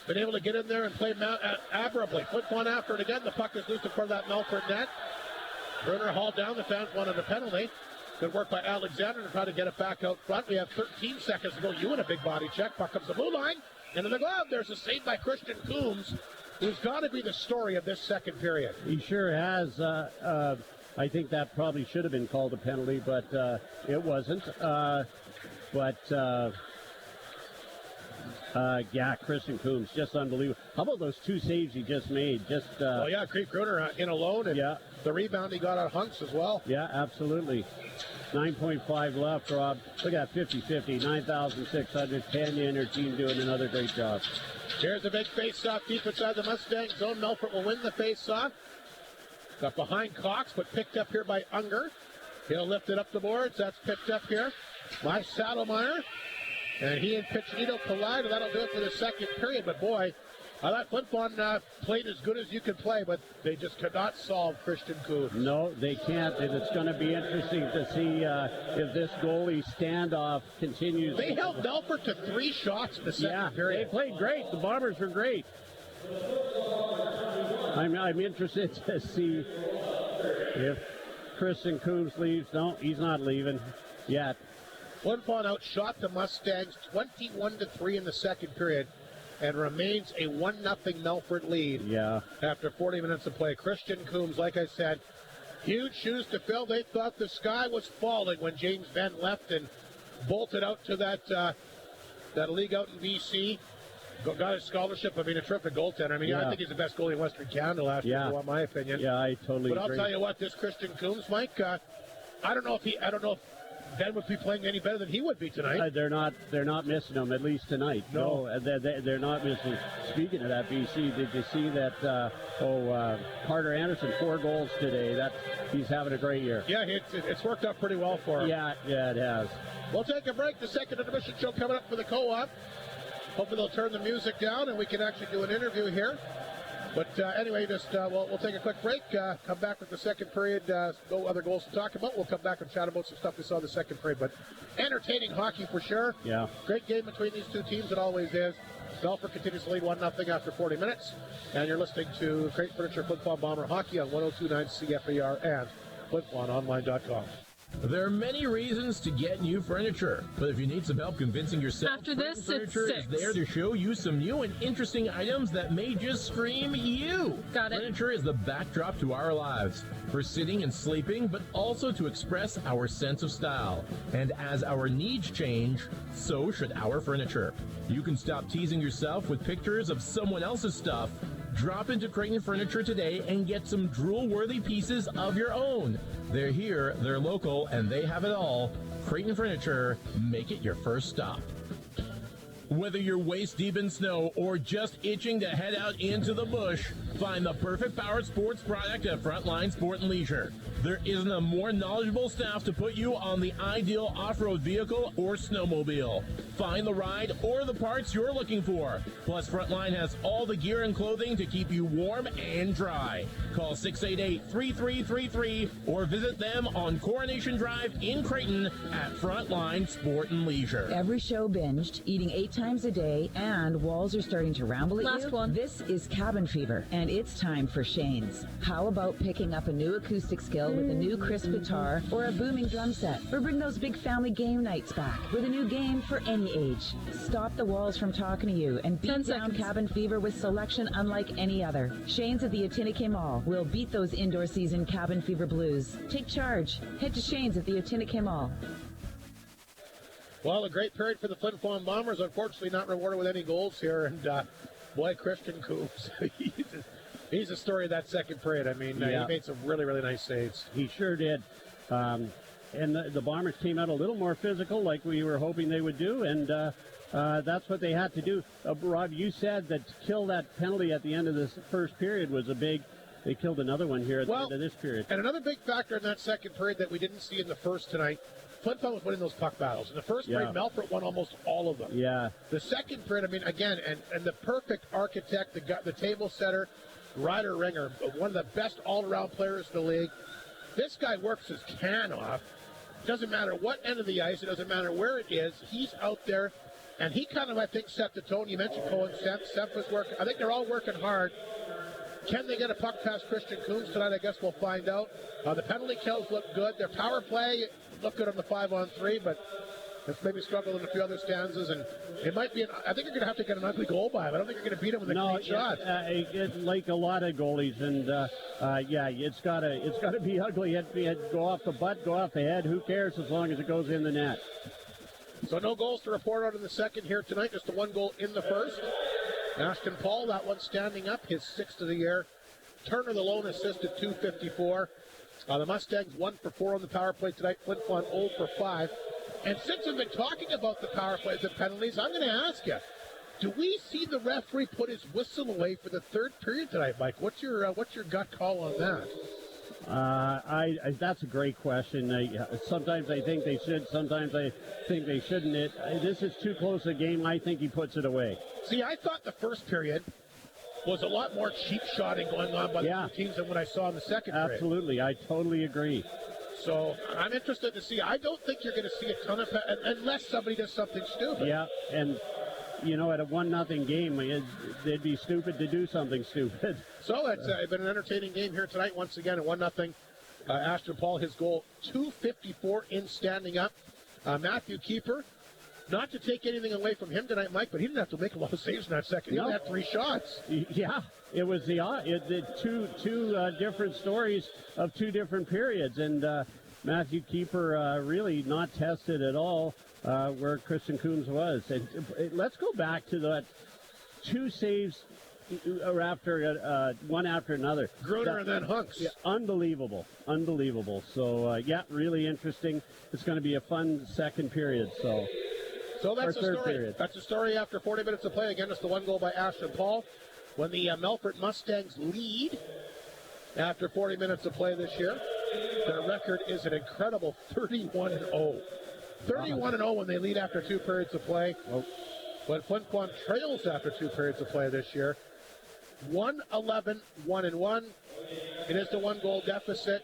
been able to get in there and play admirably. Flin Flon after it again. The puck is loose in front of that Melfort net. Bruner hauled down. The fans wanted a penalty. Good work by Alexander to try to get it back out front. We have 13 seconds to go. You in a big body check. Puck comes the blue line. Into the glove. There's a save by Christian Coombs, who's got to be the story of this second period. He sure has. I think that probably should have been called a penalty, but it wasn't. Yeah, Christian Coombs, just unbelievable. How about those two saves he just made? Oh, yeah, Creep Gruner in alone, and yeah, the rebound he got on Hunks as well. Yeah, absolutely. 9.5 left, Rob. Look at that, 50-50, 9,600. Tanya and her team doing another great job. Here's a big face-off deep inside the Mustang zone. Melfort will win the face-off. Got behind Cox, but picked up here by Unger. He'll lift it up the boards. That's picked up here by Saddlemeyer. And he and Piccinino collide, and that'll do it for the second period. But boy, I thought Flin Flon played as good as you could play, but they just could not solve Christian Coombs. No, they can't, and it's going to be interesting to see if this goalie standoff continues. They held Melfort to 3 shots in the second period. They played great. The Bombers were great. I'm interested to see if Christian Coombs leaves. No, he's not leaving yet. Flin Flon outshot the Mustangs 21-3 in the second period and remains a 1-0 Melfort lead. Yeah. After 40 minutes of play. Christian Coombs, like I said, huge shoes to fill. They thought the sky was falling when James Venn left and bolted out to that league out in BC. Got a scholarship of being a terrific goaltender. I mean, I think he's the best goalie in Western Canada last year, in my opinion. Yeah, I totally agree. But I'll tell you what, this Christian Coombs, Mike, I don't know if Ben would be playing any better than he would be tonight. They're not missing him, at least tonight. No, they're not missing. Speaking of that, BC, did you see that? Carter Anderson, 4 goals today. He's having a great year. Yeah, it's worked out pretty well for him. Yeah, it has. We'll take a break. The second intermission show coming up for the co-op. Hopefully they'll turn the music down and we can actually do an interview here. But anyway, we'll take a quick break, come back with the second period, no other goals to talk about. We'll come back and chat about some stuff we saw in the second period. But entertaining hockey for sure. Yeah. Great game between these two teams, it always is. Melfort continues to lead 1-0 after 40 minutes. And you're listening to Crate Furniture Flin Flon Bomber Hockey on 102.9 CFAR and FlinFlonOnline.com. There are many reasons to get new furniture, but if you need some help convincing yourself, after this, it's Furniture is there to show you some new and interesting items that may just scream you. Got it. Furniture is the backdrop to our lives, for sitting and sleeping, but also to express our sense of style. And as our needs change, so should our furniture. You can stop teasing yourself with pictures of someone else's stuff. Drop into Creighton Furniture today and get some drool-worthy pieces of your own. They're here, they're local, and they have it all. Creighton Furniture, make it your first stop. Whether you're waist deep in snow or just itching to head out into the bush, find the perfect power sports product at Frontline Sport and Leisure. There isn't a more knowledgeable staff to put you on the ideal off-road vehicle or snowmobile. Find the ride or the parts you're looking for. Plus, Frontline has all the gear and clothing to keep you warm and dry. Call 688-3333 or visit them on Coronation Drive in Creighton at Frontline Sport and Leisure. Every show binged, eating 8 times a day, and walls are starting to ramble at you. Last one. This is cabin fever, and And it's time for Shane's. How about picking up a new acoustic skill with a new crisp guitar or a booming drum set? Or bring those big family game nights back with a new game for any age. Stop the walls from talking to you and beat down cabin fever with selection unlike any other. Shane's at the Otinike Mall will beat those indoor season cabin fever blues. Take charge. Head to Shane's at the Otinike Mall. Well, a great period for the Flin Flon Bombers. Unfortunately, not rewarded with any goals here. And boy, Christian Coombs, he's the story of that second period. I mean, he made some really, really nice saves. He sure did. And the Bombers came out a little more physical, like we were hoping they would do. And that's what they had to do. Rob, you said that to kill that penalty at the end of this first period was a big. They killed another one here at the end of this period. And another big factor in that second period that we didn't see in the first tonight, Flin Flon was winning those puck battles. In the first period, Melfort won almost all of them. Yeah. The second period, I mean, again, and the perfect architect, the table setter, Ryder Ringer, one of the best all-around players in the league. This guy works his can off. Doesn't matter what end of the ice. It doesn't matter where it is. He's out there, and he kind of, I think, set the tone. You mentioned Cohen, Seth was working. I think they're all working hard. Can they get a puck past Christian Coombs tonight? I guess we'll find out. The penalty kills look good. Their power play looked good on the 5-on-3, but it's maybe struggled in a few other stanzas. And it might be, I think you're going to have to get an ugly goal by him. I don't think you're going to beat him with a clean shot. Like a lot of goalies, and it's got to be ugly. It go off the butt, go off the head. Who cares as long as it goes in the net? So no goals to report out in the second here tonight. Just the one goal in the first. Ashton Paul, that one standing up, his sixth of the year. Turner, the lone assist at .254. The Mustangs 1 for 4 on the power play tonight. Flin Flon 0 for 5. And since we've been talking about the power plays and penalties, I'm going to ask you, do we see the referee put his whistle away for the third period tonight, Mike? What's your gut call on that? That's a great question. Sometimes I think they should. Sometimes I think they shouldn't. This is too close a game. I think he puts it away. See, I thought the first period was a lot more cheap shotting going on by the two teams than what I saw in the second period. Absolutely. I totally agree. So I'm interested to see. I don't think you're going to see a ton of unless somebody does something stupid. Yeah, and you know, at a 1-0 game, they'd be stupid to do something stupid. So it's been an entertaining game here tonight. Once again, at 1-0. Ashton Paul, his goal, .254 in standing up. Matthew Keeper, not to take anything away from him tonight, Mike, but he didn't have to make a lot of saves in that second. He only had 3 shots. Yeah, it was two different stories of 2 different periods, and Matthew Keeper really not tested at all where Christian Coombs was. And let's go back to that 2 saves after one after another. Gruner and then Hunks. Yeah, unbelievable. So, really interesting. It's going to be a fun second period. So that's a story. Period. That's a story after 40 minutes of play. Again, it's the 1 goal by Ashton Paul. When the Melfort Mustangs lead after 40 minutes of play this year, their record is an incredible 31-0. 31-0 when they lead after 2 periods of play. When Flin Flon trails after 2 periods of play this year, 1-11, 1-1. It is the 1-goal deficit.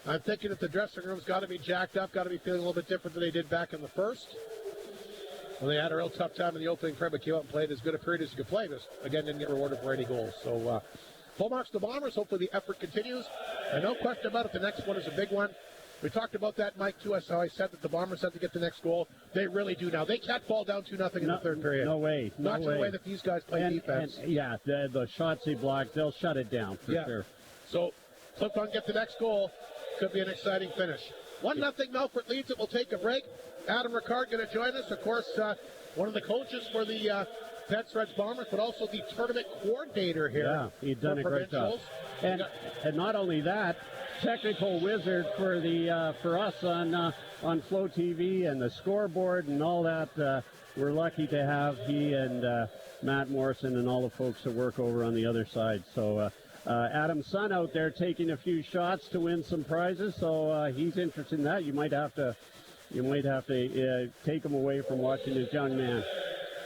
I'm thinking that the dressing room's got to be jacked up, got to be feeling a little bit different than they did back in the first. Well, they had a real tough time in the opening period, but came out and played as good a period as you could play. Just, again, didn't get rewarded for any goals. So, full marks to the Bombers. Hopefully the effort continues. And no question about it, the next one is a big one. We talked about that, Mike, too. That's how I said that the Bombers had to get the next goal. They really do now. They can't fall down 2-0 in the third period. No way. Not the way that these guys play defense. And, the shots they block, they'll shut it down for sure. So, Flin Flon get the next goal. Could be an exciting finish. 1-0 Melfort leads it. We'll take a break. Adam Ricard going to join us. Of course, one of the coaches for the Pets Reds Bombers, but also the tournament coordinator here. Yeah, he's done a great job. And not only that, technical wizard for us on Flow TV and the scoreboard and all that. We're lucky to have he and Matt Morrison and all the folks that work over on the other side. So Adam's son out there taking a few shots to win some prizes. So he's interested in that. You might have to take him away from watching his young man.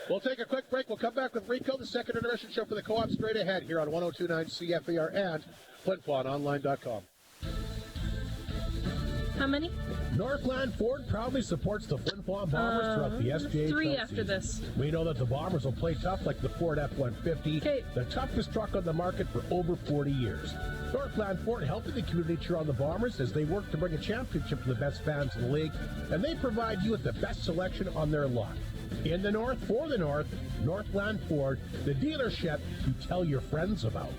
We'll take a quick break. We'll come back with Rico, the second intermission show for the Co-op straight ahead here on 102.9 CFAR and FlinFlonOnline.com. How many? Northland Ford proudly supports the Flin Flon Bombers throughout the SJHL 3 after season. this. We know that the Bombers will play tough like the Ford F-150, the toughest truck on the market for over 40 years. Northland Ford helping the community cheer on the Bombers as they work to bring a championship to the best fans in the league, and they provide you with the best selection on their lot. In the North, for the North, Northland Ford, the dealership to tell your friends about.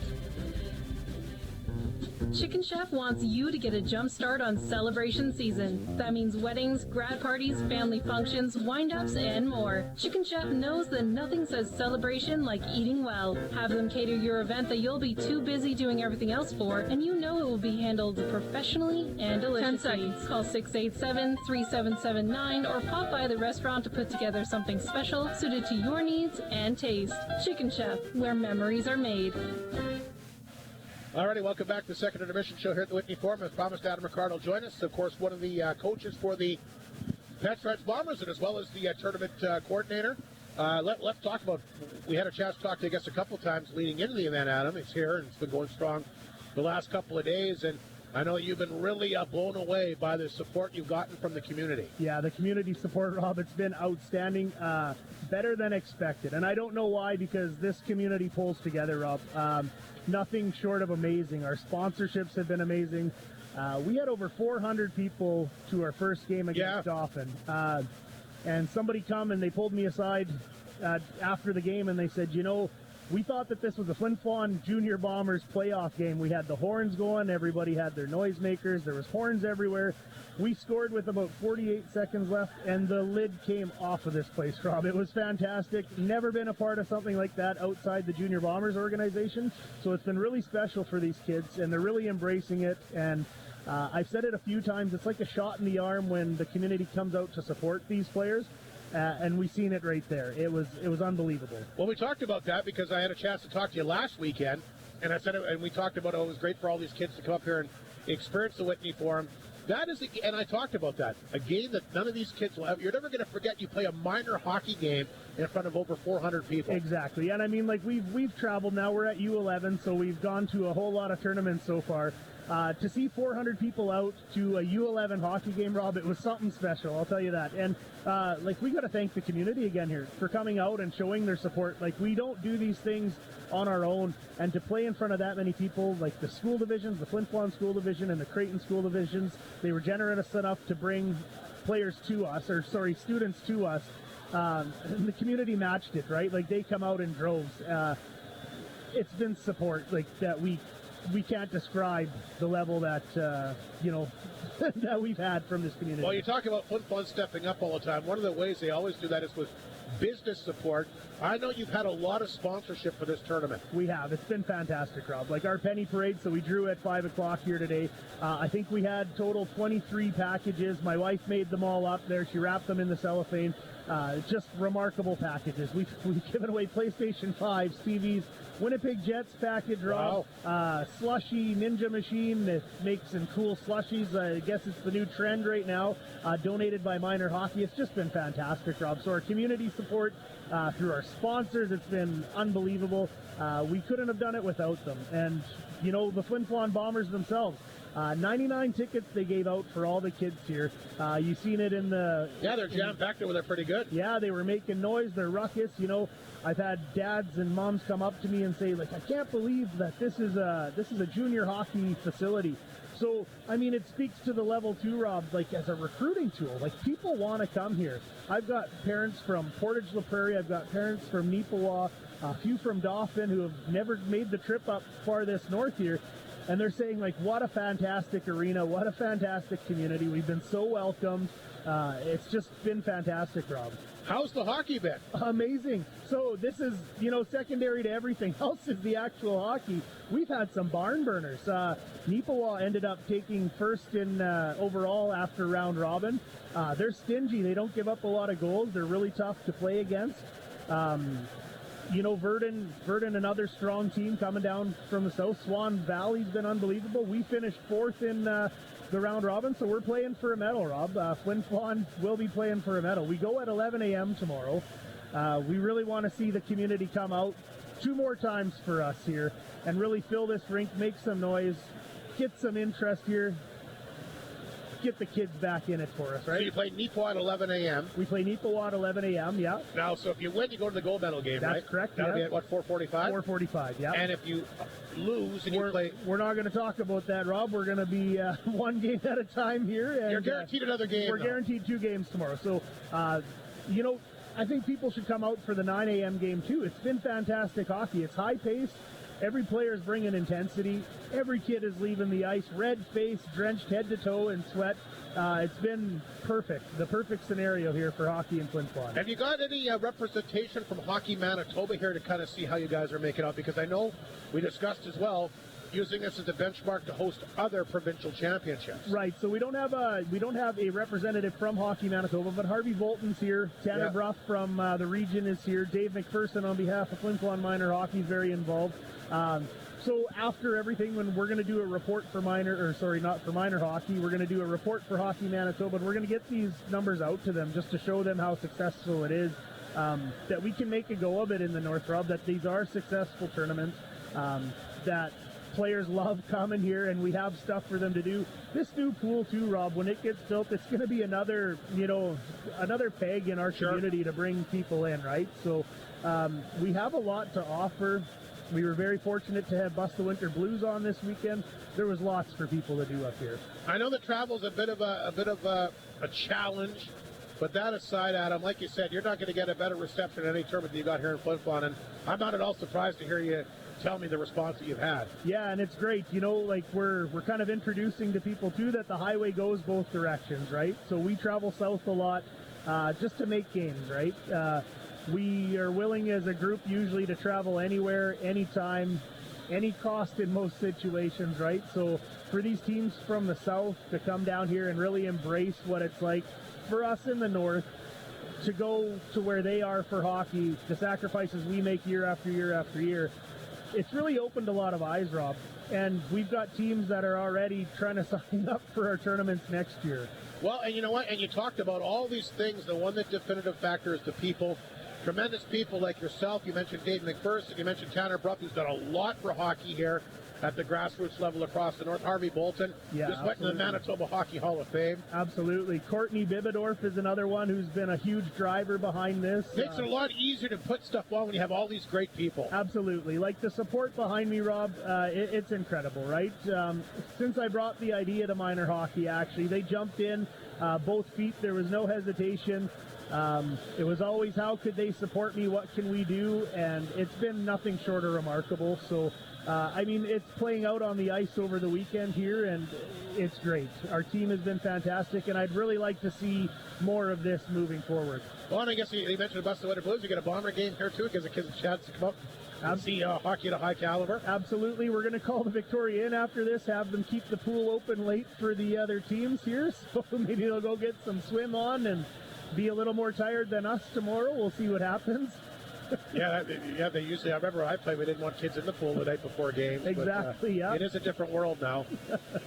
Chicken Chef wants you to get a jump start on celebration season. That means weddings, grad parties, family functions, wind-ups, and more. Chicken Chef knows that nothing says celebration like eating well. Have them cater your event that you'll be too busy doing everything else for, and you know it will be handled professionally and deliciously. 10 seconds. Call 687-3779 or pop by the restaurant to put together something special suited to your needs and taste. Chicken Chef, where memories are made. Alrighty, welcome back to the second intermission show here at the Whitney Forum. As promised, Adam Ricard will join us. Of course, one of the coaches for the Pet Friends Bombers, and as well as the tournament coordinator. Let's talk about, we had a chance to talk to you, I guess, a couple times leading into the event, Adam. It's here, and it's been going strong the last couple of days, and I know you've been really blown away by the support you've gotten from the community. Yeah, the community support, Rob, it's been outstanding, better than expected. And I don't know why, because this community pulls together, Rob. Nothing short of amazing. Our sponsorships have been amazing. We had over 400 people to our first game against Dauphin. And somebody come and they pulled me aside after the game and they said, you know, we thought that this was a Flin Flon Junior Bombers playoff game. We had the horns going. Everybody had their noisemakers. There was horns everywhere. We scored with about 48 seconds left, and the lid came off of this place, Rob. It was fantastic. Never been a part of something like that outside the Junior Bombers organization. So it's been really special for these kids, and they're really embracing it. And I've said it a few times. It's like a shot in the arm when the community comes out to support these players. And we've seen it right there. It was unbelievable. Well, we talked about that because I had a chance to talk to you last weekend, and I said, and we talked about it was great for all these kids to come up here and experience the Whitney Forum. That is, and I talked about that, a game that none of these kids will have. You're never going to forget. You play a minor hockey game in front of over 400 people. Exactly, and I mean, like we've traveled now. We're at U11, so we've gone to a whole lot of tournaments so far. To see 400 people out to a U11 hockey game, Rob, it was something special, I'll tell you that. And, we got to thank the community again here for coming out and showing their support. Like, we don't do these things on our own. And to play in front of that many people, like the school divisions, the Flin Flon School Division and the Creighton School Divisions, they were generous enough to bring students to us. And the community matched it, right? Like, they come out in droves. It's been support, like, that we can't describe the level that, that we've had from this community. Well, you talk about Flin Flon stepping up all the time. One of the ways they always do that is with business support. I know you've had a lot of sponsorship for this tournament. We have. It's been fantastic, Rob. Like our penny parade, so we drew at 5 o'clock here today. I think we had total 23 packages. My wife made them all up there. She wrapped them in the cellophane. Just remarkable packages. We've given away PlayStation 5s, TVs, Winnipeg Jets package, Rob. Wow. Slushy Ninja machine that makes some cool slushies. I guess it's the new trend right now. Donated by Minor Hockey. It's just been fantastic, Rob. So our community support through our sponsors, it's been unbelievable. We couldn't have done it without them. And, the Flin Flon Bombers themselves. 99 tickets they gave out for all the kids here. You've seen it in the... Yeah, they're jam-packed over there pretty good. Yeah, they were making noise. They're ruckus. I've had dads and moms come up to me and say, like, I can't believe that this is a junior hockey facility. So, I mean, it speaks to the level too, Rob, like as a recruiting tool. Like, people want to come here. I've got parents from Portage La Prairie. I've got parents from Neepawa, a few from Dauphin who have never made the trip up farthest north here. And they're saying, like, what a fantastic arena, what a fantastic community. We've been so welcomed. It's just been fantastic, Rob. How's the hockey been? Amazing. So this is, secondary to everything else is the actual hockey. We've had some barn burners. Neepawa ended up taking first in overall after round robin. They're stingy. They don't give up a lot of goals. They're really tough to play against. Verdun, another strong team coming down from the south. Swan Valley's been unbelievable. We finished fourth in the round robin, so we're playing for a medal, Rob. Flin Flon will be playing for a medal. We go at 11 a.m. tomorrow. We really want to see the community come out 2 more times for us here and really fill this rink, make some noise, get some interest here. get the kids back in it for us, right? So you play Neepawa at 11 a.m. We play Neepawa at 11 a.m., yeah. Now, so if you win, you go to the gold medal game, right? That's correct, That'll yeah. be at, what, 4:45? 4:45, yeah. And if you lose and you play... We're not going to talk about that, Rob. We're going to be one game at a time here. And, you're guaranteed another game, We're though. guaranteed 2 games tomorrow. So, you know, I think people should come out for the 9 a.m. game, too. It's been fantastic hockey. It's high-paced. Every player is bringing intensity. Every kid is leaving the ice red-faced, drenched head to toe in sweat. It's been perfect, the perfect scenario here for hockey in Flin Flon. Have you got any representation from Hockey Manitoba here to kind of see how you guys are making out? Because I know we discussed as well using this as a benchmark to host other provincial championships. Right, so we don't have a representative from Hockey Manitoba, but Harvey Bolton's here. Tanner Bruff from the region is here. Dave McPherson on behalf of Flin Flon Minor Hockey is very involved. So after everything, when we're going to do a report for not for minor hockey, we're going to do a report for Hockey Manitoba, and we're going to get these numbers out to them just to show them how successful it is, that we can make a go of it in the North, Rob, that these are successful tournaments, that players love coming here, and we have stuff for them to do. This new pool too, Rob, when it gets built, it's going to be another peg in our community to bring people in, right? So we have a lot to offer. We were very fortunate to have Bust the Winter Blues on this weekend. There was lots for people to do up here. I know the travel's a bit of a challenge, but that aside, Adam, like you said, you're not going to get a better reception at any tournament that you got here in Flin Flon, and I'm not at all surprised to hear you tell me the response that you've had. Yeah, and it's great. You know, like we're kind of introducing to people too that the highway goes both directions, right? So we travel south a lot just to make games, right? We are willing as a group usually to travel anywhere, anytime, any cost in most situations, right? So for these teams from the south to come down here and really embrace what it's like for us in the north to go to where they are for hockey, the sacrifices we make year after year after year, it's really opened a lot of eyes, Rob. And we've got teams that are already trying to sign up for our tournaments next year. Well, and you know what? And you talked about all these things. The one that definitive factor is the people. Tremendous people like yourself. You mentioned Dave McPherson. You mentioned Tanner Bruff, who's done a lot for hockey here at the grassroots level across the north. Harvey Bolton just went to the Manitoba Hockey Hall of Fame. Absolutely. Courtney Bibendorf is another one who's been a huge driver behind this. Makes it a lot easier to put stuff on when you have all these great people. Absolutely. Like the support behind me, Rob, it's incredible, right? Since I brought the idea to minor hockey, actually, they jumped in both feet. There was no hesitation. It was always, how could they support me? What can we do? And it's been nothing short of remarkable. So, I mean, it's playing out on the ice over the weekend here, and it's great. Our team has been fantastic, and I'd really like to see more of this moving forward. Well, and I guess you mentioned Bust the Winter Blues. You got a Bomber game here, too. It gives the kids a chance to come up and see hockey at a high caliber. Absolutely. We're going to call the Victoria Inn after this, have them keep the pool open late for the other teams here. So maybe they'll go get some swim on and be a little more tired than us tomorrow. We'll see what happens. yeah, they usually, I remember I played, we didn't want kids in the pool the night before games. Exactly, yeah. It is a different world now.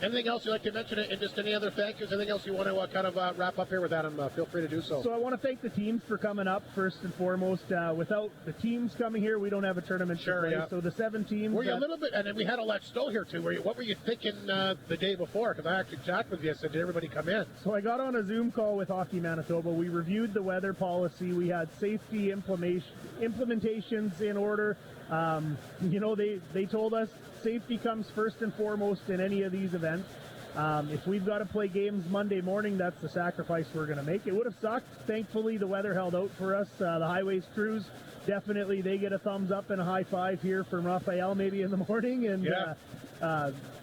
Anything else you'd like to mention, and just any other thank yous? Anything else you want to kind of wrap up here with, Adam? Feel free to do so. So I want to thank the teams for coming up, first and foremost. Without the teams coming here, we don't have a tournament to play. Yeah. So the 7 teams. Were you a little bit, and then we had Alette Stowe here too. What were you thinking the day before? Because I actually chatted with you. I said, did everybody come in? So I got on a Zoom call with Hockey Manitoba. We reviewed the weather policy. We had safety implementations in order. You know, they told us safety comes first and foremost in any of these events. If we've got to play games Monday morning, that's the sacrifice we're going to make. It would have sucked. Thankfully, the weather held out for us. The Highways crews, definitely they get a thumbs up and a high five here from Raphael maybe in the morning. And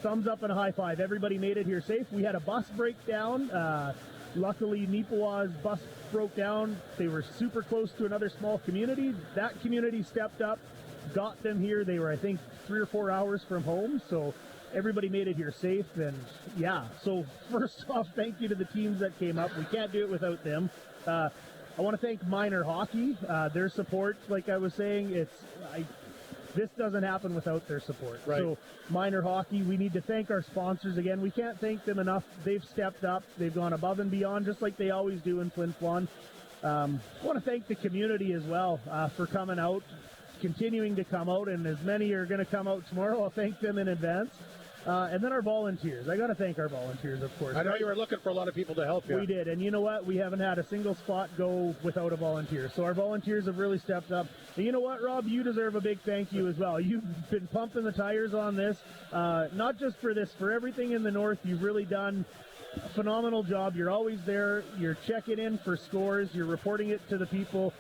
thumbs up and a high five. Everybody made it here safe. We had a bus breakdown. Luckily, Neepawa's bus broke down. They were super close to another small community. That community stepped up, got them here. They were, I think, 3 or 4 hours from home. So everybody made it here safe. And yeah, so first off, thank you to the teams that came up. We can't do it without them. I want to thank minor hockey. Their support, like I was saying, this doesn't happen without their support. Right. So minor hockey, we need to thank our sponsors again. We can't thank them enough. They've stepped up. They've gone above and beyond, just like they always do in Flin Flon. I want to thank the community as well for coming out, continuing to come out, and as many are going to come out tomorrow, I'll thank them in advance. And then our volunteers. I got to thank our volunteers, of course. I know you were looking for a lot of people to help you. We did, and you know what? We haven't had a single spot go without a volunteer. So our volunteers have really stepped up. And you know what, Rob? You deserve a big thank you as well. You've been pumping the tires on this, not just for this, for everything in the north. You've really done a phenomenal job. You're always there. You're checking in for scores. You're reporting it to the people.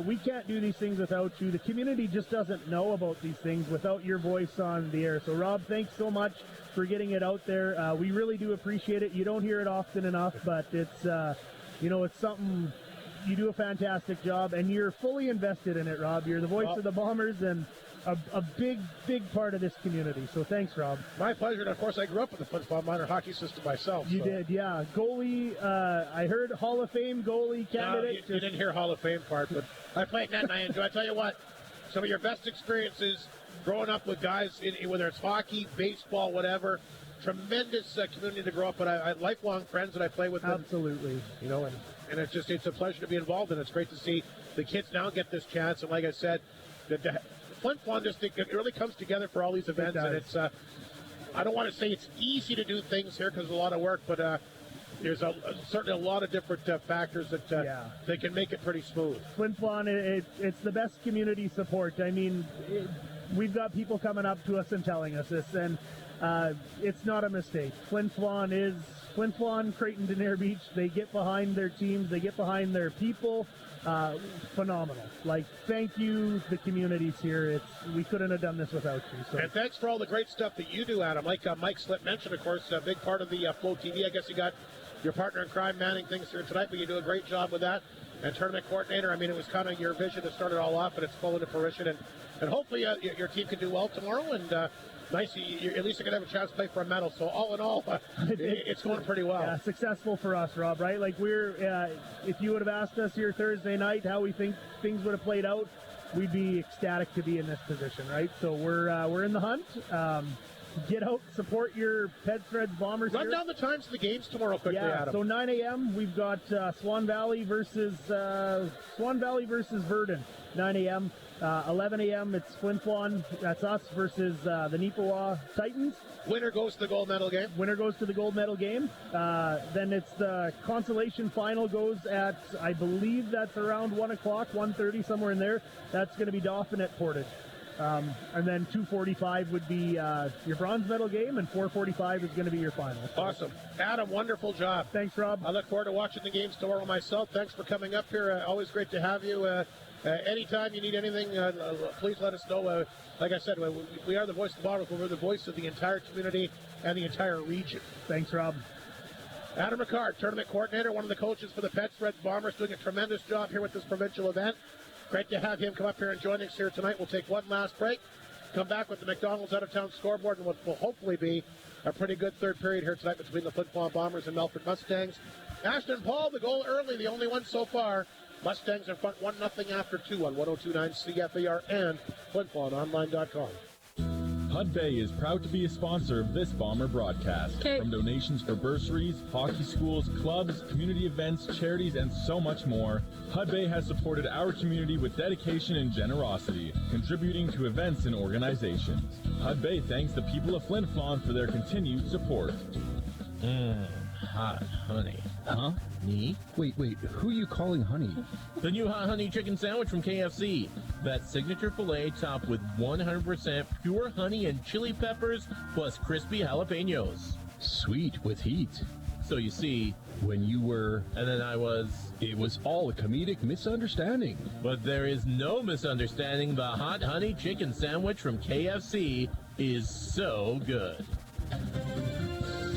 We can't do these things without you. The community just doesn't know about these things without your voice on the air. So, Rob, thanks so much for getting it out there. We really do appreciate it. You don't hear it often enough, but it's, it's something. You do a fantastic job, and you're fully invested in it, Rob. You're the voice of the Bombers and a big, big part of this community. So thanks, Rob. My pleasure. And, of course, I grew up with the Flin Flon minor hockey system myself. You did, yeah. Goalie, I heard Hall of Fame goalie candidate. No, you didn't hear Hall of Fame part, but I played net and I enjoy. I tell you what, some of your best experiences growing up with guys, whether it's hockey, baseball, whatever, tremendous community to grow up with. I have lifelong friends that I play with. Absolutely. And it's a pleasure to be involved, and it's great to see the kids now get this chance. And like I said, the Flin Flon district, it really comes together for all these events, and it's I don't want to say it's easy to do things here because it's a lot of work, but there's certainly a lot of different factors that they can make it pretty smooth. Flin Flon, it's the best community support. I mean, we've got people coming up to us and telling us this, and it's not a mistake. Flin Flon, Creighton, Denier Beach, they get behind their teams, they get behind their people. Phenomenal. Thank you, the communities here. We couldn't have done this without you. So. And thanks for all the great stuff that you do, Adam. Like Mike Slip mentioned, of course, a big part of the Flow TV. I guess you got your partner in crime manning things here tonight, but you do a great job with that. And tournament coordinator, I mean, it was kind of your vision to start it all off, and it's full into fruition. And hopefully your team can do well tomorrow, and nice, at least you're going to have a chance to play for a medal. So all in all, it's going pretty well. Yeah, successful for us, Rob, right? If you would have asked us here Thursday night how we think things would have played out, we'd be ecstatic to be in this position, right? So we're in the hunt. Get out, support your Peds Threads Bombers. Run down the times of the games tomorrow quickly, Adam. So 9 a.m. we've got Swan Valley versus Verdun. 9 a.m. 11 a.m. it's Flin Flon. That's us versus the Neepawa Titans. Winner goes to the gold medal game. Then it's the consolation final goes at, I believe that's around 1 o'clock, 1:30, somewhere in there. That's going to be Dauphin at Portage. And then 2:45 would be your bronze medal game, and 4:45 is going to be your final. Awesome. Adam, wonderful job. Thanks, Rob. I look forward to watching the games tomorrow myself. Thanks for coming up here. Always great to have you. Anytime you need anything, please let us know. Like I said, we are the voice of the Bombers. We're the voice of the entire community and the entire region. Thanks, Rob. Adam Ricard, tournament coordinator, one of the coaches for the Peds Threads Bombers, doing a tremendous job here with this provincial event. Great to have him come up here and join us here tonight. We'll take one last break, come back with the McDonald's out-of-town scoreboard, and what will hopefully be a pretty good third period here tonight between the Flin Flon Bombers and Melfort Mustangs. Ashton Paul, the goal early, the only one so far. Mustangs in front 1-0 after 2 on 102.9 CFAR and FlinFlonOnline.com. Hud Bay is proud to be a sponsor of this Bomber broadcast. From donations for bursaries, hockey schools, clubs, community events, charities, and so much more, Hud Bay has supported our community with dedication and generosity, contributing to events and organizations. Hud Bay thanks the people of Flin Flon for their continued support. Hot honey. Huh? Me? Wait, who are you calling honey? The new hot honey chicken sandwich from KFC. That signature filet topped with 100% pure honey and chili peppers plus crispy jalapenos. Sweet with heat. So you see, when you were... And then I was... It was all a comedic misunderstanding. But there is no misunderstanding. The hot honey chicken sandwich from KFC is so good.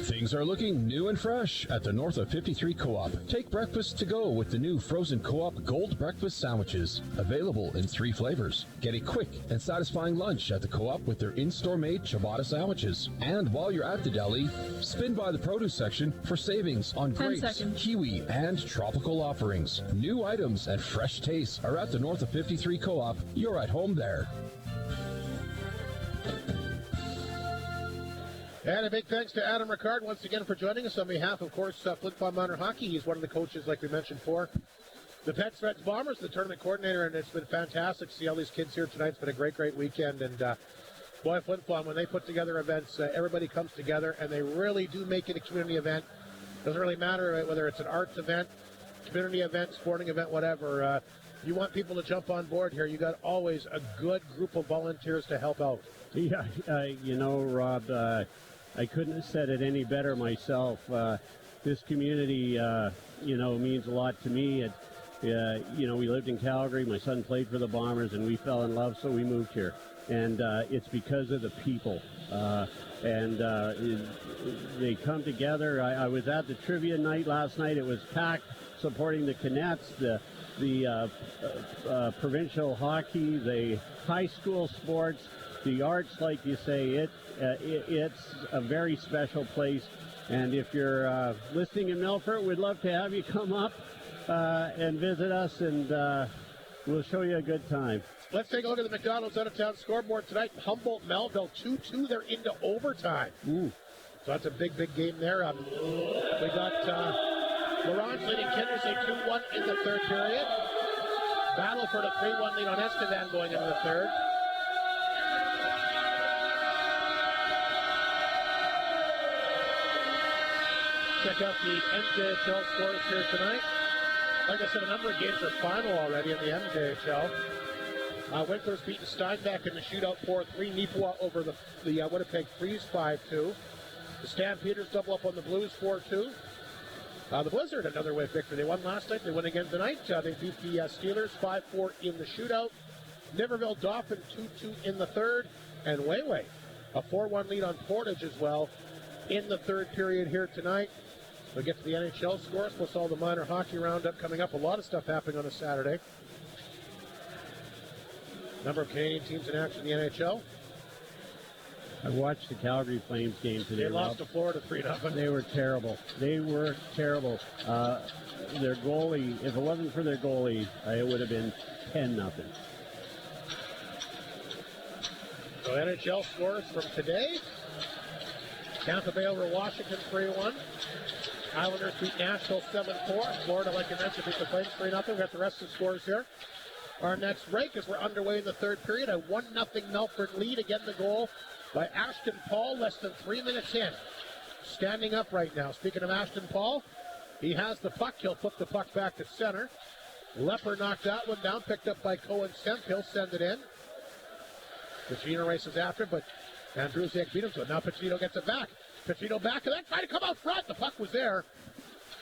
Things are looking new and fresh at the North of 53 Co-op. Take breakfast to go with the new frozen Co-op Gold Breakfast Sandwiches, available in 3 flavors. Get a quick and satisfying lunch at the Co-op with their in-store made ciabatta sandwiches. And while you're at the deli, spin by the produce section for savings on grapes, kiwi, and tropical offerings. New items and fresh tastes are at the North of 53 Co-op. You're at home there. And a big thanks to Adam Ricard once again for joining us on behalf, of course, Flin Flon Minor Hockey. He's one of the coaches, like we mentioned, for the Peds Threads Bombers, the tournament coordinator, and it's been fantastic to see all these kids here tonight. It's been a great weekend, and Boy, Flin Flon, when they put together events, everybody comes together, and they really do make it a community event. Doesn't really matter whether it's an arts event, community event, sporting event, whatever. You want people to jump on board here. You got always a good group of volunteers to help out. Yeah, Rob, I couldn't have said it any better myself. This community, means a lot to me. We lived in Calgary. My son played for the Bombers, and we fell in love, so we moved here. And it's because of the people. They come together. I was at the trivia night last night. It was packed, supporting the Canettes, the provincial hockey, the high school sports, the arts, like you say. It's a very special place. And if you're listening in Melfort, we'd love to have you come up and visit us, and we'll show you a good time. Let's take a look at the McDonald's out-of-town scoreboard tonight. Humboldt, Melville, 2-2. They're into overtime. So that's a big, big game there. We got Laurent leading Kindersley 2-1 in the third period. Battle for the 3-1 lead on Estevan going into the third. Check out the NJHL scores here tonight. Like I said, a number of games are final already in the NJHL. Winkler's beaten Steinbeck in the shootout 4-3. Nipawin over the Winnipeg Freeze 5-2. The Stampeders double up on the Blues 4-2. The Blizzard, another way victory. They won last night. They win again tonight. They beat the Steelers 5-4 in the shootout. Niverville Dauphin 2-2 in the third. And Wayway, a 4-1 lead on Portage as well in the third period here tonight. We'll get to the NHL scores, plus all the minor hockey roundup coming up. A lot of stuff happening on a Saturday. Number of Canadian teams in action in the NHL. I watched the Calgary Flames game today. They lost to Florida 3-0. They were terrible. Their goalie, if it wasn't for their goalie, it would have been 10-0. So NHL scores from today. Tampa Bay over Washington 3-1. Islanders beat Nashville 7-4. Florida, like I mentioned, beat the Flames 3-0. We got the rest of the scores here. Our next break as we're underway in the third period. A 1-0 Melfort lead. Again, the goal by Ashton Paul, less than 3 minutes in. Standing up right now. Speaking of Ashton Paul, he has the puck. He'll flip the puck back to center. Lepper knocked that one down, picked up by Cohen Stemp. He'll send it in. Pacino races after, but Andrusiak beat him to it. Now Pacino gets it back. Pacino back, and then trying to come out front. The puck was there,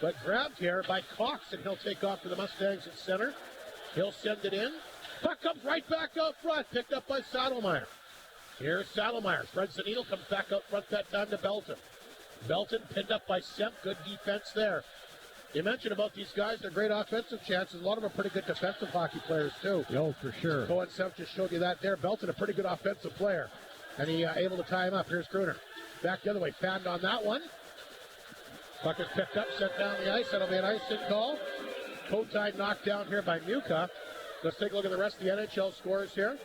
but grabbed here by Cox, and he'll take off to the Mustangs at center. He'll send it in. Puck comes right back out front, picked up by Saddlemeyer. Here's Saddlemeyer. Spreads the needle, comes back out front that time to Belton. Belton pinned up by Semp. Good defense there. You mentioned about these guys, they're great offensive chances. A lot of them are pretty good defensive hockey players, too. Oh, for sure. Cohen Semp just showed you that there. Belton, a pretty good offensive player. And he able to tie him up. Here's Gruner. Back the other way. Fanned on that one. Puck is picked up, sent down the ice. That'll be an icing call. Kotide knocked down here by Muka. Let's take a look at the rest of the NHL scores here.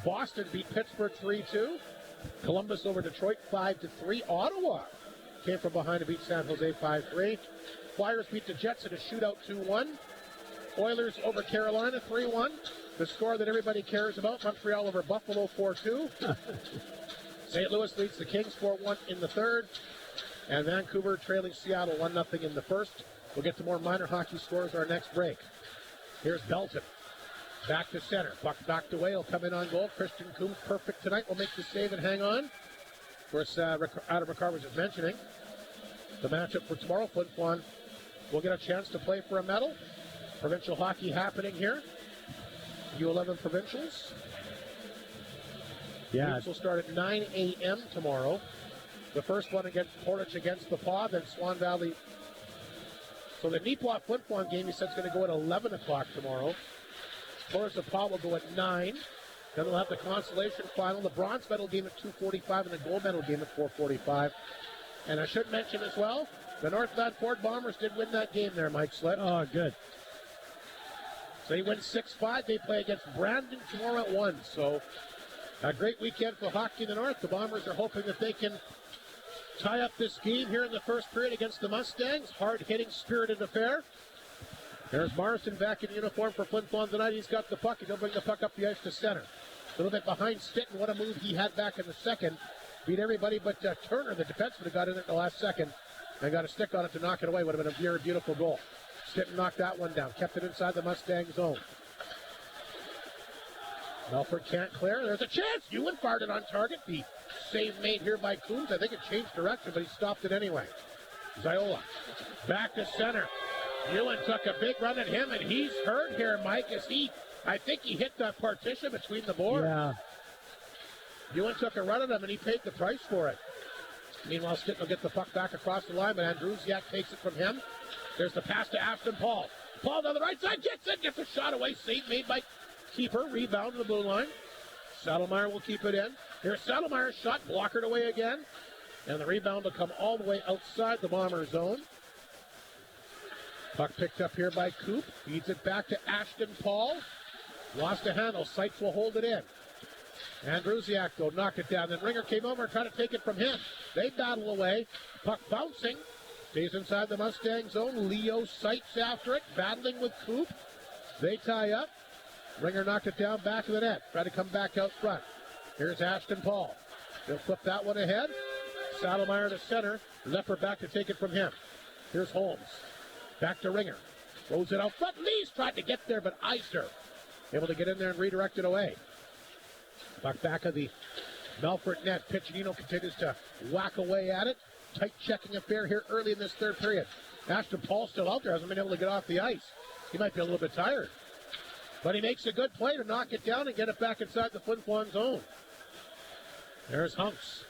Boston beat Pittsburgh 3-2. Columbus over Detroit 5-3. Ottawa came from behind to beat San Jose 5-3. Flyers beat the Jets in a shootout 2-1. Oilers over Carolina 3-1. The score that everybody cares about, Montreal over Buffalo 4-2. St. Louis leads the Kings 4-1 in the third. And Vancouver trailing Seattle 1-0 in the first. We'll get to more minor hockey scores our next break. Here's Belton. Back to center. Puck knocked away. He'll come in on goal. Christian Coombs perfect tonight. Will make the save and hang on. Of course, Adam McCarr was just mentioning the matchup for tomorrow. Flin Flon will get a chance to play for a medal. Provincial hockey happening here. U11 provincials. Yeah. Games will start at 9 a.m. tomorrow. The first one against Portage against the Paw, then Swan Valley. So the Nipawin Flin Flon game, he said, is going to go at 11 o'clock tomorrow. Portage the Paw will go at 9. Then we'll have the consolation final, the bronze medal game at 2:45, and the gold medal game at 4:45. And I should mention as well, the Northland Ford Bombers did win that game there, Mike Slett. Oh, good. So they win 6-5. They play against Brandon tomorrow at 1. So a great weekend for hockey in the North. The Bombers are hoping that they can tie up this game here in the first period against the Mustangs. Hard-hitting, spirited affair. There's Morrison back in uniform for Flin Flon tonight. He's got the puck. He'll bring the puck up the ice to center. A little bit behind Stinton. What a move he had back in the second. Beat everybody but Turner, the defenseman, who got in at the last second and got a stick on it to knock it away. Would have been a very beautiful goal. Stinton knocked that one down. Kept it inside the Mustang zone. Melfort can't clear. There's a chance. Ewan fired it on target. The save made here by Coombs. I think it changed direction, but he stopped it anyway. Ziola back to center. Ewan took a big run at him, and he's hurt here, Mike, as I think he hit that partition between the boards. Yeah. Ewan took a run at him, and he paid the price for it. Meanwhile, Stinton will get the puck back across the line, but Andrusiak takes it from him. There's the pass to Ashton Paul. Paul down the right side, gets a shot away. Save made by Keeper. Rebound to the blue line. Saddlemeyer will keep it in. Here's Saddlemeyer's shot, blockered away again. And the rebound will come all the way outside the Bomber zone. Puck picked up here by Coop. Feeds it back to Ashton Paul. Lost a handle. Sykes will hold it in. Andrusiak, though, knocked it down. Then Ringer came over and tried to take it from him. They battle away. Puck bouncing. Stays inside the Mustang zone. Leo Sykes after it, battling with Coop. They tie up. Ringer knocked it down back of the net. Try to come back out front. Here's Ashton Paul. They'll flip that one ahead. Saddlemeyer to center. Lepper back to take it from him. Here's Holmes. Back to Ringer. Throws it out front. Lees tried to get there, but Eisner able to get in there and redirect it away. Puck back of the Melfort net. Piccinino continues to whack away at it. Tight checking affair here early in this third period. Ashton Paul still out there. Hasn't been able to get off the ice. He might be a little bit tired. But he makes a good play to knock it down and get it back inside the Flin Flon zone. There's Hunks.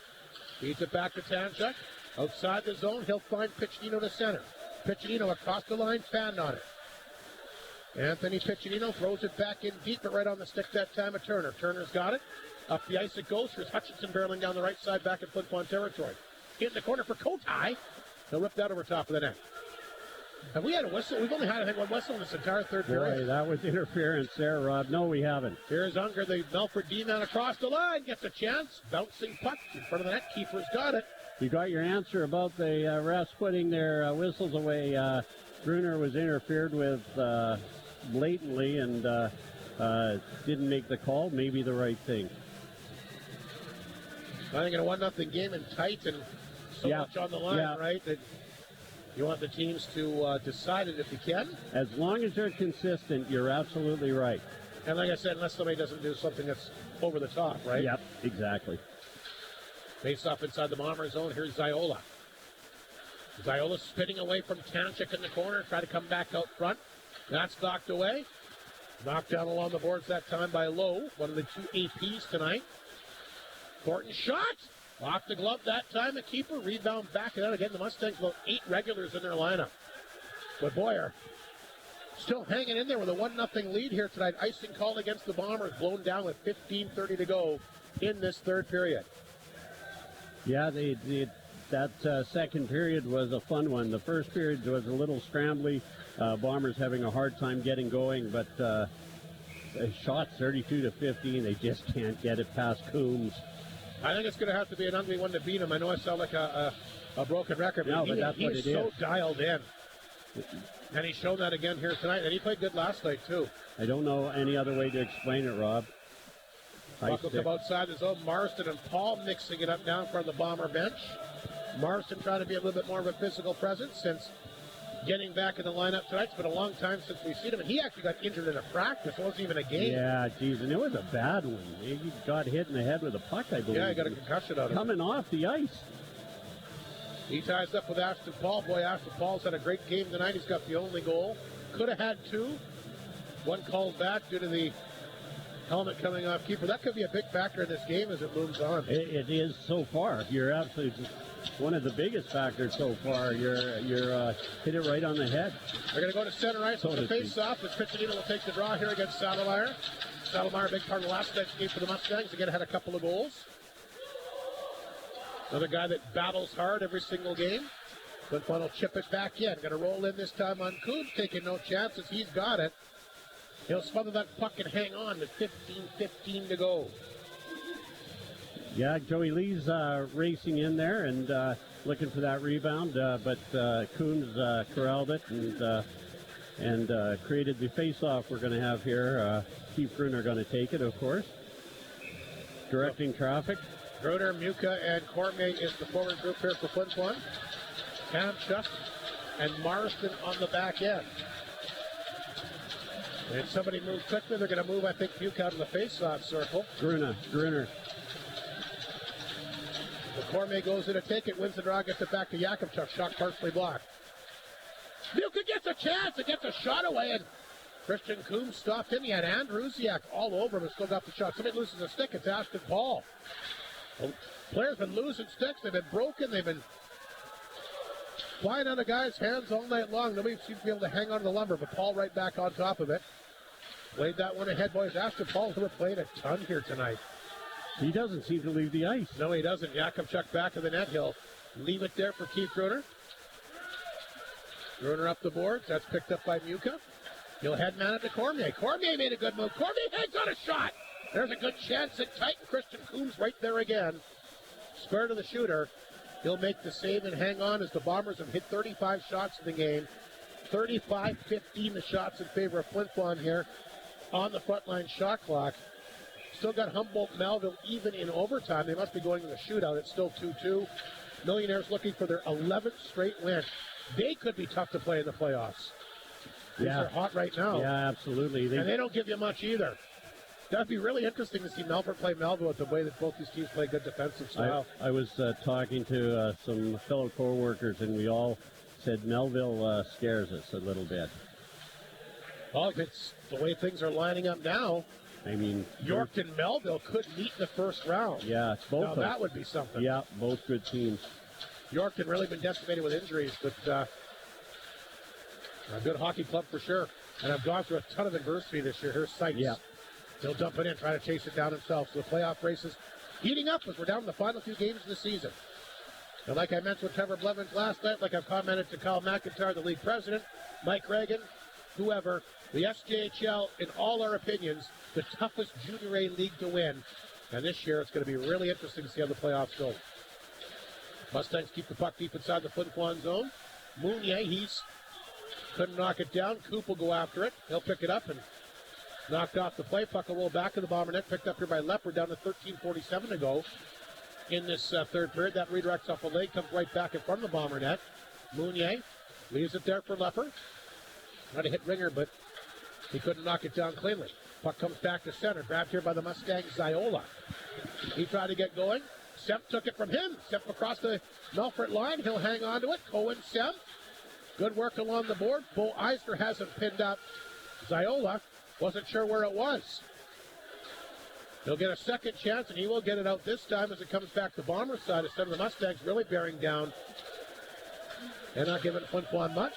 Feeds it back to Tanchuk. Outside the zone, he'll find Piccinino to center. Piccinino across the line, fanned on it. Anthony Piccinino throws it back in deep, but right on the stick that time of Turner. Turner's got it. Up the ice it goes. Here's Hutchinson barreling down the right side back in Flin Flon territory. In the corner for Kotai. He'll rip that over top of the net. Have we had a whistle? We've only had, I think, one whistle in this entire third period. Boy, that was interference there, Rob. No, we haven't. Here's Unger, the Melfort D-man across the line. Gets a chance. Bouncing puck in front of the net. Keeper's got it. You got your answer about the refs putting their whistles away. Gruner was interfered with blatantly and didn't make the call. Maybe the right thing. I think in a 1-0 game and tight and so much on the line, right? That you want the teams to decide it if you can. As long as they're consistent, you're absolutely right. And like I said, unless somebody doesn't do something that's over the top, right? Yep, exactly. Face off inside the Bomber zone. Here's Ziola. Ziola spinning away from Tanchuk in the corner. Try to come back out front. That's knocked away. Knocked down along the boards that time by Lowe, one of the two APs tonight. Thornton shot. Off the glove that time. A keeper. Rebound back and out again. The Mustangs about 8 regulars in their lineup. But Boyer still hanging in there with a 1-0 lead here tonight. Icing call against the Bombers. Blown down with 15:30 to go in this third period. Yeah, that second period was a fun one. The first period was a little scrambly. Bombers having a hard time getting going, but shots 32-15. They just can't get it past Coombs. I think it's going to have to be an ugly one to beat him. I know I sound like a broken record, but, but that's what it he's so is. dialed in. And he's shown that again here tonight. And he played good last night, too. I don't know any other way to explain it, Rob. Puck will come outside the zone. Marston and Paul mixing it up down from the Bomber bench. Marston trying to be a little bit more of a physical presence since getting back in the lineup tonight. It's been a long time since we've seen him. And he actually got injured in a practice. It wasn't even a game. Yeah, geez, and it was a bad one. He got hit in the head with a puck, I believe. Yeah, he got a concussion out of it. Coming off the ice. He ties up with Ashton Paul. Boy, Ashton Paul's had a great game tonight. He's got the only goal. Could have had 2. One called back due to the helmet coming off keeper. That could be a big factor in this game as it moves on. It is so far. You're absolutely one of the biggest factors so far. You're hit it right on the head. They're going to go to center ice with the face-off as Piccinino will take the draw here against Saddlemeyer. Saddlemeyer, a big part of the last night's game for the Mustangs. Again, had a couple of goals. Another guy that battles hard every single game. Flin Flon will chip it back in. Going to roll in this time on Coombs, taking no chances. He's got it. He'll smother that puck and hang on with 15:15 to go. Yeah, Joey Lee's racing in there and looking for that rebound, but Coombs corralled it and created the face-off we're going to have here. Keith Gruner going to take it, of course. directing traffic. Gruner, Muka, and Cormier is the forward group here for Flin Flon. Kamchuk and Marston on the back end. And somebody move quickly. They're going to move, I think, Muka out of the face-off circle. Gruner. The Cormier goes in to take it, wins the draw, gets it back to Yakubchuk. Shot partially blocked. Muka gets a chance and gets a shot away, and Christian Coombs stopped him. He had Andrusiak all over him and still got the shot. Somebody loses a stick. It's Ashton Paul. The players have been losing sticks. They've been broken. They've been flying out of guys' hands all night long. Nobody seems to be able to hang on to the lumber, but Paul right back on top of it. Played that one ahead, boys. Ashton Paul, who have played a ton here tonight. He doesn't seem to leave the ice. No, he doesn't. Yakubchuk back of the net. He'll leave it there for Keith Gruner. Gruner up the boards. That's picked up by Muka. He'll head man it to Cormier. Cormier made a good move. Cormier hangs on a shot. There's a good chance at Titan. Christian Coombs right there again. Square to the shooter. He'll make the save and hang on as the Bombers have hit 35 shots in the game. 35-15 the shots in favor of Flin Flon here on the front line shot clock. Still got Humboldt-Melville even in overtime. They must be going to the shootout. It's still 2-2. Millionaires looking for their 11th straight win. They could be tough to play in the playoffs. These are hot right now. Yeah, absolutely. And they don't give you much either. That'd be really interesting to see Melfort play Melville with the way that both these teams play good defensive style. I was talking to some fellow co-workers, and we all said Melville scares us a little bit. Well, if it's the way things are lining up now, I mean, York and Melville could meet in the first round. Yeah, it's both. Now that would be something. Yeah, both good teams. York had really been decimated with injuries, but a good hockey club for sure. And I've gone through a ton of adversity this year. Here's Sykes. Yeah. He'll dump it in, try to chase it down himself. So the playoff races heating up as we're down to the final two games of the season. And like I mentioned with Trevor Blevins last night, like I've commented to Kyle McIntyre, the league president, Mike Reagan, whoever, the SJHL, in all our opinions, the toughest Junior A league to win. And this year it's going to be really interesting to see how the playoffs go. Mustangs keep the puck deep inside the Flin Flon zone. Mounier, he's couldn't knock it down. Coop will go after it. He'll pick it up and knocked off the play. Puck will roll back in the Bomber net. Picked up here by Leopard down to 13:47 to go in this third period. That redirects off a leg. Comes right back in front of the Bomber net. Mounier leaves it there for Leopard. Tried to hit Ringer, but he couldn't knock it down cleanly. Puck comes back to center. Grabbed here by the Mustangs, Ziola. He tried to get going. Semp took it from him. Semp across the Melfort line. He'll hang on to it. Cohen, Semp. Good work along the board. Bo Eisner hasn't pinned up Ziola. Wasn't sure where it was. He'll get a second chance, and he will get it out this time as it comes back to Bomber's side instead of the Mustangs really bearing down and not giving Flin Flon much.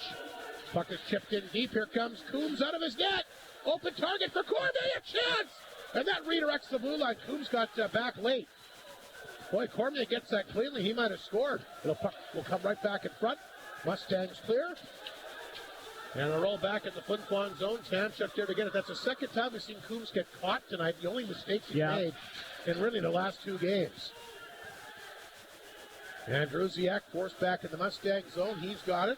Puck is chipped in deep. Here comes Coombs out of his net. Open target for Cormier. A chance! And that redirects the blue line. Coombs got back late. Boy, Cormier gets that cleanly. He might have scored. Puck will come right back in front. Mustangs clear. And a roll back at the Flin Flon zone. Kamchuk there to get it. That's the second time we've seen Coombs get caught tonight. The only mistakes he made in really the last two games. Andrusiak forced back in the Mustang zone. He's got it.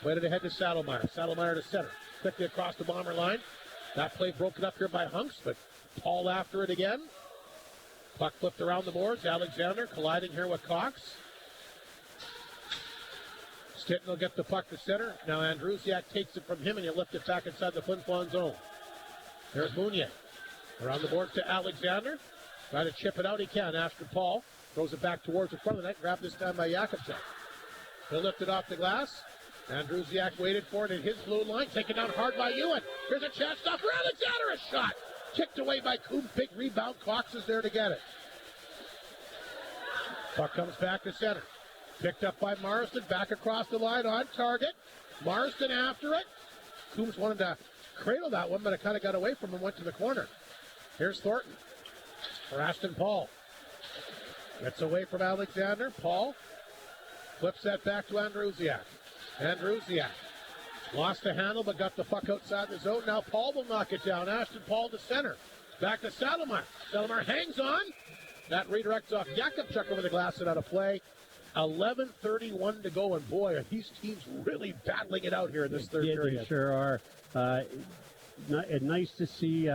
Played it ahead to Saddlemeyer. Saddlemeyer to center. Quickly across the Bomber line. That play broken up here by Hunks, but Paul after it again. Puck flipped around the boards. Alexander colliding here with Cox. Stinton will get the puck to center. Now Andrusiak takes it from him, and he'll lift it back inside the Flin Flon zone. There's Mounier. Around the boards to Alexander. Try to chip it out. He can. After Paul throws it back towards the front of the net. Grabbed this time by Yakubchuk. He'll lift it off the glass. Andrusiak waited for it in his blue line. Taken down hard by Ewan. Here's a chance stop for Alexander. A shot. Kicked away by Coombs. Big rebound. Cox is there to get it. Puck comes back to center. Picked up by Marston. Back across the line on target. Marston after it. Coombs wanted to cradle that one, but it kind of got away from him. Went to the corner. Here's Thornton for Ashton Paul. Gets away from Alexander. Paul flips that back to Andrusiak. Andrusiak lost the handle, but got the puck outside the zone. Now Paul will knock it down. Ashton Paul to center. Back to Saddlemeyer. Saddlemeyer hangs on. That redirects off Yakubchuk over the glass and out of play. 11:31 to go, and boy, are these teams really battling it out here in this third period. They sure are. Nice to see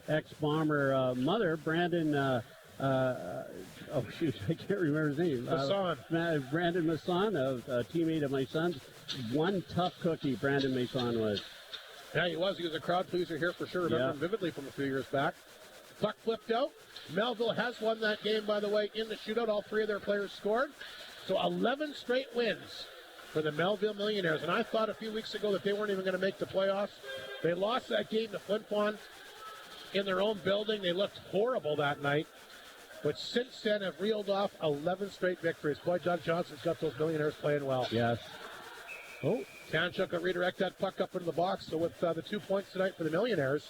ex-Bomber mother, Brandon oh shoot, I can't remember his name. Masson. Brandon Masson, a teammate of my son's. One tough cookie, Brandon Masson was. Yeah, he was. He was a crowd pleaser here for sure. Remember him vividly from a few years back. Puck flipped out. Melville has won that game, by the way, in the shootout. All three of their players scored. So 11 straight wins for the Melville Millionaires. And I thought a few weeks ago that they weren't even going to make the playoffs. They lost that game to Flin Flon in their own building. They looked horrible that night. But since then have reeled off 11 straight victories. Boy, Doug Johnson's got those Millionaires playing well. Yes. Oh, Tanchuk will redirect that puck up into the box. So with the 2 points tonight for the Millionaires,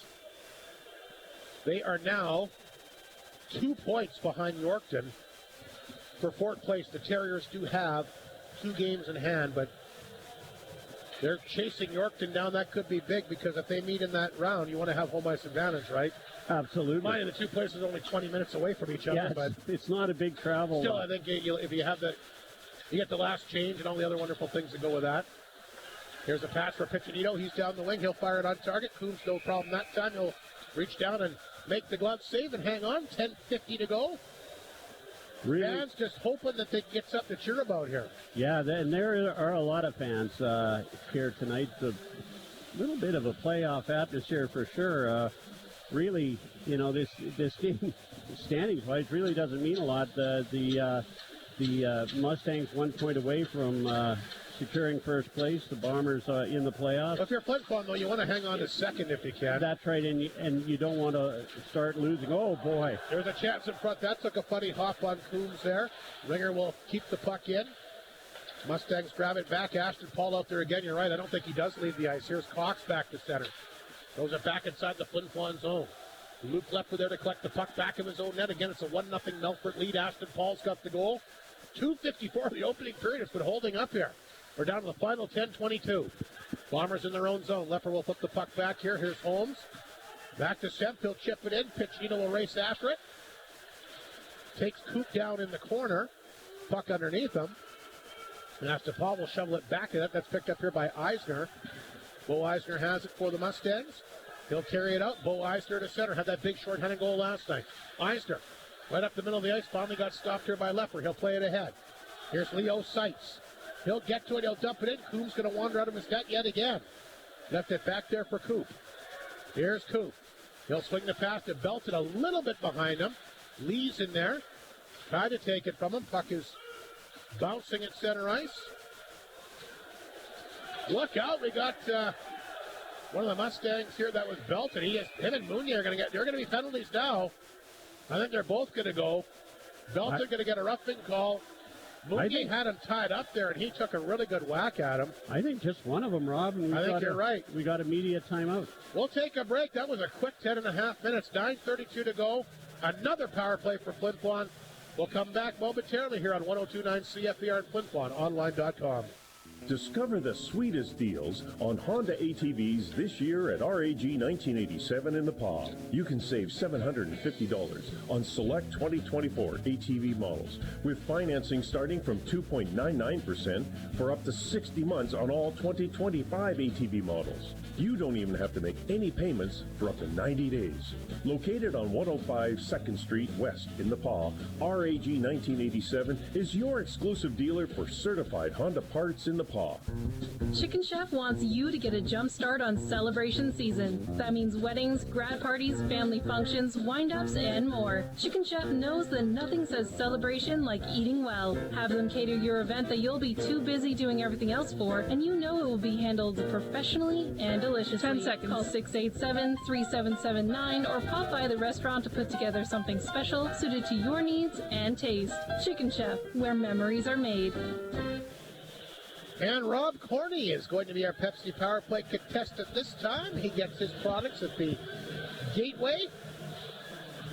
they are now 2 points behind Yorkton for fourth place. The Terriers do have 2 games in hand, but they're chasing Yorkton down. That could be big because if they meet in that round, you want to have home ice advantage, right? Absolutely. Mind you, the 2 places are only 20 minutes away from each other, Yes, but it's not a big travel. still, I think if you have that, you get the last change and all the other wonderful things that go with that. Here's a pass for Piccinino. He's down the wing. He'll fire it on target. Coombs, no problem that time. He'll reach down and make the glove save and hang on. 10:50 to go. Really? Fans just hoping that they can get something to cheer about here. Yeah, and there are a lot of fans here tonight. A little bit of a playoff atmosphere for sure. Really, you know, this game, standings-wise, really doesn't mean a lot. The Mustangs 1 point away from securing first place. The Bombers in the playoffs. If you're Flin Flon, though, you want to hang on to second if you can. That's right, and you don't want to start losing. Oh, boy. There's a chance in front. That took a funny hop on Coombs there. Ringer will keep the puck in. Mustangs grab it back. Ashton Paul out there again. You're right. I don't think he does leave the ice. Here's Cox back to center. Throws it back inside the Flin Flon zone. Luke Lepper there to collect the puck back of his own net. Again, it's a 1-0 Melfort lead. Ashton Paul's got the goal. 2:54 the opening period. It's been holding up here. We're down to the final 10:22. Bombers in their own zone. Lepper will put the puck back here. Here's Holmes. Back to Semp. He'll chip it in. Piccinino will race after it. Takes Coop down in the corner. Puck underneath him. And after Paul will shovel it back. That's picked up here by Eisner. Bo Eisner has it for the Mustangs. He'll carry it out. Bo Eisner to center. Had that big short-handed goal last night. Eisner right up the middle of the ice. Finally got stopped here by Lepper. He'll play it ahead. Here's Leo Seitz. He'll get to it. He'll dump it in. Coombs going to wander out of his net yet again. Left it back there for Coop. Here's Coop. He'll swing the pass to Belton a little bit behind him. Lee's in there. Tried to take it from him. Puck is bouncing at center ice. Look out. We got one of the Mustangs here. That was Belton. Him and Mounier are going to get. There are going to be penalties now. I think they're both going to go. Belton going to get a roughing call. Mounier had him tied up there, and he took a really good whack at him. I think just one of them, Rob. And I think you're right. We got immediate timeout. We'll take a break. That was a quick 10.5 minutes. 9:32 to go. Another power play for Flin Flon. We'll come back momentarily here on 102.9 CFER and Flin Flon, online.com. Discover the sweetest deals on Honda ATVs this year at RAG 1987 in the PAW. You can save $750 on select 2024 ATV models with financing starting from 2.99% for up to 60 months on all 2025 ATV models. You don't even have to make any payments for up to 90 days. Located on 105 2nd Street West in the PAW, RAG 1987 is your exclusive dealer for certified Honda parts in the PAW. Chicken Chef wants you to get a jump start on celebration season. That means weddings, grad parties, family functions, wind-ups, and more. Chicken Chef knows that nothing says celebration like eating well. Have them cater your event that you'll be too busy doing everything else for, and you know it will be handled professionally and deliciously. 10 seconds. Call 687-3779 or pop by the restaurant to put together something special suited to your needs and taste. Chicken Chef, where memories are made. And Rob Corney is going to be our Pepsi Power Play contestant this time. He gets his products at the Gateway.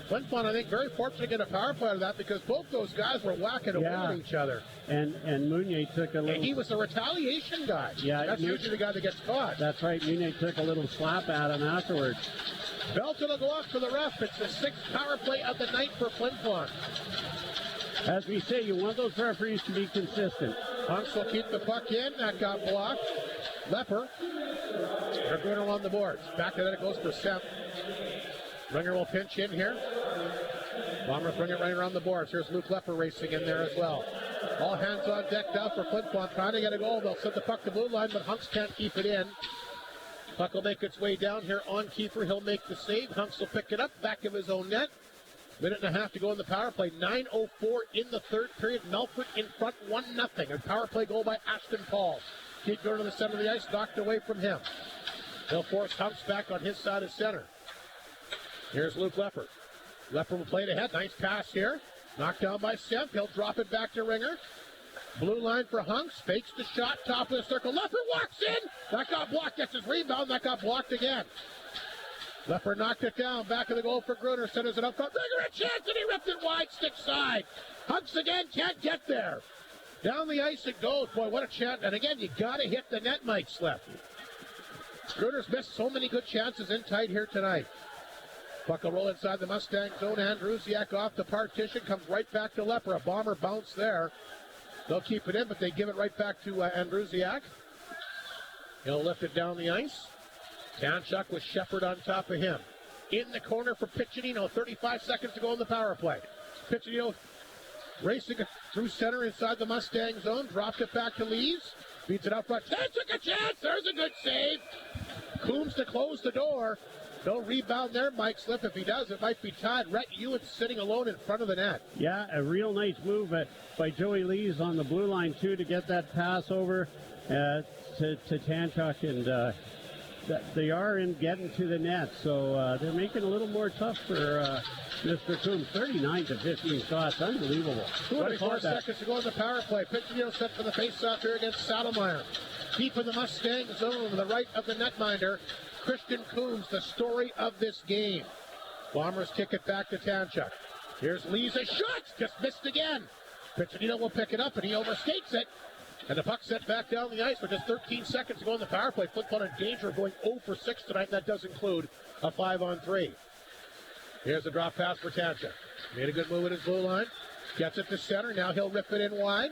Flin Flon, I think, very fortunate to get a power play out of that because both those guys were whacking away at each other. And Mounier took a little... And he was the retaliation guy. Yeah, that's usually the guy that gets caught. That's right. Mounier took a little slap at him afterwards. Belton will go off to the ref. It's the 6th power play of the night for Flin Flon. As we say, you want those referees to be consistent. Hunks will keep the puck in. That got blocked. Lepper. They're going along the boards. Back to that it goes for Semp. Ringer will pinch in here. Bombers bring it right around the boards. Here's Luke Lepper racing in there as well. All hands on deck now for Flin Flon, trying to get a goal. They'll send the puck to blue line, but Hunks can't keep it in. Puck will make its way down here on Kiefer. He'll make the save. Hunks will pick it up, back of his own net. Minute and a half to go in the power play. 9:04 in the third period. Melfort in front, 1-0. A power play goal by Ashton Paul. Keep going to the center of the ice, knocked away from him. They'll force Hunks back on his side of center. Here's Luke Lepper. Lepper will play it ahead. Nice pass here. Knocked down by Semp. He'll drop it back to Ringer. Blue line for Hunks. Fakes the shot. Top of the circle. Lepper walks in. That got blocked. Gets his rebound. That got blocked again. Lepper knocked it down. Back of the goal for Gruner. Centers it up front. Ringer a chance, and he ripped it wide. Stick side. Hunks again. Can't get there. Down the ice it goes. Boy, what a chance. And again, you got to hit the net, Mike Slip. Gruner's missed so many good chances in tight here tonight. Puck will roll inside the Mustang zone. Andrusiak off the partition. Comes right back to Lepper. A bomber bounce there. They'll keep it in, but they give it right back to Andrusiak. He'll lift it down the ice. Tanchuk with Shepard on top of him. In the corner for Piccinino. 35 seconds to go in the power play. Piccinino racing through center inside the Mustang zone. Dropped it back to Lees. Beats it out front. Tanchuk a chance. There's a good save. Coombs to close the door. No rebound there, Mike Slip. If he does, it might be tied. Rhett Ewan sitting alone in front of the net. Yeah, a real nice move by Joey Lees on the blue line, too, to get that pass over to Tanchuk. And they are in getting to the net, so they're making it a little more tough for Mr. Coombs. 39-15 shots. Unbelievable. 24 seconds to go in the power play. Piccinino set for the face-off here against Saddlemeyer. Deep in the Mustang zone to the right of the netminder. Christian Coombs, the story of this game. Bombers kick it back to Tanchuk. Here's Lee's a shot, just missed again. Piccinino will pick it up, and he overskates it. And the puck sent back down the ice with just 13 seconds to go in the power play. Flin Flon in danger of going 0 for 6 tonight, and that does include a 5-on-3. Here's a drop pass for Tanchuk. Made a good move at his blue line. Gets it to center. Now he'll rip it in wide.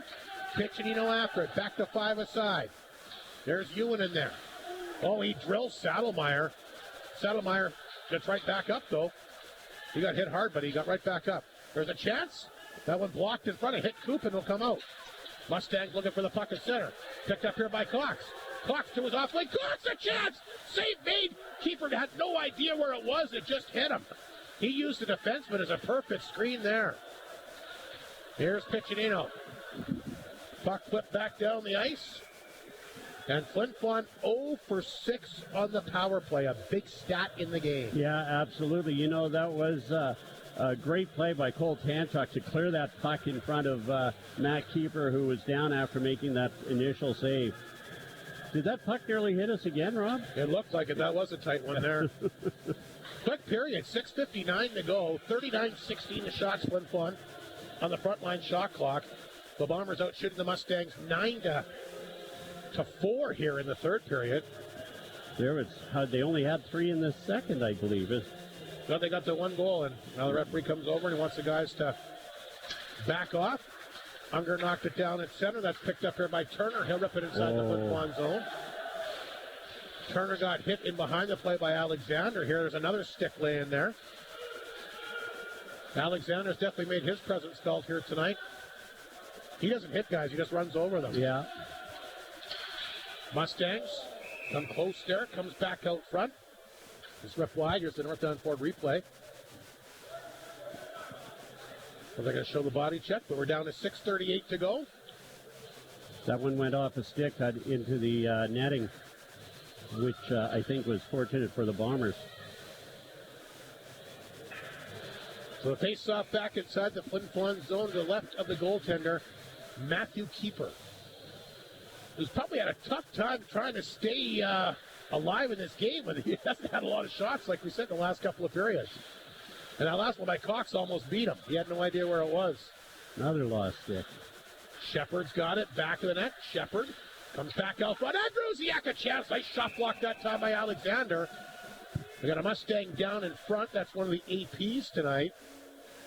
Piccinino after it. Back to 5 aside. There's Ewan in there. Oh, he drills Saddlemeyer. Saddlemeyer gets right back up, though. He got hit hard, but he got right back up. There's a chance. That one blocked in front. It hit Coop and will come out. Mustangs looking for the puck at center. Picked up here by Cox. Cox to his off lane. Cox a chance! Save made. Keeper had no idea where it was. It just hit him. He used the defenseman as a perfect screen there. Here's Piccinino. Puck flipped back down the ice. And Flin Flon 0 for 6 on the power play, a big stat in the game. Yeah, absolutely. You know, that was a great play by Cole Tanchuk to clear that puck in front of Matt Keeper, who was down after making that initial save. Did that puck nearly hit us again, Rob? It looked like it. That was a tight one there. Quick period, 6:59 to go, 39-16 the shots, Flin Flon on the front line shot clock. The Bombers out shooting the Mustangs 9-4 here in the third period. They only had 3 in the second, I believe. Well, they got the one goal, and now the referee comes over and he wants the guys to back off. Unger knocked it down at center. That's picked up here by Turner. He'll rip it inside the Flin Flon zone. Turner got hit in behind the play by Alexander. Here, there's another stick laying there. Alexander's definitely made his presence felt here tonight. He doesn't hit guys. He just runs over them. Yeah. Mustangs come close there. Comes back out front. It's ripped wide. Here's the North Downford replay. Well, they're going to show the body check, but we're down to 6:38 to go. That one went off a stick into the netting, which I think was fortunate for the Bombers. So the face-off back inside the Flin Flon zone to the left of the goaltender, Matthew Keeper, who's probably had a tough time trying to stay alive in this game, but he hasn't had a lot of shots, like we said, in the last couple of periods. And that last one by Cox almost beat him. He had no idea where it was. Another lost stick. Shepard's got it, back of the net. Shepard comes back out front. Andrusiak a chance. Nice shot block that time by Alexander. We got a Mustang down in front. That's one of the APs tonight.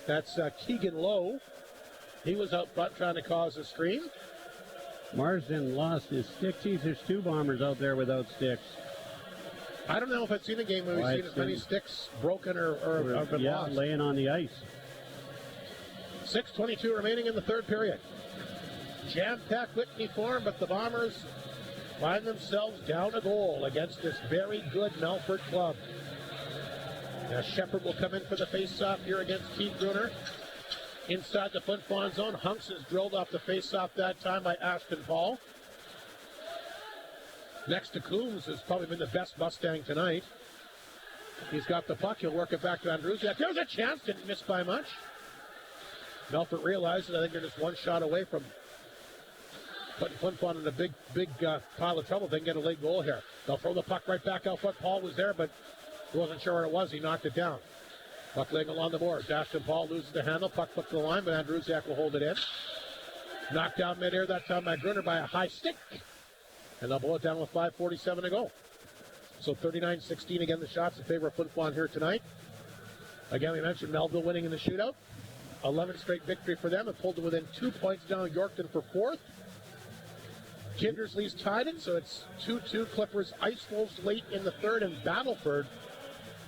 That's Keegan Lowe. He was out front trying to cause a screen. Marsden lost his sticks. There's 2 Bombers out there without sticks. I don't know if I've seen a game where we've seen as many sticks broken or been lost. Laying on the ice. 6:22 remaining in the third period. Jam-packed Whitney Forum, but the Bombers find themselves down a goal against this very good Melfort club. Now Shepard will come in for the face-off here against Keith Gruner. Inside the Flin Flon zone, Hunks is drilled off the face-off that time by Ashton Paul. Next to Coombs has probably been the best Mustang tonight. He's got the puck. He'll work it back to Andrusiak. There's a chance. Didn't miss by much. Melfort realizes I think they're just one shot away from putting Flin Flon in a big pile of trouble. They can get a late goal here. They'll throw the puck right back out front. Paul was there, but he wasn't sure where it was. He knocked it down. Puck laying along the boards. Ashton Paul loses the handle. Puck flipped to the line, but Andrusiak will hold it in. Knocked down midair that time by Gruner by a high stick. And they'll blow it down with 5:47 to go. So 39-16 again, the shots in favor of Flin Flon here tonight. Again, we mentioned Melville winning in the shootout. 11 straight victory for them. It pulled to within 2 points down Yorkton for fourth. Kindersley's tied it, so it's 2-2. Clippers Ice Wolves late in the third, and Battleford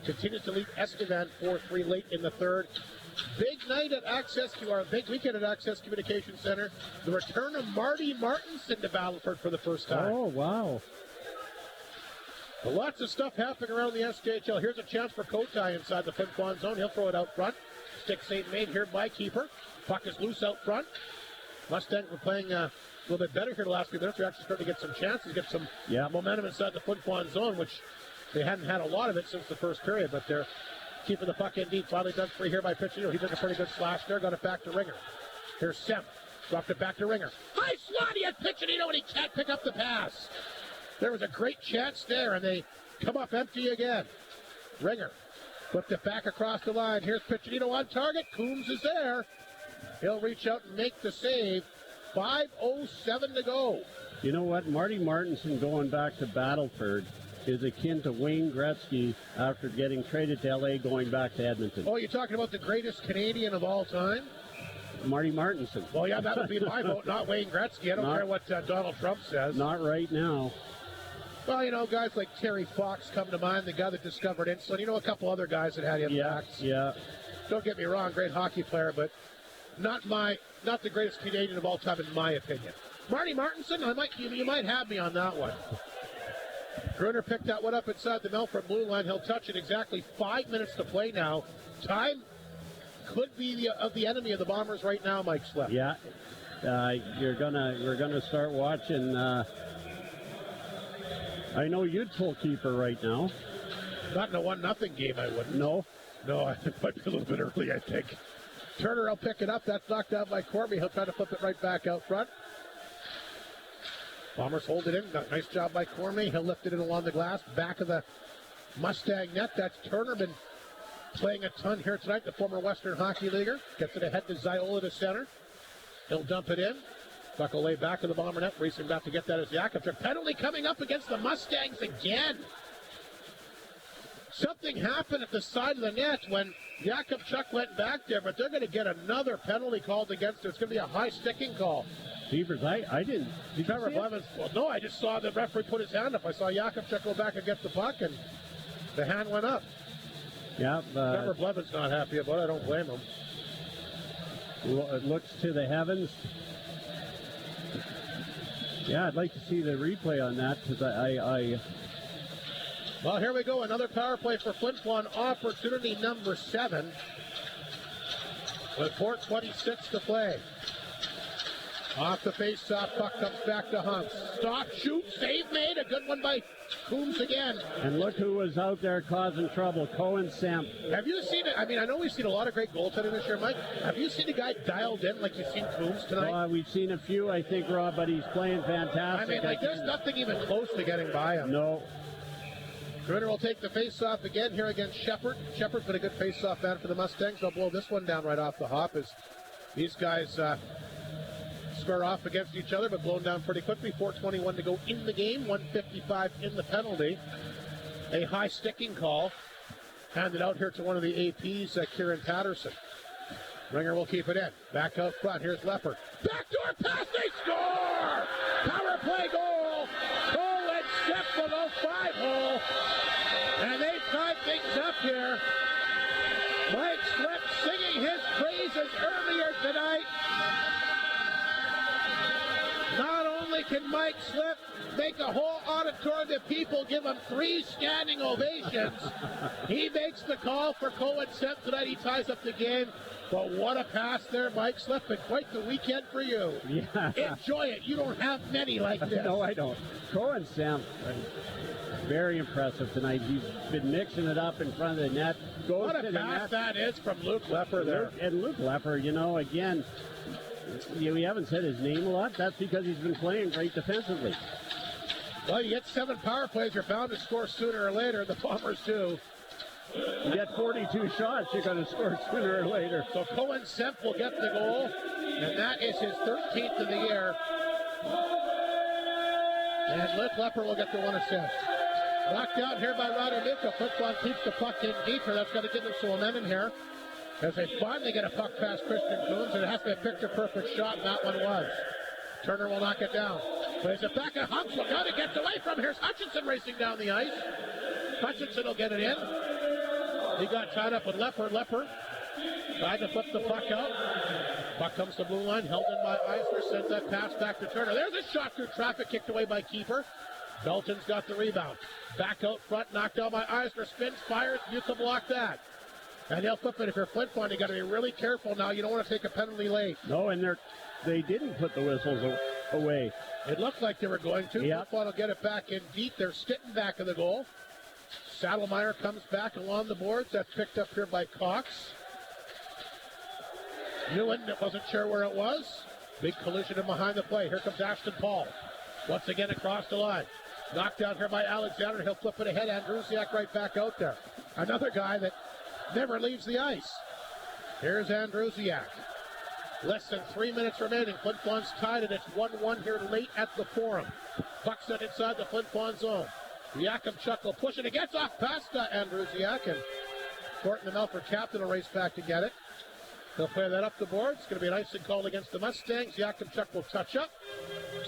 continues to lead Estevan 4-3 late in the third. Big night at big weekend at Access Communication Center. The return of Marty Martinson to Battleford for the first time. Oh, wow. Lots of stuff happening around the SJHL. Here's a chance for Kotai inside the Flin Flon zone. He'll throw it out front. Stick save made here by keeper. Puck is loose out front. Mustangs were playing a little bit better here the last few minutes. They're actually starting to get some chances, get some momentum inside the Flin Flon zone, which they hadn't had a lot of it since the first period, but they're keeping the puck in deep. Finally done free here by Piccinino. He took a pretty good slash there. Got it back to Ringer. Here's Semp. Dropped it back to Ringer. High slot. He had Piccinino, and he can't pick up the pass. There was a great chance there, and they come up empty again. Ringer flipped it back across the line. Here's Piccinino on target. Coombs is there. He'll reach out and make the save. 5:07 to go. You know what? Marty Martinson going back to Battleford is akin to Wayne Gretzky after getting traded to L.A. going back to Edmonton. Oh, you're talking about the greatest Canadian of all time? Marty Martinson. Well, yeah, that would be my vote, not Wayne Gretzky. I don't care what Donald Trump says. Not right now. Well, you know, guys like Terry Fox come to mind, the guy that discovered insulin. You know, a couple other guys that had impacts. Yeah. Don't get me wrong, great hockey player, but not the greatest Canadian of all time, in my opinion. Marty Martinson, you might have me on that one. Gruner picked that one up inside the Melfort blue line. He'll touch it exactly 5 minutes to play now. Time could be the enemy of the Bombers right now, Mike Slip. Yeah. We're gonna start watching. I know you'd pull keeper right now. Not in a 1-0 game, I wouldn't. No, I think it might be a little bit early, I think. Turner will pick it up. That's knocked out by Corby. He'll try to flip it right back out front. Bombers hold it in. Nice job by Cormier. He'll lift it in along the glass. Back of the Mustang net. That's Turner. Been playing a ton here tonight. The former Western Hockey Leaguer. Gets it ahead to Ziola to center. He'll dump it in. Puck will lay back of the Bomber net. Racing back to get that as Jakubchuk. Penalty coming up against the Mustangs again. Something happened at the side of the net when Jakubchuk went back there, but they're going to get another penalty called against it. It's going to be a high sticking call. Beavers, I didn't. Did Trevor Blevins, well, no, I just saw the referee put his hand up. I saw Jakubchuk go back and get the puck, and the hand went up. Yeah. Trevor Blevins not happy about it. I don't blame him. It looks to the heavens. Yeah, I'd like to see the replay on that because I Well, here we go. Another power play for Flin Flon. Opportunity number 7. With 4:26 to play. Off the face-off, puck comes back to Hunks. Stop, shoot, save made. A good one by Coombs again. And look who was out there causing trouble. Cohen Semp. Have you seen it? I mean, I know we've seen a lot of great goaltending this year, Mike. Have you seen a guy dialed in like you've seen Coombs tonight? Well, we've seen a few, I think, Rob, but he's playing fantastic. I mean, like, there's nothing even close to getting by him. No. Gruner will take the face-off again here against Shepard. Shepard's been a good face-off man for the Mustangs. They'll blow this one down right off the hop as these guys square off against each other, but blown down pretty quickly. 4:21 to go in the game. 1:55 in the penalty. A high sticking call handed out here to one of the APs, Kieran Patterson. Ringer will keep it in. Back out front. Here's Leopard. Backdoor pass. They score! Power play goal. Cole and Step below 5-hole. And they tied things up here. Mike Slip singing his praises earlier tonight. Not only can Mike Slip make a whole auditorium of people give him 3 standing ovations, he makes the call for Cohen Semp tonight. He ties up the game. But what a pass there, Mike Slip, and quite the weekend for you. Yeah. Enjoy it. You don't have many like this. No, I don't. Cohen Semp, very impressive tonight. He's been mixing it up in front of the net. Goes What to a the pass net. that is from Luke Lepper there. And Luke Lepper, you know, again, we haven't said his name a lot. That's because he's been playing great defensively. Well, you get 7 power plays, you're bound to score sooner or later. The Bombers do. You get 42 shots, you're going to score sooner or later. So Cohen Semp will get the goal, and that is his 13th of the year. And Luke Lepper will get the 1 assist. Knocked out here by Ryder Mika. Flin Flon keeps the puck in deeper. That's going to give them some momentum here as they finally get a puck past Christian Coombs, and it has to be a picture-perfect shot, and that one was. Turner will knock it down. Plays it back at Humps. Look out, it gets away from. Here's Hutchinson racing down the ice. Hutchinson will get it in. He got tied up with Lepper. Lepper tried to flip the puck out. Puck comes to blue line, held in by Eisner, sends that pass back to Turner. There's a shot through traffic, kicked away by Keeper. Belton's got the rebound. Back out front, knocked out by Eisner, spins, fires, you can block that. And he'll flip it. If you're Flin Flon, you got to be really careful now. You don't want to take a penalty late. No, and they didn't put the whistles away. It looked like they were going to. Yep. Flin Flon will get it back in deep. They're sitting back of the goal. Saddlemeyer comes back along the boards. That's picked up here by Cox. Newen wasn't sure where it was. Big collision in behind the play. Here comes Ashton Paul. Once again across the line. Knocked out here by Alexander. He'll flip it ahead. Andrusiak right back out there. Another guy that never leaves the ice. Here's Andrusiak. Less than 3 minutes remaining. Flin Flon's tied, and it's 1-1 here late at the Forum. Puck set inside the Flin Flon zone. Yakimchuk will push it. It gets off past Andrusiak, and Thornton, the Melfort captain, will race back to get it. They'll play that up the board. It's going to be an icing call against the Mustangs. Yakimchuk will touch up.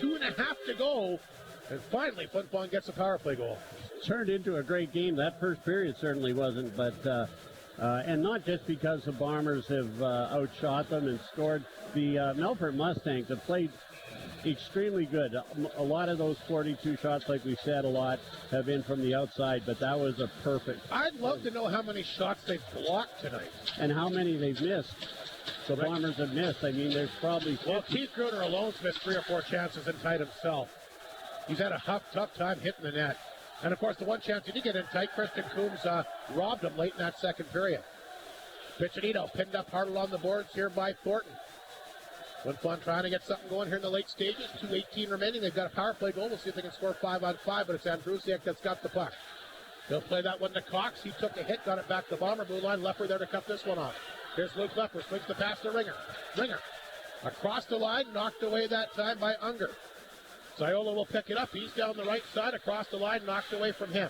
2.5 to go. And finally, Flin Flon gets a power play goal. Turned into a great game. That first period certainly wasn't, but and not just because the Bombers have outshot them and scored. The Melfort Mustangs have played extremely good. A lot of those 42 shots, like we said, a lot have been from the outside, but that was a perfect. I'd love to know how many shots they've blocked tonight. And how many they've missed. The Bombers have missed. I mean, there's probably 50. Well, Keith Gruner alone's missed 3 or 4 chances and tight himself. He's had a tough time hitting the net. And, of course, the one chance he did get in tight, Christian Coombs robbed him late in that second period. Piccinino pinned up hard along the boards here by Thornton. Flin Flon trying to get something going here in the late stages. 2:18 remaining. They've got a power play goal. We'll see if they can score 5 on 5, but it's Andrusiak that's got the puck. They'll play that one to Cox. He took a hit, got it back to Bomber. Blue line, Lepper there to cut this one off. Here's Luke Lepper, swings the pass to Ringer. Ringer across the line, knocked away that time by Unger. Ziola will pick it up. He's down the right side, across the line, knocked away from him.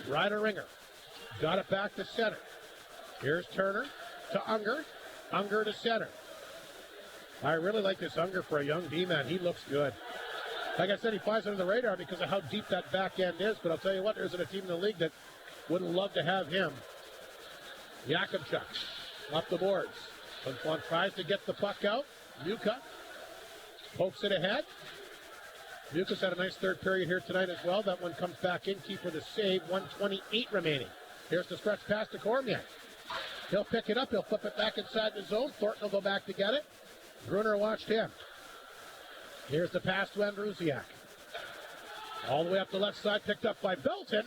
Ryder Ringer got it back to center. Here's Turner to Unger. Unger to center. I really like this Unger for a young D-man. He looks good. Like I said, he flies under the radar because of how deep that back end is, but I'll tell you what, there isn't a team in the league that wouldn't love to have him. Yakimchuk up the boards. Flin Flon tries to get the puck out. Muka pokes it ahead. Muka's had a nice third period here tonight as well. That one comes back in. Keeper the save. 1:28 remaining. Here's the stretch pass to Cormier. He'll pick it up. He'll flip it back inside the zone. Thornton will go back to get it. Gruner watched him. Here's the pass to Andrusiak. All the way up the left side, picked up by Belton.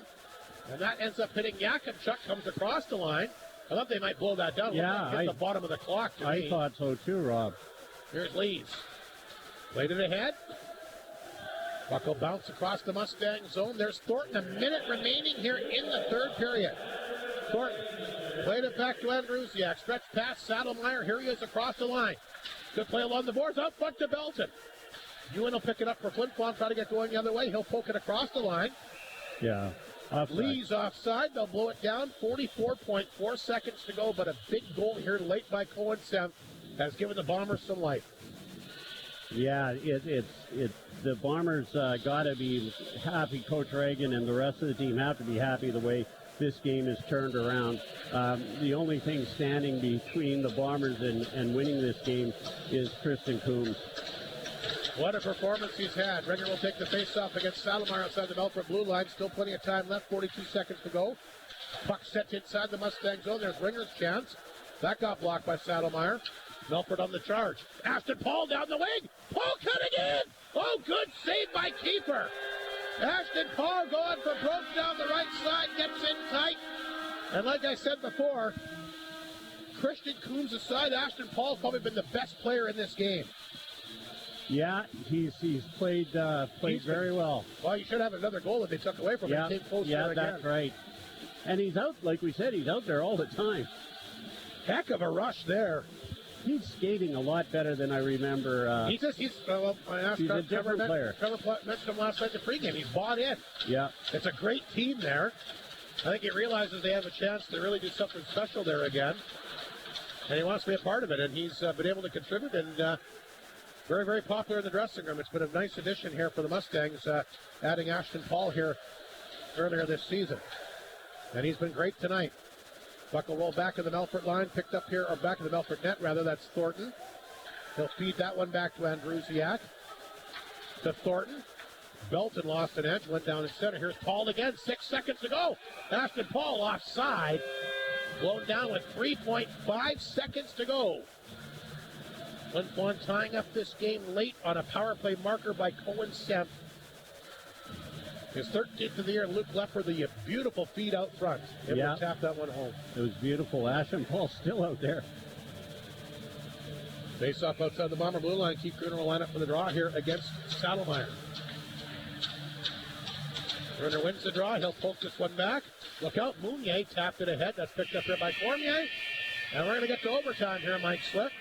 And that ends up hitting Yakimchuk, comes across the line. I thought they might blow that down. Yeah, hit the bottom of the clock. I thought so too, Rob. Here's Lees. Played it ahead. Puck will bounce across the Mustang zone. There's Thornton. A minute remaining here in the third period. Thornton played it back to Andrusiak. Stretch pass, Saddlemeyer. Here he is across the line. Good play along the boards. Up front to Belton. Ewan will pick it up for Flin Flon. Try to get going the other way. He'll poke it across the line. Yeah. Offside. Lee's offside. They'll blow it down. 44.4 seconds to go, but a big goal here late by Cohen Semp has given the Bombers some life. Yeah, the Bombers got to be happy. Coach Reagan and the rest of the team have to be happy the way this game is turned around. The only thing standing between the Bombers and winning this game is Tristan Coombs. What a performance he's had. Ringer will take the face-off against Salomar outside the Melfort blue line. Still plenty of time left, 42 seconds to go. Puck set inside the Mustang zone. There's Ringer's chance. That got blocked by Saddlemeyer. Melfort on the charge. Ashton Paul down the wing. Paul cutting in. Oh, good save by keeper. Ashton Paul going for broke down the right side. Gets in tight. And like I said before, Christian Coombs aside, Ashton Paul's probably been the best player in this game. Yeah, he's played very well. Well, you should have another goal that they took away from him. He came close there again. That's right. And he's out, like we said, he's out there all the time. Heck of a rush there. He's skating a lot better than I remember. He's a different player. Trevor mentioned him last night in the pregame. He's bought in. Yeah. It's a great team there. I think he realizes they have a chance to really do something special there again. And he wants to be a part of it. And he's been able to contribute and very, very popular in the dressing room. It's been a nice addition here for the Mustangs, adding Ashton Paul here earlier this season. And he's been great tonight. Buck will roll back in the Melfort line, picked up here, or back in the Melfort net, rather. That's Thornton. He'll feed that one back to Andrusiak. To Thornton. Belton lost an edge, went down in center. Here's Paul again, 6 seconds to go. Ashton Paul offside. Blown down with 3.5 seconds to go. Flin Flon tying up this game late on a power play marker by Cohen Semp. His 13th of the year, Luke Lepper, the beautiful feed out front. Able to tap that one home. It was beautiful. Ashton Paul still out there. Face off outside the Bomber blue line. Keith Gruner will line up for the draw here against Saddlemeyer. Gruner wins the draw. He'll poke this one back. Look out. Mounier tapped it ahead. That's picked up here by Cormier. And we're going to get to overtime here, Mike Slick.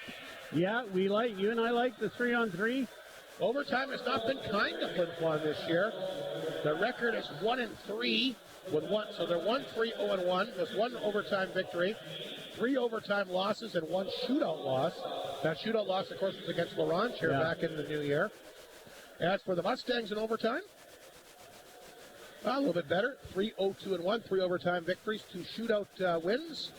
Yeah, you and I like the 3-on-3. Overtime has not been kind to Flin Flon this year. The record is 1-3 with one. So they're 1-3-0-1. There's one overtime victory, 3 overtime losses, and 1 shootout loss. That shootout loss, of course, was against Laurent here back in the new year. As for the Mustangs in overtime, a little bit better. 3-0-2-1, 3 overtime victories, 2 shootout wins,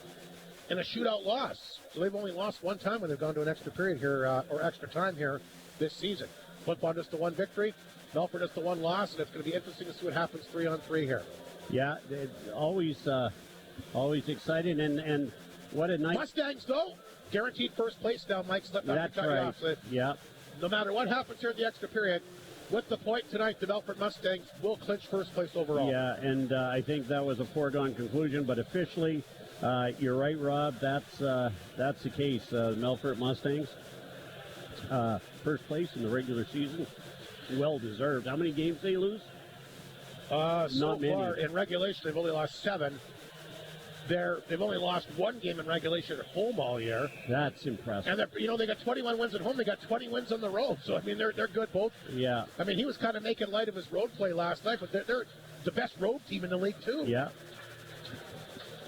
and a shootout loss. So they've only lost one time when they've gone to an extra period here, or extra time here this season. Flin Flon just the 1 victory, Melfort just the 1 loss, and it's going to be interesting to see what happens 3-on-3 here. Yeah, it's always exciting, and what a nice... Mustangs, though, guaranteed first place now, Mike Slip. That's right, yeah. No matter what happens here in the extra period, with the point tonight, the Melfort Mustangs will clinch first place overall. Yeah, and I think that was a foregone conclusion, but officially, you're right, Rob, that's the case. Melfort Mustangs, first place in the regular season, well deserved. How many games they lose? So far in regulation, they've only lost 7. They've only lost 1 game in regulation at home all year. That's impressive. And they got 21 wins at home. They got 20 wins on the road. So I mean, they're good both. Yeah. I mean, he was kind of making light of his road play last night, but they're the best road team in the league too. Yeah.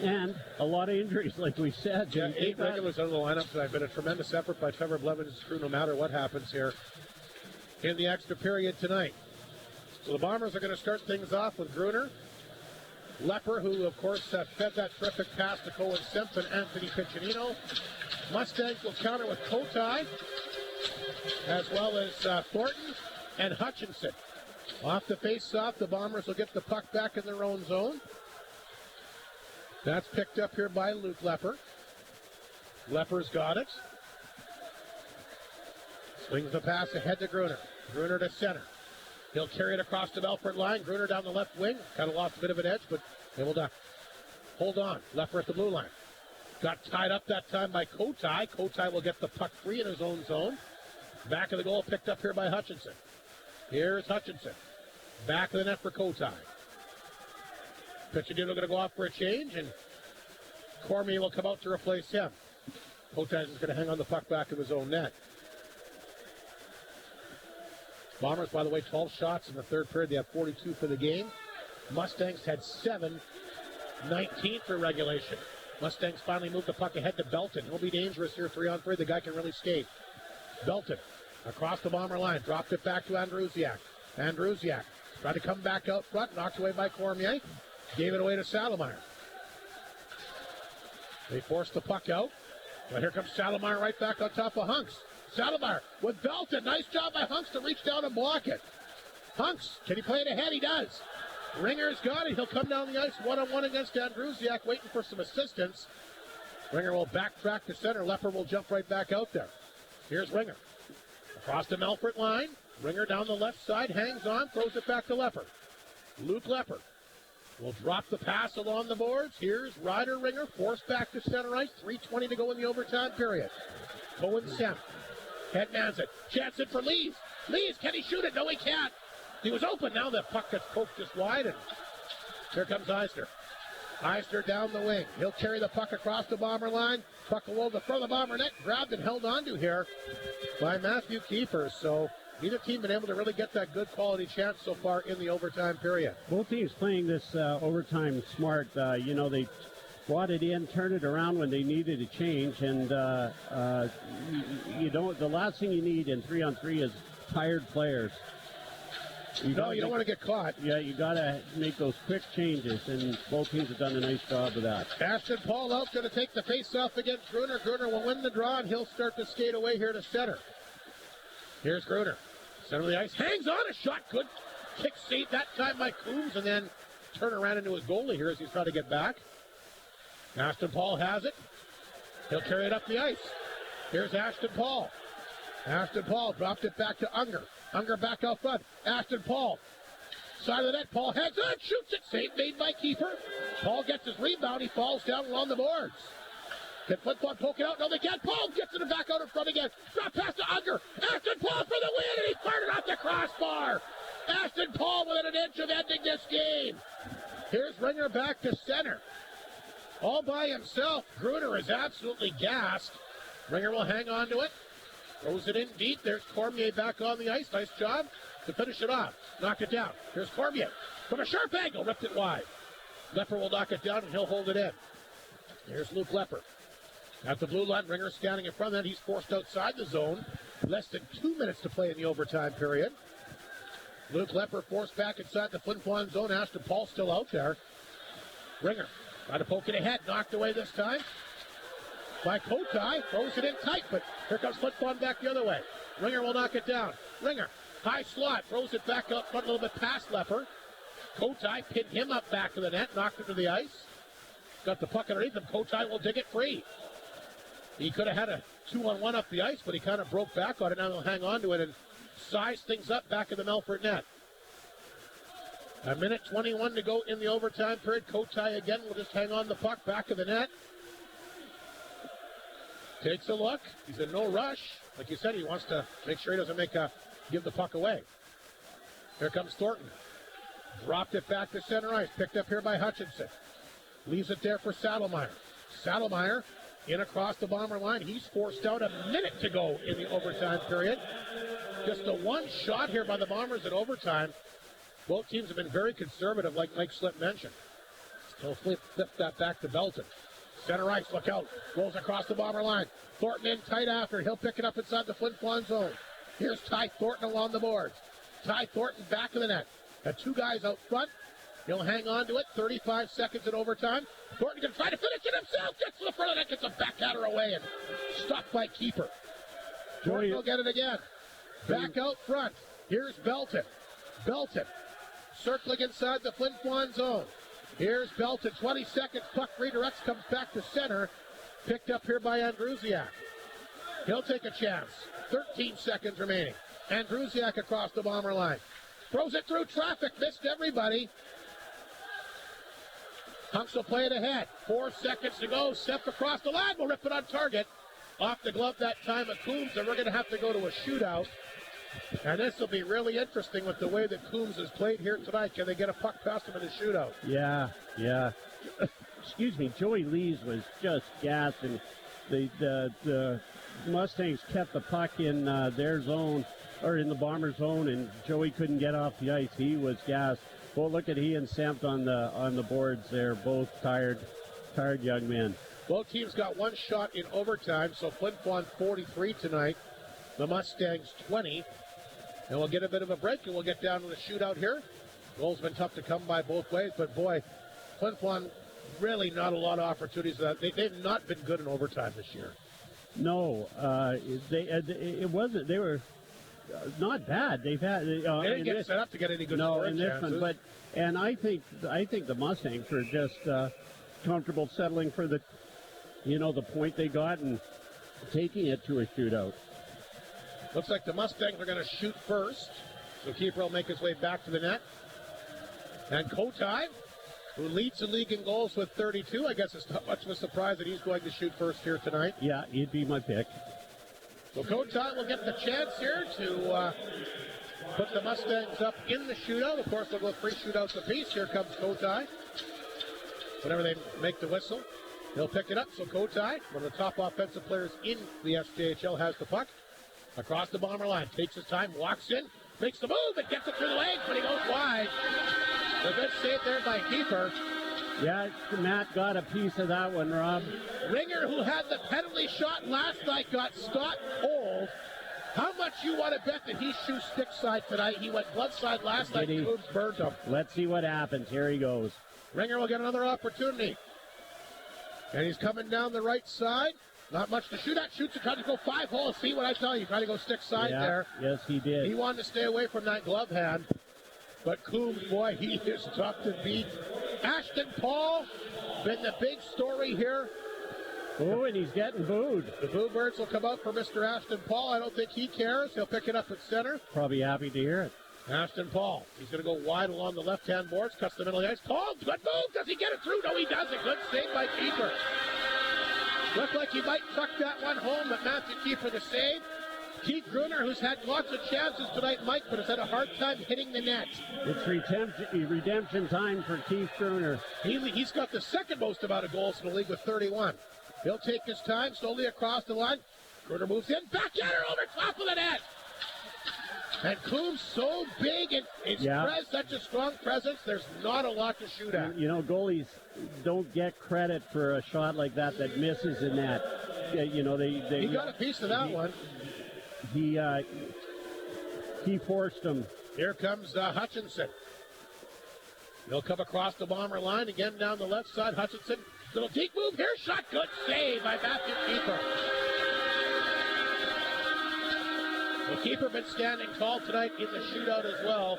And a lot of injuries, like we said. Yeah, 8 regulars under the lineup tonight. Been a tremendous effort by Trevor Blevin's crew, no matter what happens here in the extra period tonight. So the Bombers are going to start things off with Gruner. Lepper, who, of course, fed that terrific pass to Cohen Semp and Anthony Piccinino. Mustangs will counter with Kotai, as well as Thornton and Hutchinson. Off the face-off, the Bombers will get the puck back in their own zone. That's picked up here by Luke Lepper. Lepper's got it. Swings the pass ahead to Gruner. Gruner to center. He'll carry it across the Melfort line. Gruner down the left wing. Kind of lost a bit of an edge, but able to hold on. Lepper at the blue line. Got tied up that time by Kotai. Kotai will get the puck free in his own zone. Back of the goal picked up here by Hutchinson. Here's Hutchinson. Back of the net for Kotai. Piccinino going to go off for a change, and Cormier will come out to replace him. Kotai is going to hang on the puck back of his own net. Bombers, by the way, 12 shots in the third period. They have 42 for the game. Mustangs had 7, 19 for regulation. Mustangs finally moved the puck ahead to Belton. He'll be dangerous here 3-on-3. The guy can really skate. Belton across the Bomber line. Dropped it back to Andrusiak. Andrusiak tried to come back out front. Knocked away by Cormier. Gave it away to Saddlemeyer. They force the puck out. But here comes Saddlemeyer right back on top of Hunks. Saddlemeyer with Belton. Nice job by Hunks to reach down and block it. Hunks, can he play it ahead? He does. Ringer's got it. He'll come down the ice one-on-one against Andrusiak, waiting for some assistance. Ringer will backtrack to center. Lepper will jump right back out there. Here's Ringer. Across the Melfort line. Ringer down the left side, hangs on, throws it back to Lepper. Luke Lepper will drop the pass along the boards. Here's Ryder Ringer, forced back to center ice. 3:20 to go in the overtime period. Cohen Semp. Headmans it. Chance it for Lees. Lees, can he shoot it? No, he can't. He was open. Now the puck gets poked just wide, and here comes Eisner. Eisner down the wing. He'll carry the puck across the Bomber line. Puck will over the front of the Bomber net. Grabbed and held onto here by Matthew Kiefer. So neither team been able to really get that good quality chance so far in the overtime period. Both teams playing this overtime smart. They brought it in, turned it around when they needed a change, and the last thing you need in 3-on-3 is tired players. You don't want to get caught. Yeah, you got to make those quick changes, and both teams have done a nice job of that. Ashton Paul out, going to take the face-off against Gruner. Gruner will win the draw, and he'll start to skate away here to center. Here's Gruner. Center of the ice. Hangs on a shot. Good kick save that time by Coombs, and then turn around into his goalie here as he's trying to get back. Ashton Paul has it. He'll carry it up the ice. Here's Ashton Paul. Ashton Paul dropped it back to Unger. Unger back out front. Ashton Paul. Side of the net. Paul heads it. Shoots it. Save made by Kiefer. Paul gets his rebound. He falls down along the boards. Can Flin Flon poke it out? No, they can't. Paul gets it back out in front again. Drop pass to Unger. Ashton Paul for the win, and he fired it off the crossbar. Ashton Paul within an inch of ending this game. Here's Ringer back to center. All by himself. Gruner is absolutely gassed. Ringer will hang on to it. Throws it in deep. There's Cormier back on the ice. Nice job to finish it off. Knocked it down. Here's Cormier. From a sharp angle, ripped it wide. Lepper will knock it down, and he'll hold it in. Here's Luke Lepper. At the blue line, Ringer scanning in front of that. He's forced outside the zone. Less than 2 minutes to play in the overtime period. Luke Lepper forced back inside the Flin Flon zone. Ashton Paul still out there. Ringer trying to poke it ahead. Knocked away this time by Kotai. Throws it in tight, but here comes Flin Flon back the other way. Ringer will knock it down. Ringer, high slot, throws it back up front a little bit past Lepper. Kotai pinned him up back to the net, knocked it to the ice. Got the puck underneath him. Kotai will dig it free. He could have had a 2-on-1 up the ice, but he kind of broke back on it. Now he'll hang on to it and size things up back in the Melfort net. 1:21 to go in the overtime period. Kotai again will just hang on the puck back of the net. Takes a look. He's in no rush. Like you said, he wants to make sure he doesn't give the puck away. Here comes Thornton. Dropped it back to center ice. Picked up here by Hutchinson. Leaves it there for Saddlemeyer. Saddlemeyer in across the Bomber line. He's forced out. 1 minute to go in the overtime period. Just the one shot here by the Bombers in overtime. Both teams have been very conservative, like Mike Slip mentioned. He'll flip that back to Belton. Center ice, look out. Rolls across the Bomber line. Thornton in tight after. He'll pick it up inside the Flin Flon zone. Here's Ty Thornton along the boards. Ty Thornton back of the net. Got two guys out front. He'll hang on to it. 35 seconds in overtime. Thornton can try to finish it himself. Gets to the front of the net. Gets a backhander away and stopped by Keeper. Thornton will get it again. Back out front. Here's Belton. Belton circling inside the Flin Flon zone. Here's Belton. 20 seconds. Puck redirects. Comes back to center. Picked up here by Andrusiak. He'll take a chance. 13 seconds remaining. Andrusiak across the Bomber line. Throws it through traffic. Missed everybody. Hunks will play it ahead. 4 seconds to go. Step across the line. We'll rip it on target. Off the glove that time of Coombs, and we're going to have to go to a shootout. And this will be really interesting with the way that Coombs has played here tonight. Can they get a puck past him in the shootout? Yeah. Excuse me. Joey Lees was just gassed, and the Mustangs kept the puck in their zone, or in the Bomber zone, and Joey couldn't get off the ice. He was gassed. Well, look at he and Sempt on the boards there, both tired young men. Both teams got one shot in overtime, so Flin Flon 43 tonight. The Mustangs 20. And we'll get a bit of a break, and we'll get down to the shootout here. Goals been tough to come by both ways, but boy, Flin Flon really not a lot of opportunities. They've not been good in overtime this year. No, it wasn't. They were not bad. They've had. They didn't get set up to get any good scoring chances. One, and I think the Mustangs are just comfortable settling for the point they got and taking it to a shootout. Looks like the Mustangs are going to shoot first. So keeper will make his way back to the net. And Kotai, who leads the league in goals with 32. I guess it's not much of a surprise that he's going to shoot first here tonight. Yeah, he'd be my pick. So Kotai will get the chance here to put the Mustangs up in the shootout. Of course, they'll go 3 shootouts apiece. Here comes Kotai. Whenever they make the whistle, he'll pick it up. So Kotai, one of the top offensive players in the SJHL, has the puck. Across the Bomber line, takes his time, walks in, makes the move, and gets it through the legs, but he goes wide. A good save there by keeper. Yeah, Matt got a piece of that one, Rob. Ringer, who had the penalty shot last night, got Scott Old. How much you want to bet that he shoots stick side tonight? He went glove side last night. Coombs burnt him. Let's see what happens. Here he goes. Ringer will get another opportunity. And he's coming down the right side. Not much to shoot at. Shoots and tries to go 5 holes. See what I tell you? Trying to go stick side there. Yes, he did. He wanted to stay away from that glove hand. But Coombs, boy, he is tough to beat. Ashton Paul, been the big story here. Oh, and he's getting booed. The Boo Birds will come out for Mr. Ashton Paul. I don't think he cares. He'll pick it up at center. Probably happy to hear it. Ashton Paul. He's going to go wide along the left-hand boards. Cuts the middle of the ice. Paul, good move. Does he get it through? No, he doesn't. Good save by keeper. Looked like he might tuck that one home, but Matthew Keeper the save. Keith Gruner, who's had lots of chances tonight, Mike, but has had a hard time hitting the net. It's redemption time for Keith Gruner. He's got the second most amount of goals in the league with 31. He'll take his time slowly across the line. Gruner moves in, backhander over top of the net. And Coombs so big and such a strong presence, there's not a lot to shoot at. Goalies don't get credit for a shot like that misses in that. He got a piece of that one. He forced him. Here comes Hutchinson. He'll come across the Bomber line again down the left side. Hutchinson, little deep move here, shot, good save by Matthew Keeper. The keeper been standing tall tonight in the shootout as well.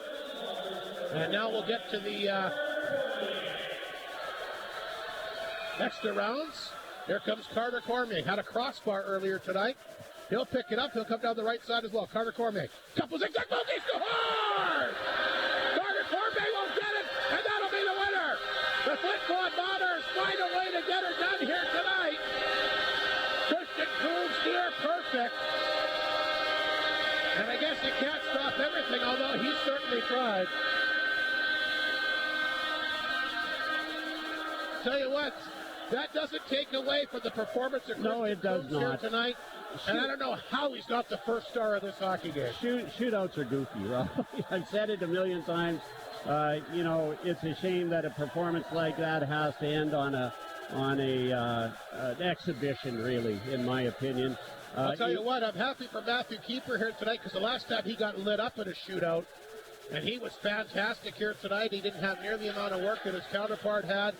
And now we'll get to the extra rounds. Here comes Carter Cormier. Had a crossbar earlier tonight. He'll pick it up. He'll come down the right side as well. Carter Cormier. Couple zigzag moves. He scores! Carter Cormier will get it, and that'll be the winner. The Flin Flon Bombers find a way to get her done here tonight. Christian Coombs near perfect. And I guess you can't stop everything, although he certainly tried. Tell you what, that doesn't take away from the performance of Christian Coombs here tonight. And I don't know how he's not the first star of this hockey game. Shootouts are goofy, Rob. I've said it a million times. It's a shame that a performance like that has to end on an exhibition, really, in my opinion. I'll tell you what, I'm happy for Matthew Keeper here tonight because the last time he got lit up in a shootout, and he was fantastic here tonight. He didn't have near the amount of work that his counterpart had.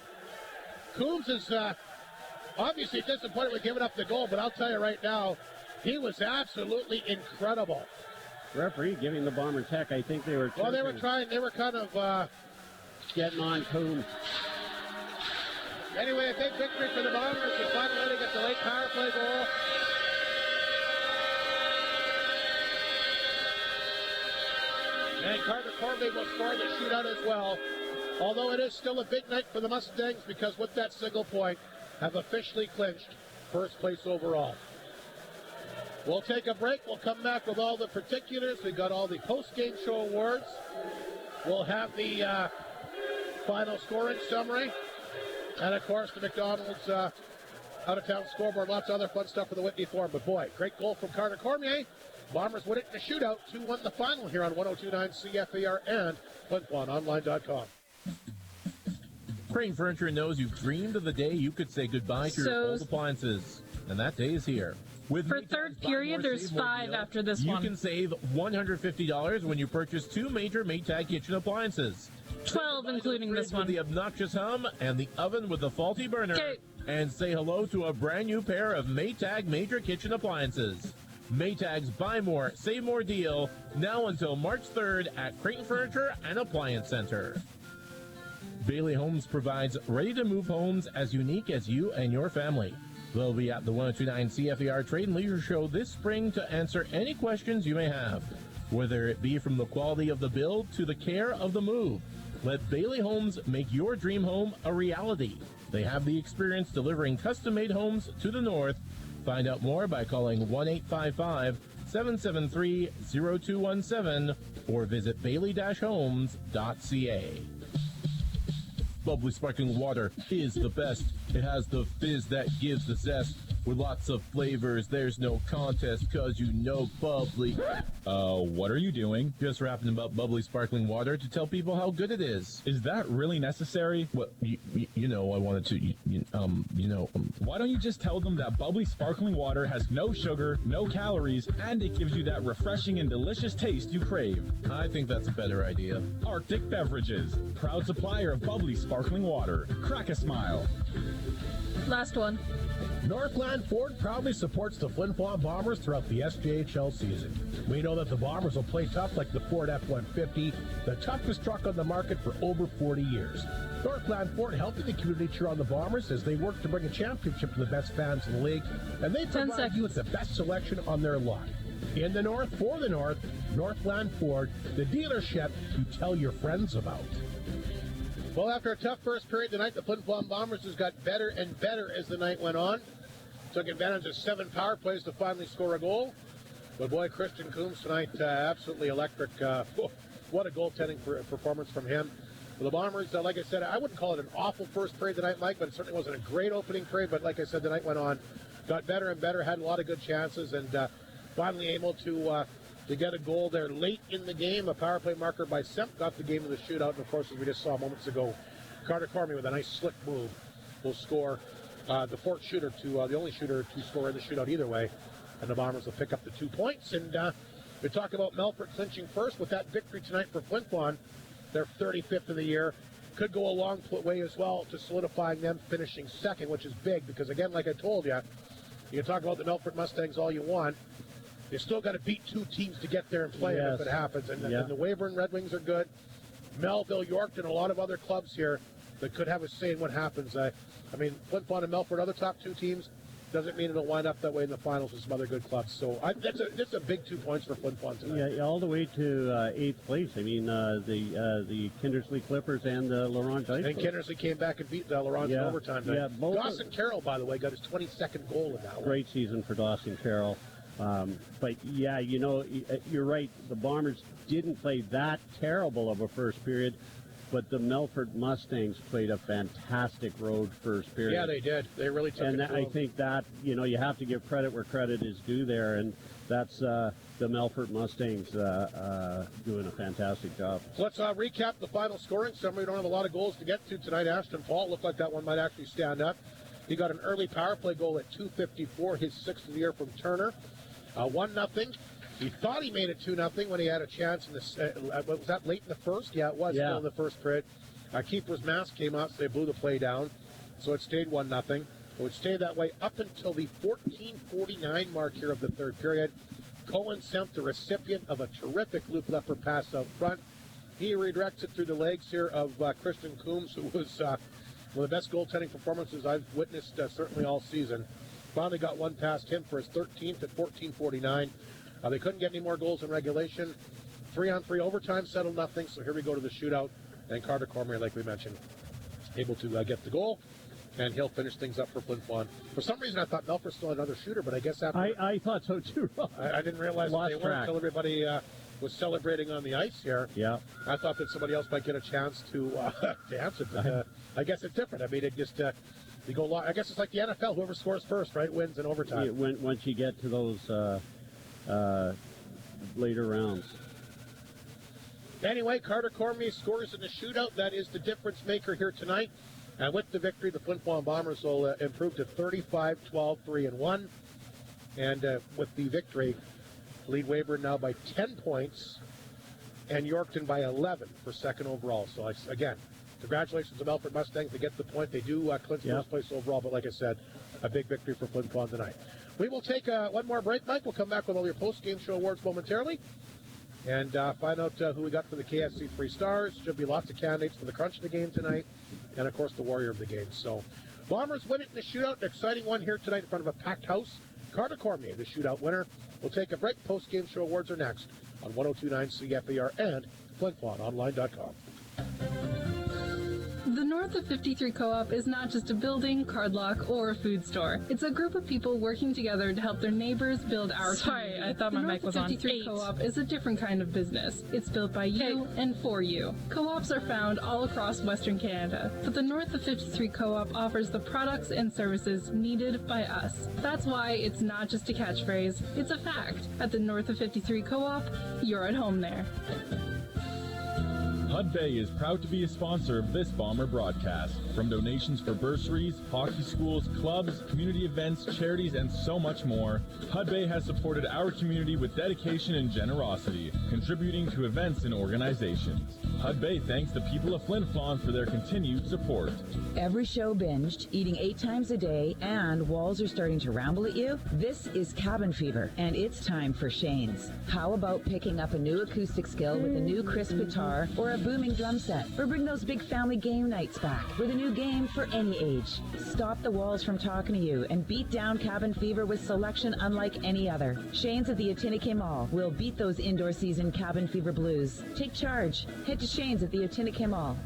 Coombs is obviously disappointed with giving up the goal, but I'll tell you right now, he was absolutely incredible. Referee giving the Bombers heck. I think they were. Well, they were kind of getting on Coombs. Anyway, a big victory for the Bombers. They finally get the late power play goal. And Carter Cormier will score the shootout as well. Although it is still a big night for the Mustangs because with that single point, have officially clinched first place overall. We'll take a break. We'll come back with all the particulars. We've got all the post-game show awards. We'll have the final scoring summary. And, of course, the McDonald's out-of-town scoreboard. Lots of other fun stuff for the Whitney Forum. But, boy, great goal from Carter Cormier. Bombers win it in a shootout. 2-1 the final here on 102.9 CFAR and FlinFlonOnline.com. Crane Furniture knows you've dreamed of the day you could say goodbye to your old appliances. And that day is here. For third period, there's 5 after this one. You can save $150 when you purchase 2 major Maytag kitchen appliances. 12, including this one. The obnoxious hum and the oven with the faulty burner. Okay. And say hello to a brand new pair of Maytag Major Kitchen Appliances. Maytag's Buy More, Save More deal, now until March 3rd at Creighton Furniture and Appliance Center. Bailey Homes provides ready-to-move homes as unique as you and your family. They'll be at the 1029 CFER Trade and Leisure Show this spring to answer any questions you may have, whether it be from the quality of the build to the care of the move. Let Bailey Homes make your dream home a reality. They have the experience delivering custom-made homes to the north. Find out more by calling 1-855-773-0217 or visit bailey-homes.ca. Bubbly sparkling water is the best. It has the fizz that gives the zest. With lots of flavors, there's no contest, cause you know bubbly. What are you doing? Just rapping about bubbly sparkling water to tell people how good it is. Is that really necessary? Well, you know, I wanted to, Why don't you just tell them that bubbly sparkling water has no sugar, no calories, and it gives you that refreshing and delicious taste you crave? I think that's a better idea. Arctic Beverages, proud supplier of bubbly sparkling water. Crack a smile. Last one. Northland Ford proudly supports the Flin Flon Bombers throughout the SJHL season. We know that the Bombers will play tough like the Ford F-150, the toughest truck on the market for over 40 years. Northland Ford helping the community cheer on the Bombers as they work to bring a championship to the best fans in the league, and they provide you with the best selection on their lot. In the north, for the north, Northland Ford, the dealership to tell your friends about. Well, after a tough first period tonight, the Flin Flon Bombers has got better and better as the night went on. Took advantage of 7 power plays to finally score a goal. But boy, Christian Coombs tonight, absolutely electric. What a goaltending performance from him. For the Bombers, like I said, I wouldn't call it an awful first period tonight, Mike, but it certainly wasn't a great opening period. But like I said, the night went on, got better and better, had a lot of good chances, and finally able to get a goal there late in the game. A power play marker by Semp got the game of the shootout. And, of course, as we just saw moments ago, Carter Cormier with a nice slick move will score the fourth shooter the only shooter to score in the shootout either way. And the Bombers will pick up the 2 points. And we talk about Melfort clinching first with that victory tonight for Flin Flon. They're 35th of the year. Could go a long way as well to solidifying them finishing second, which is big because, again, like I told you, you can talk about the Melfort Mustangs all you want. You still got to beat 2 teams to get there and play it if it happens. And the Weyburn Red Wings are good. Melville, Yorkton, a lot of other clubs here that could have a say in what happens. I mean, Flin Flon and Melfort, other top 2 teams, doesn't mean it'll wind up that way in the finals with some other good clubs. So that's a big 2 points for Flin Flon tonight. Yeah, all the way to 8th place. I mean, the Kindersley Clippers and the Laurent Ice. And Kindersley came back and beat Laurent in overtime tonight. Yeah, Dawson Carroll, by the way, got his 22nd goal in that one. Great season for Dawson Carroll. But yeah, you know, you're right. The Bombers didn't play that terrible of a first period, but the Melfort Mustangs played a fantastic road first period. Yeah, they did. They really took it. And I think that, you know, you have to give credit where credit is due there, and that's the Melfort Mustangs doing a fantastic job. So let's recap the final scoring summary. We don't have a lot of goals to get to tonight. Ashton Paul looked like that one might actually stand up. He got an early power play goal at 2:54, his 6th of the year from Turner. 1-0. He thought he made it 2-0 when he had a chance in the. Was that late in the first? Yeah, it was still in the first period. Keeper's mask came out, so they blew the play down. So it stayed 1-0. It would stay that way up until the 14:49 mark here of the third period. Cohen Semp, the recipient of a terrific loop leper pass out front. He redirects it through the legs here of Christian Coombs, who was one of the best goaltending performances I've witnessed certainly all season. Finally got one past him for his 13th at 14:49. They couldn't get any more goals in regulation. 3-on-3 overtime settled nothing, so here we go to the shootout. And Carter Cormier, like we mentioned, able to get the goal, and he'll finish things up for Flin Flon. For some reason, I thought Melfort still had another shooter, but I guess after... I thought so too, Rob. I didn't realize that they weren't until everybody was celebrating on the ice here. Yeah. I thought that somebody else might get a chance to answer, but I guess it's different. I mean, it just... you go long. I guess it's like the NFL. Whoever scores first, right, wins in overtime. Yeah, once you get to those later rounds. Anyway, Carter Cormier scores in the shootout. That is the difference maker here tonight. And with the victory, the Flin Flon Bombers will improve to 35-12-3-1. And with the victory, lead Weyburn now by 10 points. and Yorkton by 11 for second overall. So, again, congratulations to Melfort Mustangs. They get the point. They do clinch first place overall, but like I said, a big victory for Flin Flon tonight. We will take one more break, Mike. We'll come back with all your post-game show awards momentarily and find out who we got for the KFC 3 stars. Should be lots of candidates for the crunch of the game tonight and, of course, the warrior of the game. So, Bombers win it in the shootout. An exciting one here tonight in front of a packed house. Carter Cormier, the shootout winner. We'll take a break. Post-game show awards are next on 102.9 CFAR and FlinFlonOnline.com. The North of 53 Co-op is not just a building, card lock, or a food store. It's a group of people working together to help their neighbors build our community. I thought my mic was on. The North of 53 Co-op is a different kind of business. It's built by you and for you. Co-ops are found all across Western Canada, but the North of 53 Co-op offers the products and services needed by us. That's why it's not just a catchphrase, it's a fact. At the North of 53 Co-op, you're at home there. Hud Bay is proud to be a sponsor of this Bomber broadcast. From donations for bursaries, hockey schools, clubs, community events, charities, and so much more, Hud Bay has supported our community with dedication and generosity, contributing to events and organizations. Hud Bay thanks the people of Flin Flon for their continued support. Every show binged, eating 8 times a day, and walls are starting to ramble at you? This is cabin fever, and it's time for Shane's. How about picking up a new acoustic skill with a new crisp guitar or a booming drum set? Or bring those big family game nights back with a new game for any age. Stop the walls from talking to you and beat down cabin fever with selection unlike any other. Shane's at the Otinike Mall will beat those indoor season cabin fever blues. Take charge. Head to Shane's at the Otinike Mall.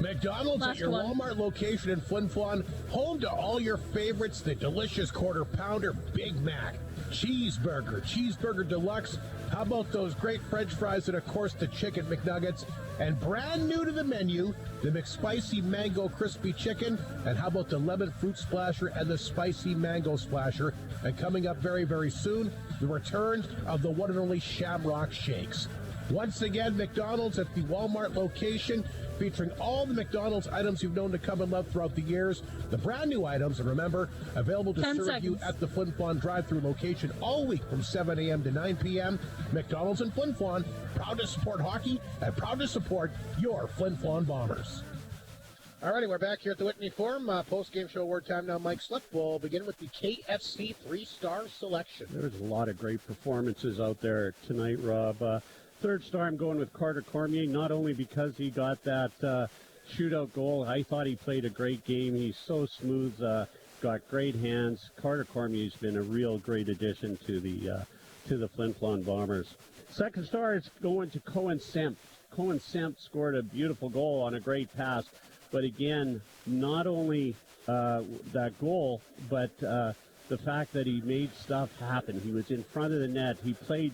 McDonald's at your Walmart location in Flin Flon, home to all your favorites, the delicious Quarter Pounder, Big Mac, Cheeseburger Deluxe. How about those great French fries and, of course, the Chicken McNuggets? And brand new to the menu, the McSpicy Mango Crispy Chicken. And how about the Lemon Fruit Splasher and the Spicy Mango Splasher? And coming up very, very soon, the return of the one and only Shamrock Shakes. Once again, McDonald's at the Walmart location, featuring all the McDonald's items you've known to come and love throughout the years. The brand new items, and remember, available to serve you at the Flin Flon drive-thru location all week from 7 a.m. to 9 p.m. McDonald's in Flin Flon, proud to support hockey and proud to support your Flin Flon Bombers. All righty, we're back here at the Whitney Forum. Post-game show award time now. Mike Slip will begin with the KFC 3-star selection. There's a lot of great performances out there tonight, Rob. Third star, I'm going with Carter Cormier, not only because he got that shootout goal. I thought he played a great game. He's so smooth, got great hands. Carter Cormier's been a real great addition to the Flin Flon Bombers. Second star is going to Cohen Semp. Cohen Semp scored a beautiful goal on a great pass. But again, not only that goal, but the fact that he made stuff happen. He was in front of the net. He played,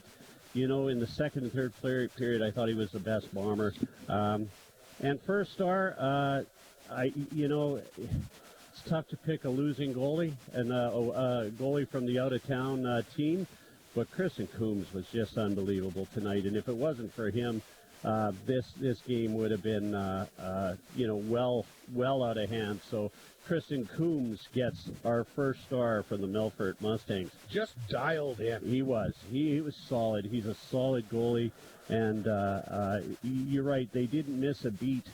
in the second and third period, I thought he was the best Bomber. And first star, it's tough to pick a losing goalie and a goalie from the out-of-town team. But Kristen Coombs was just unbelievable tonight. And if it wasn't for him, this game would have been, well out of hand. So Kristen Coombs gets our first star for the Melfort Mustangs. Just dialed in. He was. He was solid. He's a solid goalie. And you're right, they didn't miss a beat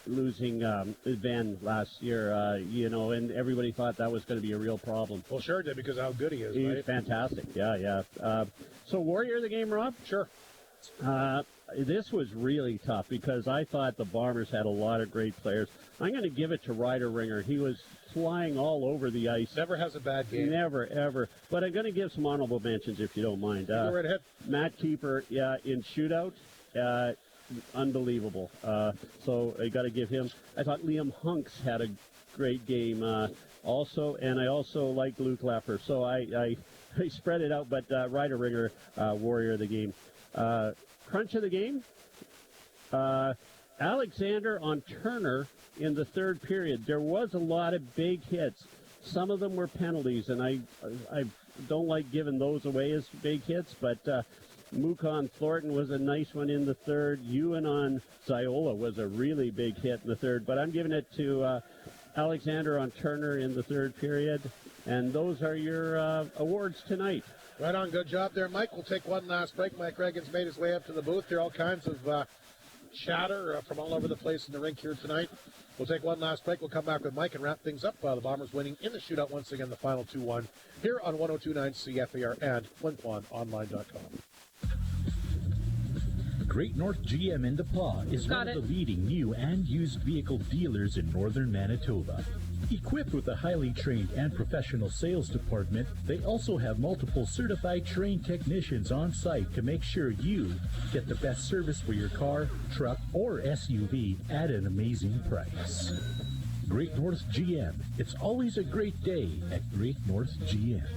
losing Ben last year, and everybody thought that was going to be a real problem. Well, sure did, because of how good he is, He's right? fantastic, yeah. So Warrior of the game, Rob? Sure. This was really tough because I thought the Bombers had a lot of great players. I'm going to give it to Ryder Ringer. He was flying all over the ice. Never has a bad game. Never, ever. But I'm going to give some honorable mentions if you don't mind. Go right ahead. Matt Keeper, in shootout, unbelievable. So I got to give him. I thought Liam Hunks had a great game also, and I also like Luke Leffer. So I spread it out, but Ryder Ringer, Warrior of the game. Crunch of the game, Alexander on Turner in the third period. There was a lot of big hits. Some of them were penalties, and I don't like giving those away as big hits, but Mukon Thornton was a nice one in the third. Ewan on Ziola was a really big hit in the third, but I'm giving it to Alexander on Turner in the third period. And those are your awards tonight. Right on. Good job there, Mike. We'll take one last break. Mike Reagan's made his way up to the booth. There are all kinds of chatter from all over the place in the rink here tonight. We'll take one last break. We'll come back with Mike and wrap things up. The Bombers winning in the shootout once again, the final 2-1 here on 102.9 CFAR and FlinFlonOnline.com. Great North GM in DePaul is one of the leading new and used vehicle dealers in northern Manitoba. Equipped with a highly trained and professional sales department, they also have multiple certified trained technicians on site to make sure you get the best service for your car, truck, or SUV at an amazing price. Great North GM. It's always a great day at Great North GM.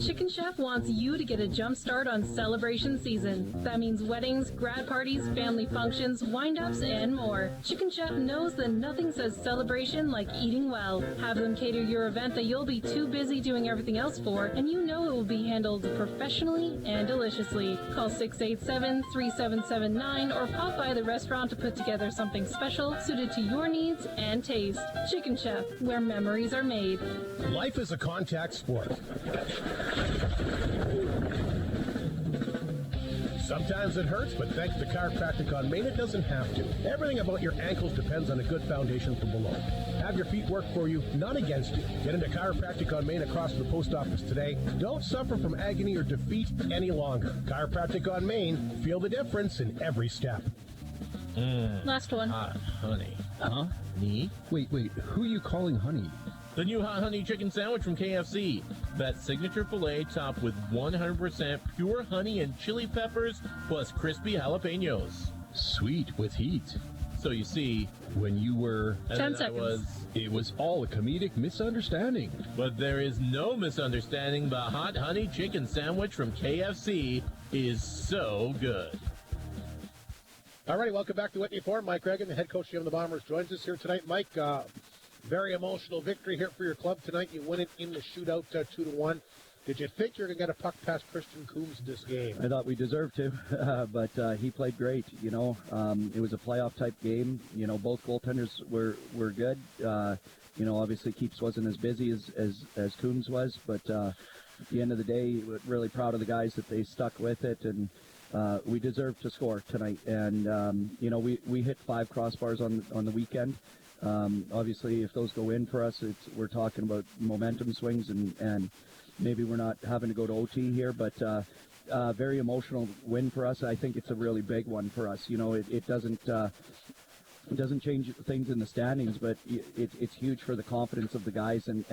Chicken Chef wants you to get a jump start on celebration season. That means weddings, grad parties, family functions, wind-ups, and more. Chicken Chef knows that nothing says celebration like eating well. Have them cater your event that you'll be too busy doing everything else for, and you know it will be handled professionally and deliciously. Call 687-3779 or pop by the restaurant to put together something special suited to your needs and taste. Chicken Chef, where memories are made. Life is a contact sport. Sometimes it hurts, but thanks to Chiropractic on Main, it doesn't have to. Everything about your ankles depends on a good foundation from below. Have your feet work for you, not against you. Get into Chiropractic on Main across the post office today. Don't suffer from agony or defeat any longer. Chiropractic on Main, feel the difference in every step. Last one. Hot honey. Huh? Me? Wait, who are you calling honey? The new hot honey chicken sandwich from KFC. That signature filet topped with 100% pure honey and chili peppers plus crispy jalapenos. Sweet with heat. So you see, when you were 10 seconds. It was all a comedic misunderstanding. But there is no misunderstanding. The hot honey chicken sandwich from KFC is so good. All righty, welcome back to Whitney Forum. Mike Reagan, the head coach of the Bombers, joins us here tonight. Mike, very emotional victory here for your club tonight. You win it in the shootout 2-1. Did you think you were going to get a puck past Christian Coombs this game? I thought we deserved to, but he played great. You know, it was a playoff-type game. You know, both goaltenders were good. You know, obviously Keeps wasn't as busy as Coombs was, but at the end of the day, we're really proud of the guys that they stuck with it, and we deserved to score tonight. And, you know, we hit 5 crossbars on the weekend. Obviously, if those go in for us, we're talking about momentum swings, and maybe we're not having to go to OT here, but very emotional win for us. I think it's a really big one for us. You know, it doesn't change things in the standings, but it's huge for the confidence of the guys, and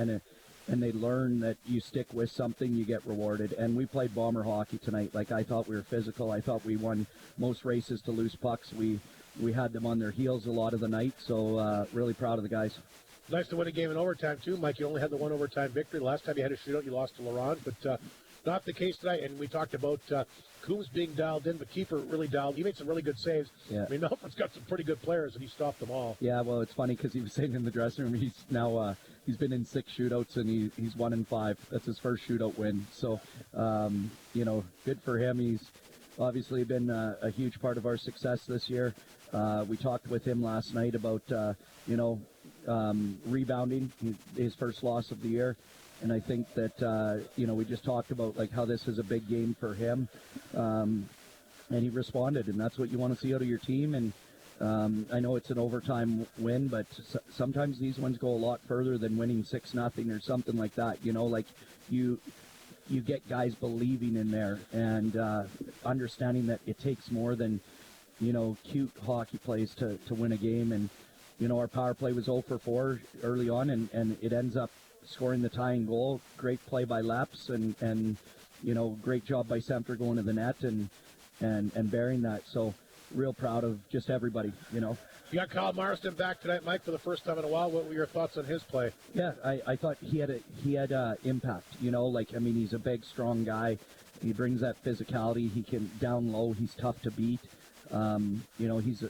they learn that you stick with something, you get rewarded. And we played Bomber hockey tonight. Like, I thought we were physical. I thought we won most races to loose pucks. We had them on their heels a lot of the night, so really proud of the guys. Nice to win a game in overtime, too. Mike, you only had the one overtime victory. The last time you had a shootout, you lost to Laurent, but not the case tonight. And we talked about Coombs being dialed in, but Keeper really dialed. He made some really good saves. Yeah. I mean, Melfort's got some pretty good players, and he stopped them all. Yeah, well, it's funny because he was saying in the dressing room he's now he's been in 6 shootouts, and he's 1-5. That's his first shootout win. So, you know, good for him. He's obviously been a huge part of our success this year. We talked with him last night about, you know, rebounding, his first loss of the year. And I think that, you know, we just talked about, like, how this is a big game for him. And he responded, and that's what you want to see out of your team. And I know it's an overtime win, but sometimes these ones go a lot further than winning 6-0 or something like that. You know, like, you get guys believing in there and understanding that it takes more than, you know, cute hockey plays to win a game. And, you know, our power play was 0 for 4 early on, and it ends up scoring the tying goal. Great play by Laps, and you know, great job by Semper going to the net and bearing that. So real proud of just everybody, you know. You got Kyle Marston back tonight, Mike, for the first time in a while. What were your thoughts on his play? Yeah, I thought he had impact. You know, like, I mean, he's a big, strong guy. He brings that physicality. He can down low. He's tough to beat. You know, he's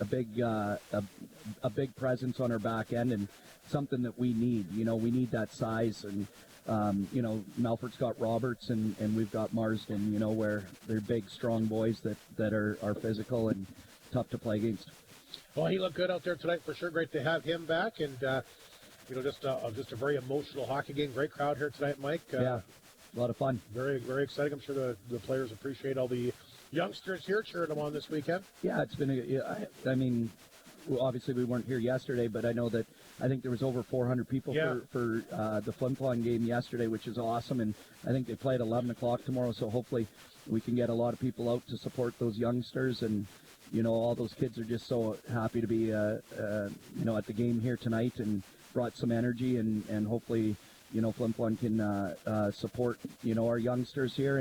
a big presence on our back end, and something that we need. You know, we need that size, and you know, Melfort's got Roberts, and we've got Marsden. You know, where they're big, strong boys that are physical and tough to play against. Well, he looked good out there tonight for sure. Great to have him back, and just a very emotional hockey game. Great crowd here tonight, Mike. Yeah, a lot of fun. Very, very exciting. I'm sure the players appreciate all the youngsters here cheering them on this weekend. Yeah, it's been I mean, obviously we weren't here yesterday, but I think there was over 400 people for the Flin Flon game yesterday, which is awesome. And I think they play at 11 o'clock tomorrow, so hopefully we can get a lot of people out to support those youngsters. And, all those kids are just so happy to be, at the game here tonight and brought some energy. And hopefully, Flin Flon can support, our youngsters here.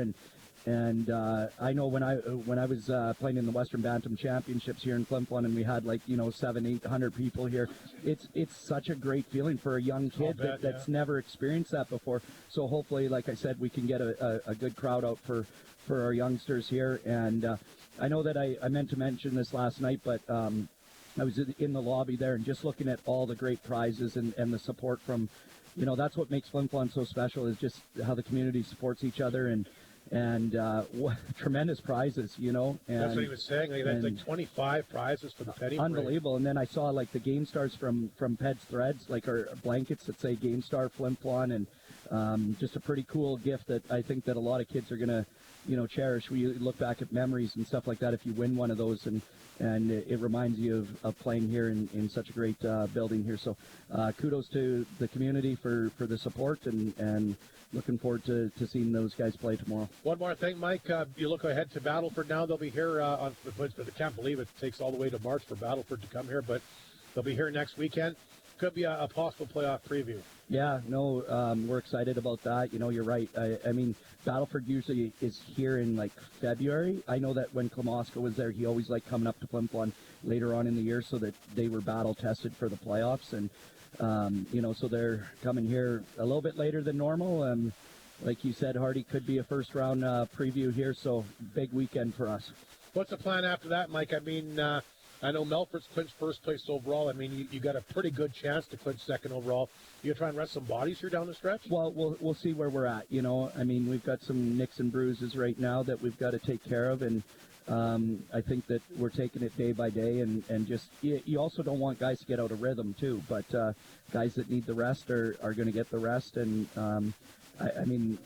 And I know when I was playing in the Western Bantam Championships here in Flin Flon, and we had 700-800 people here, it's such a great feeling for a young kid that's never experienced that before. So hopefully, like I said, we can get a good crowd out for our youngsters here. And I know that I meant to mention this last night, but I was in the lobby there and just looking at all the great prizes and the support from, that's what makes Flin Flon so special, is just how the community supports each other and tremendous prizes, And, that's what he was saying. Like 25 prizes for the penny parade. Unbelievable. And then I saw the Game Stars from Ped's Threads, our blankets that say Game Star Flin Flon, and just a pretty cool gift that I think that a lot of kids are going to, cherish. We look back at memories and stuff like that if you win one of those, and it reminds you of playing here in such a great building here. So kudos to the community for the support, and looking forward to seeing those guys play tomorrow. One more thing, Mike. You look ahead to Battleford now. They'll be here I can't believe it takes all the way to March for Battleford to come here, but they'll be here next weekend. Could be a possible playoff preview. Yeah, no, we're excited about that. You're right. I mean, Battleford usually is here in February. I know that when Klamoska was there, he always liked coming up to Flin Flon later on in the year so that they were battle tested for the playoffs. And so they're coming here a little bit later than normal. And like you said, Hardy, could be a first round preview here. So big weekend for us. What's the plan after that, Mike? I mean, I know Melfort's clinched first place overall. I mean, you got a pretty good chance to clinch second overall. You try and rest some bodies here down the stretch? Well, we'll see where we're at. I mean, we've got some nicks and bruises right now that we've got to take care of. And I think that we're taking it day by day, and just you also don't want guys to get out of rhythm too. But guys that need the rest are going to get the rest. And I mean,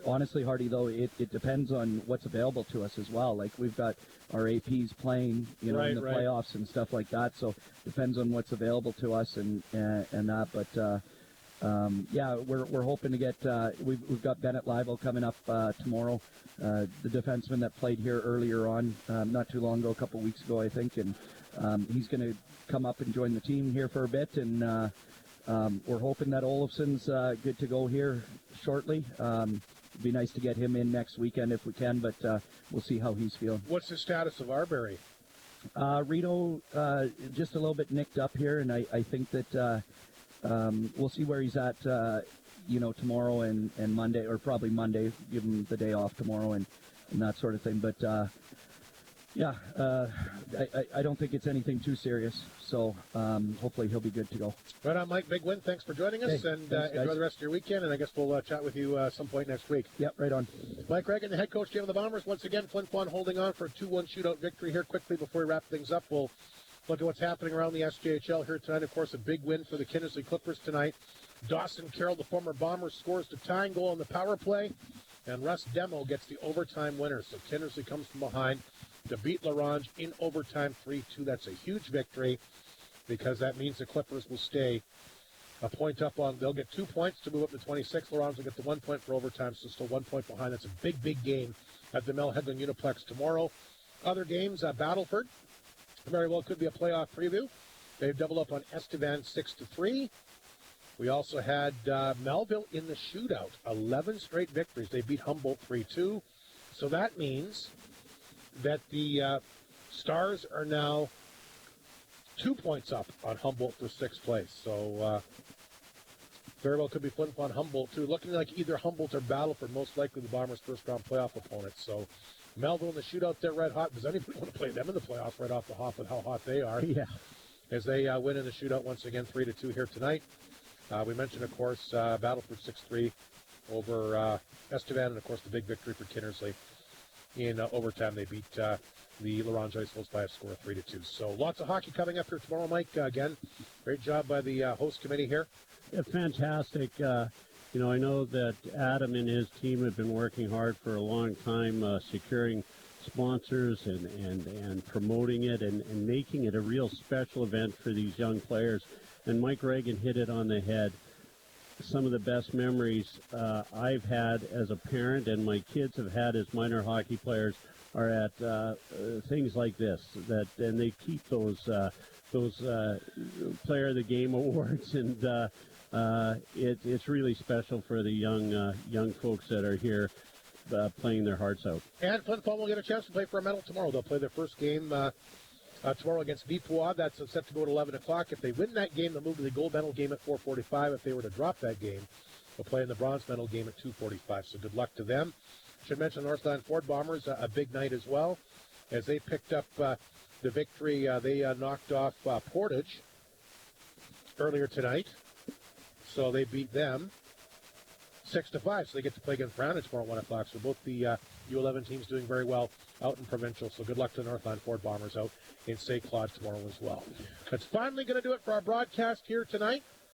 honestly, Hardy, though, it depends on what's available to us as well. We've got our APs playing, in the playoffs and stuff like that. So depends on what's available to us and that. But yeah, we're hoping to get. We've got Bennett Livel coming up tomorrow, the defenseman that played here earlier on, not too long ago, a couple weeks ago, I think, and he's going to come up and join the team here for a bit. And we're hoping that Olofsson's good to go here shortly. It'd be nice to get him in next weekend if we can, but we'll see how he's feeling. What's the status of Arbery? Reno just a little bit nicked up here, and I think that we'll see where he's at, tomorrow and Monday, or probably Monday, give him the day off tomorrow and that sort of thing. But yeah, I don't think it's anything too serious, so hopefully he'll be good to go. Right on, Mike. Big win. Thanks for joining us, and thanks, enjoy the rest of your weekend, and I guess we'll chat with you some point next week. Yep, right on. Mike Reagan, the head coach team of the Bombers. Once again, Flin Flon holding on for a 2-1 shootout victory here. Quickly, before we wrap things up, we'll look at what's happening around the SJHL here tonight. Of course, a big win for the Kinnersley Clippers tonight. Dawson Carroll, the former Bomber, scores the tying goal on the power play, and Russ Demo gets the overtime winner. So Kinnersley comes from behind to beat LaRange in overtime 3-2. That's a huge victory because that means the Clippers will stay a point up on. They'll get 2 points to move up to 26. LaRange will get the 1 point for overtime, so still 1 point behind. That's a big, big game at the Mel Hedlund Uniplex tomorrow. Other games, Battleford very well could be a playoff preview. They've doubled up on Estevan 6-3. We also had Melville in the shootout, 11 straight victories. They beat Humboldt 3-2. So that means that the Stars are now 2 points up on Humboldt for sixth place. So very well could be Flin Flon Humboldt too. Looking like either Humboldt or Battleford, most likely the Bombers' first round playoff opponents. So Melville in the shootout, they're red hot. Does anybody want to play them in the playoffs right off the hop with how hot they are? Yeah. As they win in the shootout once again, 3-2 here tonight. We mentioned, of course, Battleford 6-3 over Estevan, and of course the big victory for Kinnersley. In overtime, they beat the LaRange Ice Wolves by a score of 3-2. So lots of hockey coming up here tomorrow, Mike. Again, great job by the host committee here. fantastic. I know that Adam and his team have been working hard for a long time, securing sponsors and promoting it and making it a real special event for these young players. And Mike Reagan hit it on the head. Some of the best memories I've had as a parent and my kids have had as minor hockey players are at things like this. And they keep those Player of the Game awards, and it's really special for the young folks that are here playing their hearts out. And Flin Flon will get a chance to play for a medal tomorrow. They'll play their first game tomorrow against Vipois. That's set to go at 11 o'clock. If they win that game, they'll move to the gold medal game at 4:45. If they were to drop that game, they'll play in the bronze medal game at 2:45. So good luck to them. Should mention Northland Ford Bombers, a big night as well, as they picked up the victory. They knocked off Portage earlier tonight, so they beat them 6-5. So they get to play against Browning tomorrow at 1 o'clock. So both the U11 teams doing very well out in provincial. So good luck to the Northland Ford Bombers out in St. Claude tomorrow as well. That's finally going to do it for our broadcast here tonight.